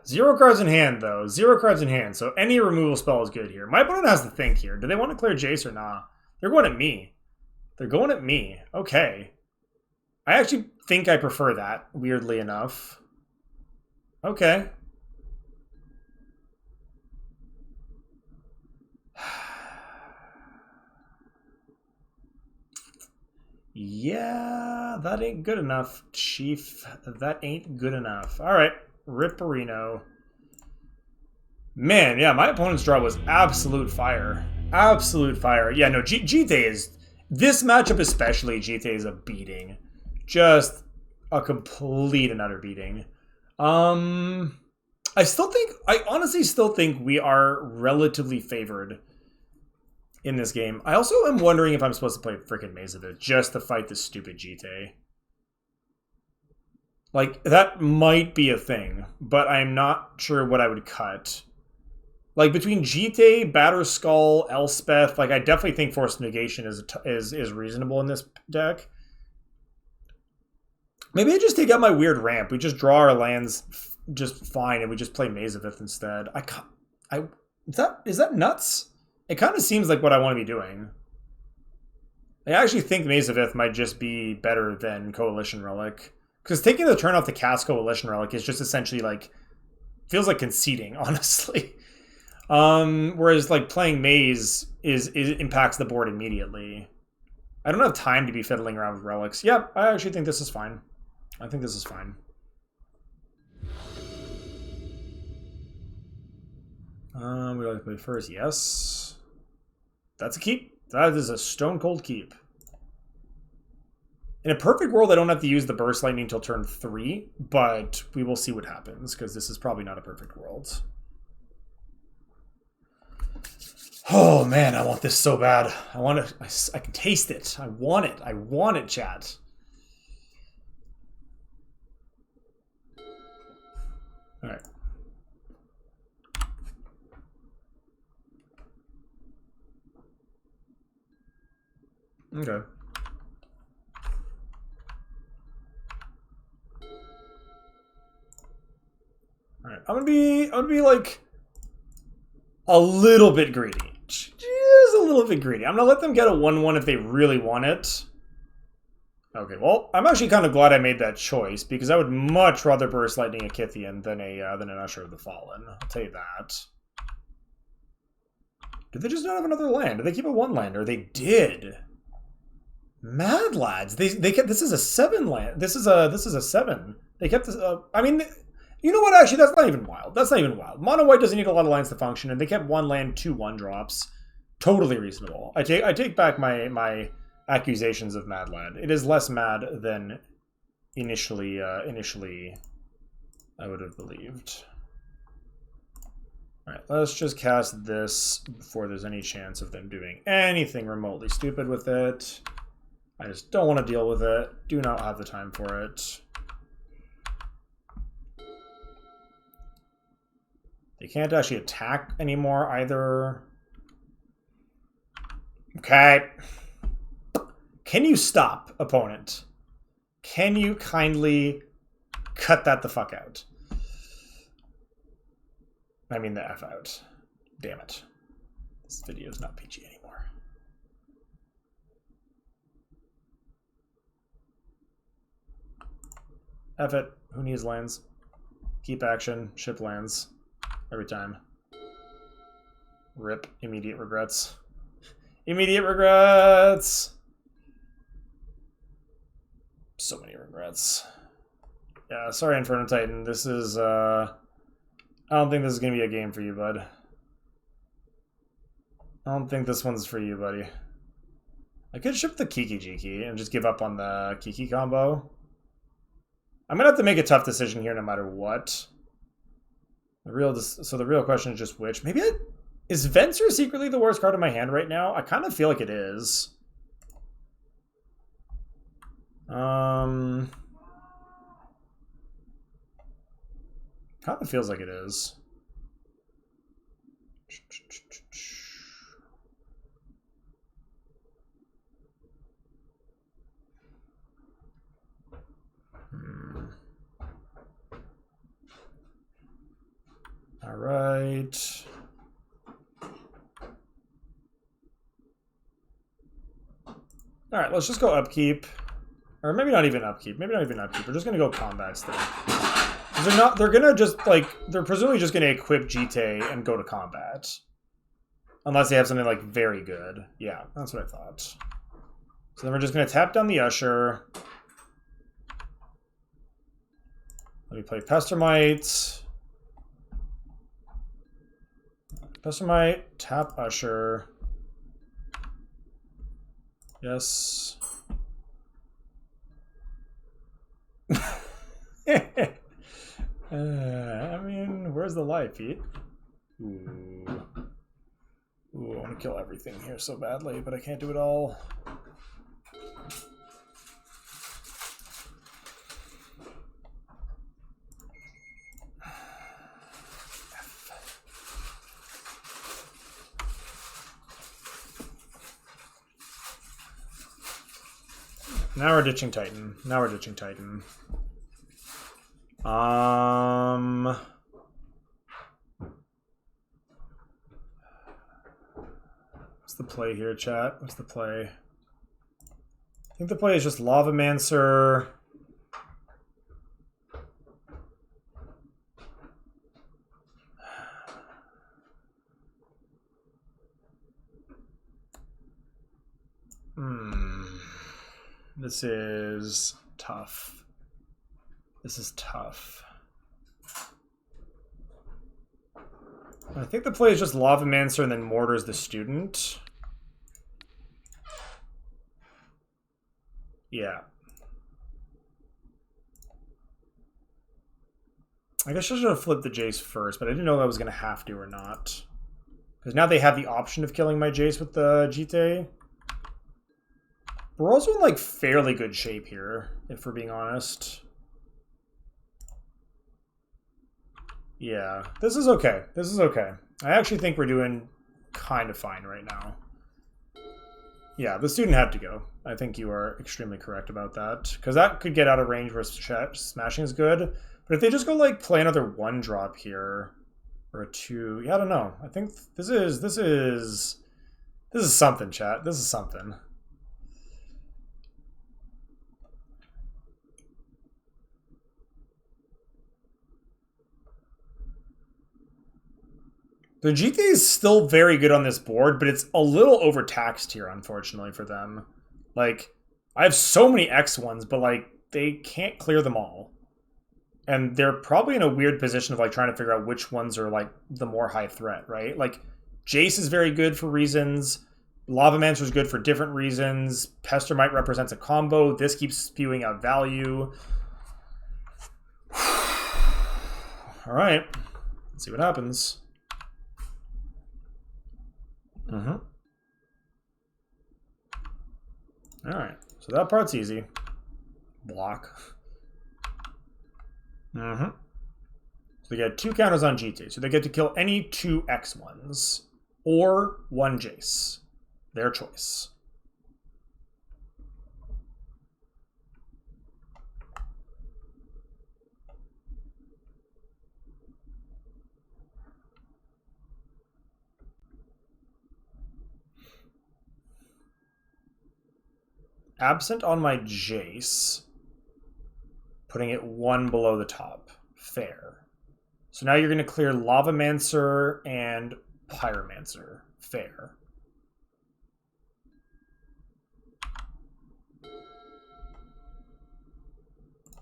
0 cards in hand, though. 0 cards in hand, so any removal spell is good here. My opponent has to think here. Do they want to clear Jace or not? They're going at me. Okay. I actually think I prefer that, weirdly enough. Okay. Yeah, that ain't good enough, Chief. That ain't good enough. All right, Ripperino. Man, yeah, my opponent's draw was absolute fire. Absolute fire. Yeah, no, Jitte is... This matchup especially, Jitte is a beating. Just a complete and utter beating. I honestly still think we are relatively favored in this game. I also am wondering if I'm supposed to play freaking Maze of It just to fight this stupid Jitte. Like, that might be a thing, but I'm not sure what I would cut. Like, between Jitte, Batterskull, Elspeth, like, I definitely think Force Negation is reasonable in this deck. Maybe I just take out my weird ramp. We just draw our lands just fine, and we just play Maze of Ith instead. Is that nuts? It kind of seems like what I want to be doing. I actually think Maze of Ith might just be better than Coalition Relic. Because taking the turn off to cast Coalition Relic is just essentially like... Feels like conceding, honestly. Whereas like playing Maze impacts the board immediately. I don't have time to be fiddling around with relics. Yep, I actually think this is fine. I think this is fine. Would you like to play first? Yes. That's a keep. That is a stone cold keep. In a perfect world, I don't have to use the Burst Lightning until turn 3, but we will see what happens, because this is probably not a perfect world. Oh man, I want this so bad. I want it. I can taste it. I want it. I want it, chat. All right. Okay. All right. I'm gonna be like a little bit greedy. Just a little bit greedy. I'm gonna let them get a 1/1 if they really want it. Okay, well, I'm actually kind of glad I made that choice, because I would much rather Burst Lightning a Kythian than an Usher of the Fallen. I'll tell you that. Did they just not have another land? Did they keep a 1-lander? They did. Mad lads. They kept... This is a 7 land. This is a 7. They kept this... I mean... You know what? Actually, that's not even wild. That's not even wild. Mono White doesn't need a lot of lands to function, and they kept 1 land, 2 1-drops. Totally reasonable. I take back my accusations of Mad Lad. It is less mad than initially I would have believed. Alright, let's just cast this before there's any chance of them doing anything remotely stupid with it. I just don't want to deal with it. Do not have the time for it. They can't actually attack anymore either. Okay. Can you stop, opponent? Can you kindly cut that the fuck out? I mean the F out. Damn it. This video is not PG anymore. F it. Who needs lands? Keep action. Ship lands. Every time. RIP. Immediate regrets. Immediate regrets! So many regrets. Yeah, sorry, Inferno Titan. This is, I don't think this is going to be a game for you, bud. I don't think this one's for you, buddy. I could ship the Kiki Jiki and just give up on the Kiki combo. I'm going to have to make a tough decision here no matter what. So the real question is just which. Maybe is Venser secretly the worst card in my hand right now? I kind of feel like it is. Kind of feels like it is. All right. All right, let's just go upkeep. Or maybe not even upkeep. Maybe not even upkeep. We're just going to go combat still. They're going to just, like, they're presumably just going to equip Jite and go to combat. Unless they have something, like, very good. Yeah, that's what I thought. So then we're just going to tap down the Usher. Let me play Pestermite. Pestermite, tap Usher. Yes. I mean, where's the life, Pete? Ooh. Ooh, I want to kill everything here so badly, but I can't do it all. Now we're ditching Titan. Now we're ditching Titan. What's the play here, chat? What's the play? I think the play is just Lavamancer. This is tough. This is tough. I think the play is just Lavamancer and then Mortar's the student. Yeah. I guess I should have flipped the Jace first, but I didn't know that was going to have to or not. Because now they have the option of killing my Jace with the Jite. We're also in, like, fairly good shape here, if we're being honest. Yeah, this is okay. This is okay. I actually think we're doing kind of fine right now. Yeah, the student had to go. I think you are extremely correct about that. Because that could get out of range where smashing is good. But if they just go, like, play another 1-drop here, or a 2... Yeah, I don't know. I think this is something, chat. This is something. The Jite is still very good on this board, but it's a little overtaxed here, unfortunately, for them. Like, I have so many X ones, but, like, they can't clear them all. And they're probably in a weird position of, like, trying to figure out which ones are, like, the more high threat, right? Like, Jace is very good for reasons. Lavamancer is good for different reasons. Pestermite represents a combo. This keeps spewing out value. All right. Let's see what happens. Mm-hmm. Alright, so that part's easy. Block. Mm-hmm. So they get 2 counters on GT. So they get to kill any 2 X1s or 1 Jace. Their choice. Absent on my Jace. Putting it 1 below the top. Fair. So now you're going to clear Lavamancer and Pyromancer. Fair.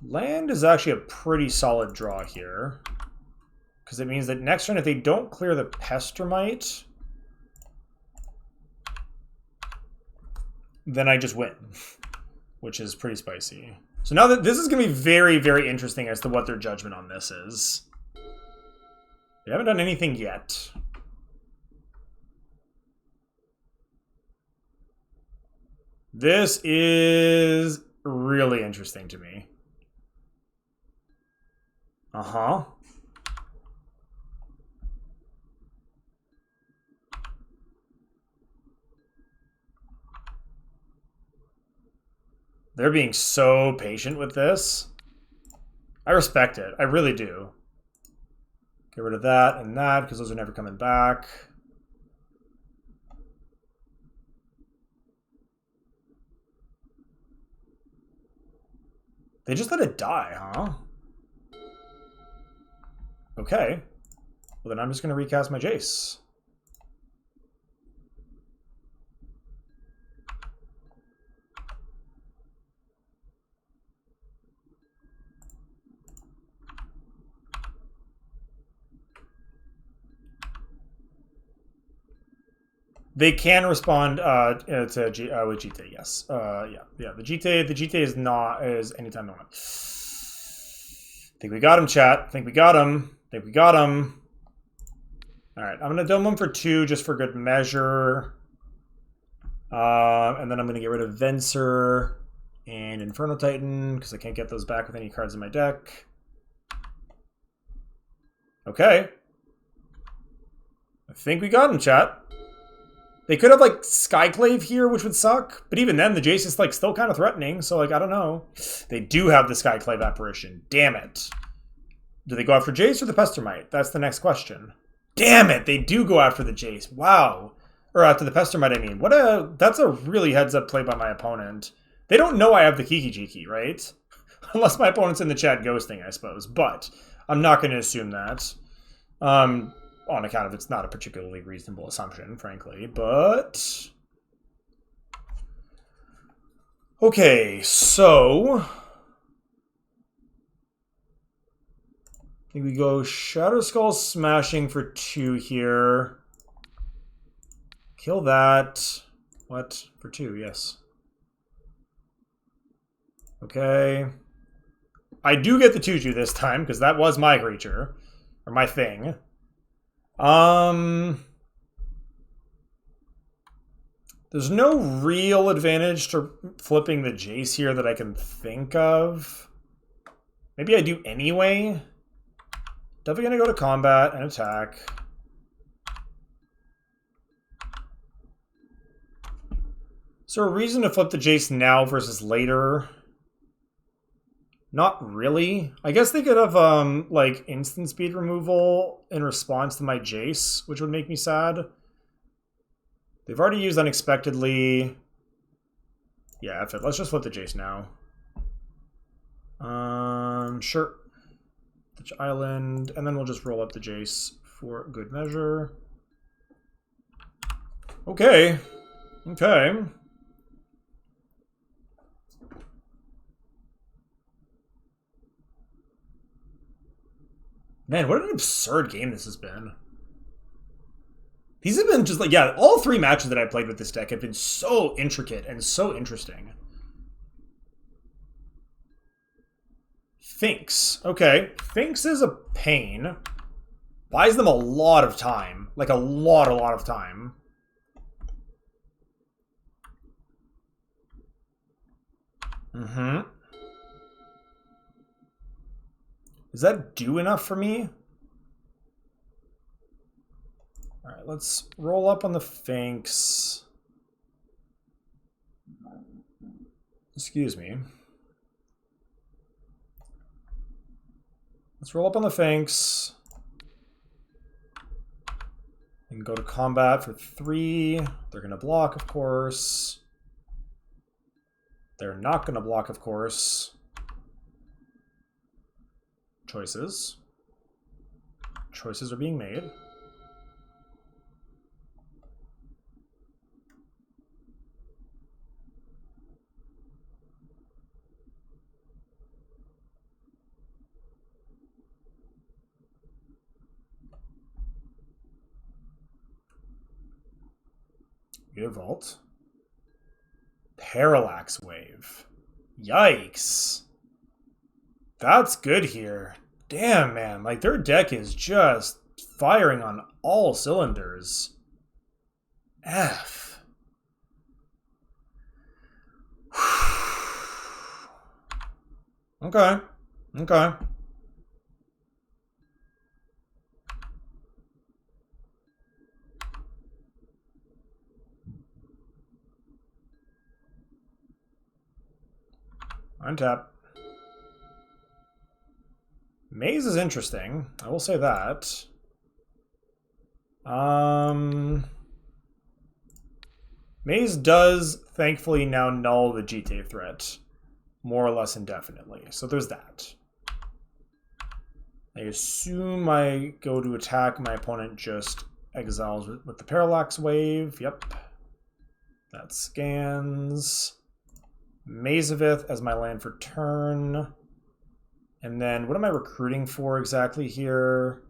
Land is actually a pretty solid draw here. Because it means that next turn, if they don't clear the Pestermite, then I just win. Which is pretty spicy. So now that this is going to be very, very interesting as to what their judgment on this is. They haven't done anything yet. This is really interesting to me. Uh-huh. They're being so patient with this. I respect it. I really do. Get rid of that and that, because those are never coming back. They just let it die, huh? Okay. Well, then I'm just going to recast my Jace. They can respond to with GTA, yes. Yeah. The GTA is not anytime moment. Think we got him, chat. Think we got him. All right, I'm gonna dome him for 2 just for good measure, and then I'm gonna get rid of Venser and Inferno Titan because I can't get those back with any cards in my deck. Okay. I think we got him, chat. They could have, like, Skyclave here, which would suck. But even then, the Jace is, like, still kind of threatening. So, like, I don't know. They do have the Skyclave Apparition. Damn it. Do they go after Jace or the Pestermite? That's the next question. Damn it! They do go after the Jace. Wow. Or after the Pestermite, I mean. That's a really heads-up play by my opponent. They don't know I have the Kiki Jiki, right? Unless my opponent's in the chat ghosting, I suppose. But I'm not going to assume that. On account of it's not a particularly reasonable assumption, frankly, but... Okay, so... I think we go Shadow Skull Smashing for 2 here. Kill that. What? For 2, yes. Okay. I do get the 2-2 this time, because that was my creature. Or my thing. There's no real advantage to flipping the Jace here that I can think of. Maybe I do anyway. Definitely gonna go to combat and attack. Is there a reason to flip the Jace now versus later? Not really. I guess they could have, like, instant speed removal in response to my Jace, which would make me sad. They've already used Unexpectedly. Yeah, F it. Let's just flip the Jace now. Sure. The island, and then we'll just roll up the Jace for good measure. Okay. Okay. Man, what an absurd game this has been. These have been just like, yeah, all 3 matches that I played with this deck have been so intricate and so interesting. Finks. Okay. Finks is a pain. Buys them a lot of time. Like a lot of time. Mm-hmm. Does that do enough for me? All right, let's roll up on the Finks. Excuse me. Let's roll up on the Finks. And go to combat for 3. They're going to block, of course. They're not going to block, of course. Choices. Choices are being made. Vault. Parallax Wave. Yikes. That's good here. Damn, man. Like, their deck is just firing on all cylinders. F. Okay. Okay. Untap. Maze is interesting. I will say that. Maze does, thankfully, now null the GTA threat. More or less indefinitely. So there's that. I assume I go to attack. My opponent just exiles with the Parallax Wave. Yep. That scans. Mazavith as my land for turn. And then what am I recruiting for exactly here?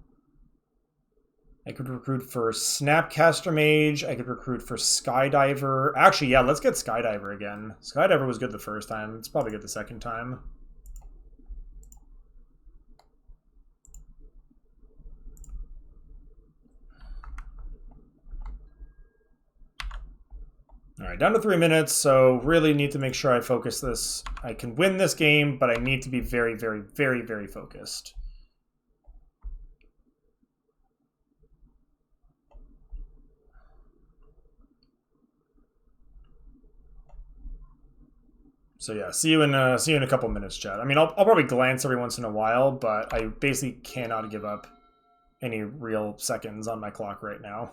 I could recruit for Snapcaster Mage. I could recruit for Skydiver. Actually, yeah, let's get Skydiver again. Skydiver was good the first time. It's probably good the second time. All right, down to 3 minutes, so really need to make sure I focus this. I can win this game, but I need to be very, very, very, very focused. So yeah, see you in a couple minutes, chat. I mean, I'll probably glance every once in a while, but I basically cannot give up any real seconds on my clock right now.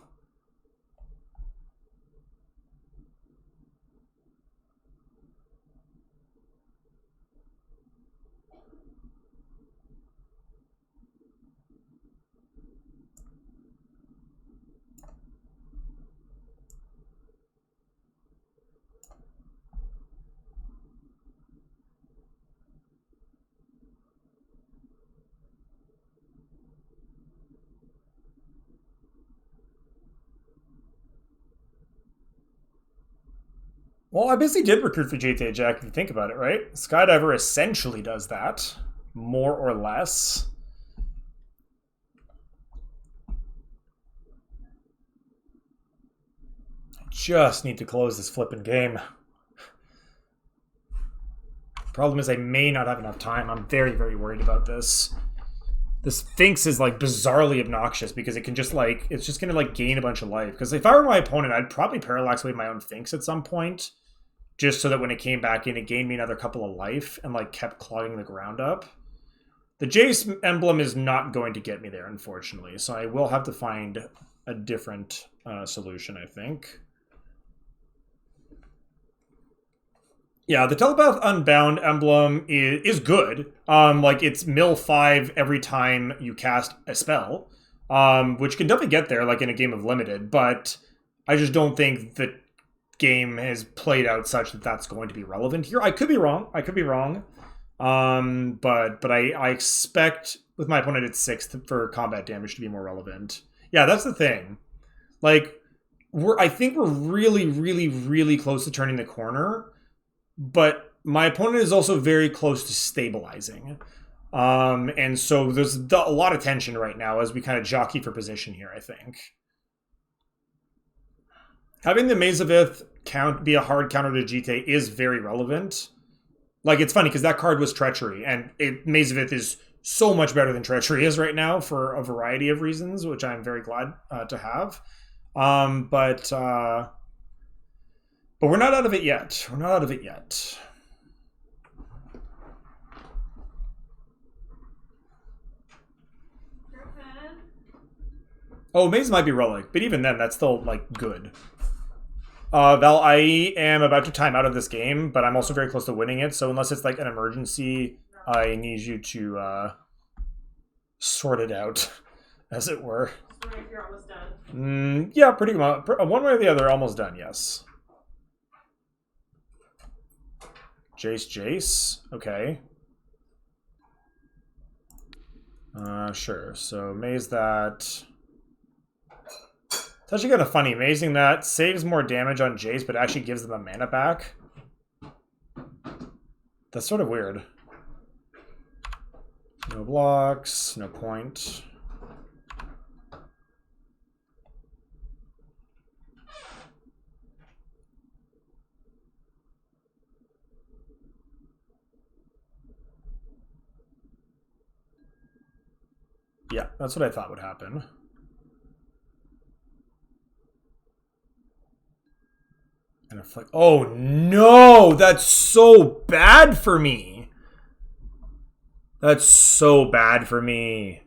Well, I basically did recruit for GTA Jack, if you think about it, right? Skydiver essentially does that, more or less. I just need to close this flipping game. Problem is I may not have enough time. I'm very, very worried about this. This Sphinx is like bizarrely obnoxious because it can just like, it's just gonna like gain a bunch of life. Because if I were my opponent, I'd probably Parallax Wave my own Sphinx at some point. Just so that when it came back in, it gained me another couple of life and like kept clogging the ground up. The Jace emblem is not going to get me there, unfortunately. So I will have to find a different solution, I think. Yeah, the Telepath Unbound emblem is good. Like, it's mill 5 every time you cast a spell, which can definitely get there, like, in a game of Limited, but I just don't think the game has played out such that that's going to be relevant here. I could be wrong. But I expect, with my opponent at 6th, for combat damage to be more relevant. Yeah, that's the thing. Like, I think we're really, really, really close to turning the corner, but my opponent is also very close to stabilizing. And so there's a lot of tension right now as we kind of jockey for position here, I think. Having the Mazavith be a hard counter to GTA is very relevant. Like, it's funny because that card was Treachery, and Maze of Ith is so much better than Treachery is right now for a variety of reasons, which I'm very glad to have. But we're not out of it yet. We're not out of it yet. Oh, Maze might be Relic, but even then, that's still, like, good. Val, I am about to time out of this game, but I'm also very close to winning it, so unless it's, like, an emergency, I need you to, sort it out, as it were. Sorry if you're almost done. Yeah, pretty much. One way or the other, almost done, yes. Jace. Okay. Sure. So, maze that. It's actually kind of funny. Mazing that saves more damage on Jace, but actually gives them a mana back. That's sort of weird. No blocks, no point. Yeah, that's what I thought would happen. And a flick. Oh no, that's so bad for me. That's so bad for me.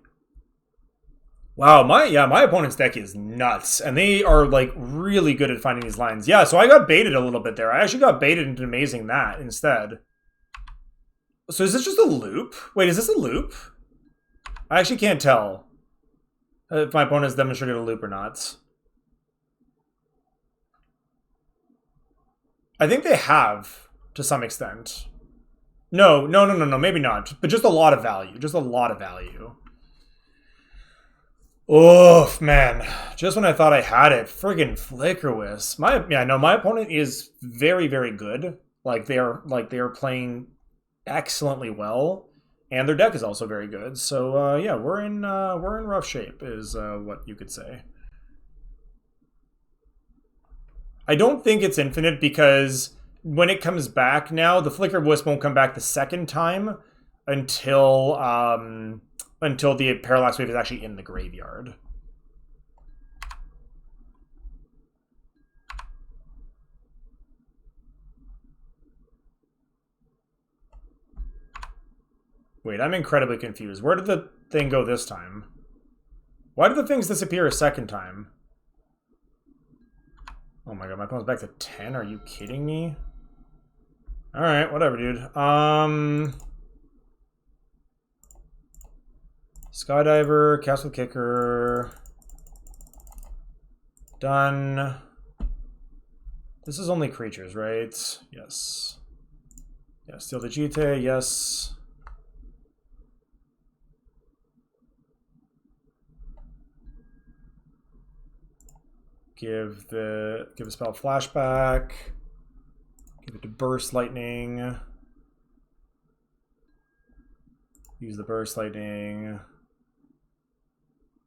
Wow, my opponent's deck is nuts, and they are like really good at finding these lines. Yeah, so I got baited a little bit there. I actually got baited into amazing that instead. So is this just a loop? Wait, is this a loop? I actually can't tell if my opponent has demonstrated a loop or not. I think they have, to some extent. No, maybe not. But just a lot of value. Just a lot of value. Oof, man. Just when I thought I had it, friggin' Flickerwisp. My opponent is very, very good. They are playing excellently well. And their deck is also very good. So yeah, we're in rough shape, is what you could say. I don't think it's infinite because when it comes back now, the Flickerwisp won't come back the second time until the Parallax Wave is actually in the graveyard. Wait, I'm incredibly confused. Where did the thing go this time? Why did the things disappear a second time? Oh my god, my opponent's back to 10? Are you kidding me? Alright, whatever, dude. Skydiver, Castle Kicker. Done. This is only creatures, right? Yes. Yeah, Steal the Jite, yes. Give a spell flashback. Give it to Burst Lightning. Use the Burst Lightning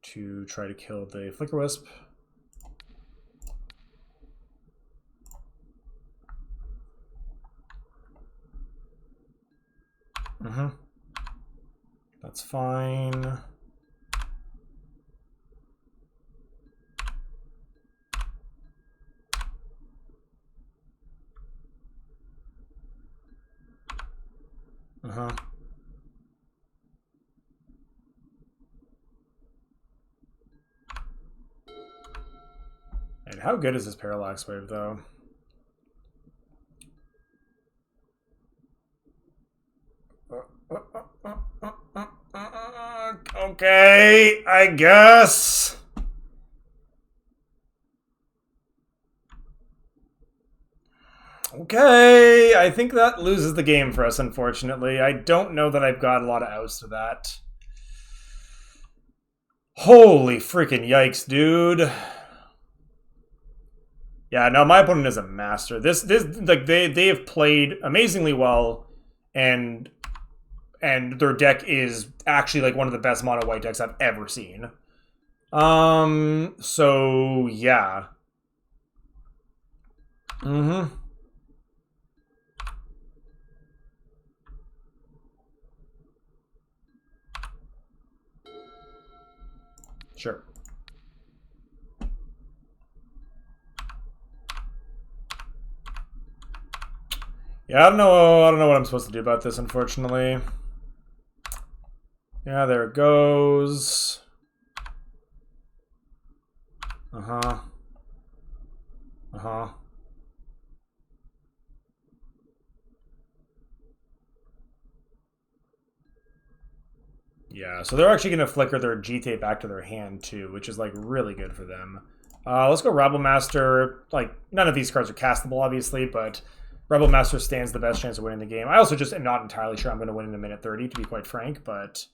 to try to kill the Flickerwisp. That's fine. And how good is this Parallax Wave, though? Okay, I guess. Okay, I think that loses the game for us, unfortunately. I don't know that I've got a lot of outs to that. Holy freaking yikes, dude. Yeah, no, my opponent is a master. They have played amazingly well, and their deck is actually like one of the best mono white decks I've ever seen. So yeah. Sure. Yeah, I don't know what I'm supposed to do about this, unfortunately. Yeah, there it goes. Uh-huh. Uh-huh. Yeah, so they're actually going to flicker their GT back to their hand, too, which is, like, really good for them. Let's go Rebel Master. Like, none of these cards are castable, obviously, but Rebel Master stands the best chance of winning the game. I also just am not entirely sure I'm going to win in a minute 30, to be quite frank, but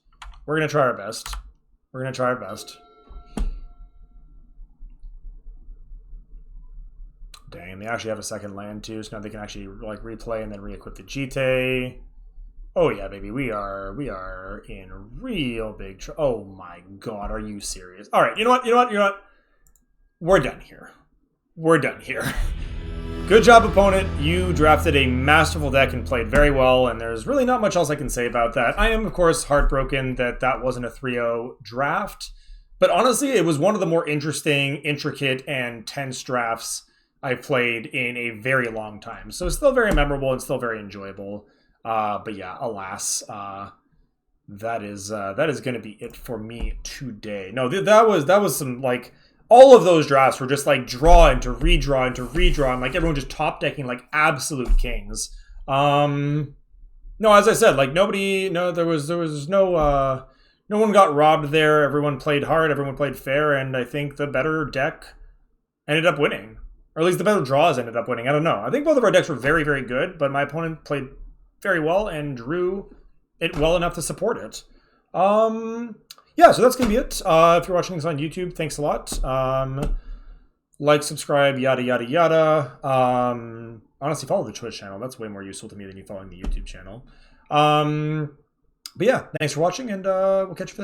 we're going to try our best. We're going to try our best. Dang, they actually have a second land, too, so now they can actually, like, replay and then re-equip the GT. Oh yeah, baby, we are in real big trouble. Oh my god, are you serious? All right, you know what? We're done here. We're done here. Good job, opponent. You drafted a masterful deck and played very well, and there's really not much else I can say about that. I am, of course, heartbroken that that wasn't a 3-0 draft, but honestly, it was one of the more interesting, intricate, and tense drafts I've played in a very long time. So it's still very memorable and still very enjoyable. But yeah, alas, that is going to be it for me today. No, that was some, like, all of those drafts were just like draw into redraw into redraw, and like everyone just top decking like absolute kings. No, as I said, like there was no one got robbed there. Everyone played hard, everyone played fair, and I think the better deck ended up winning, or at least the better draws ended up winning. I don't know. I think both of our decks were very, very good, but my opponent played very well and drew it well enough to support it. Yeah, so that's gonna be it. If you're watching this on YouTube, thanks a lot. Like, subscribe, yada yada yada. Honestly, follow the Twitch channel. That's way more useful to me than you following the YouTube channel. But yeah, thanks for watching, and we'll catch you for the day.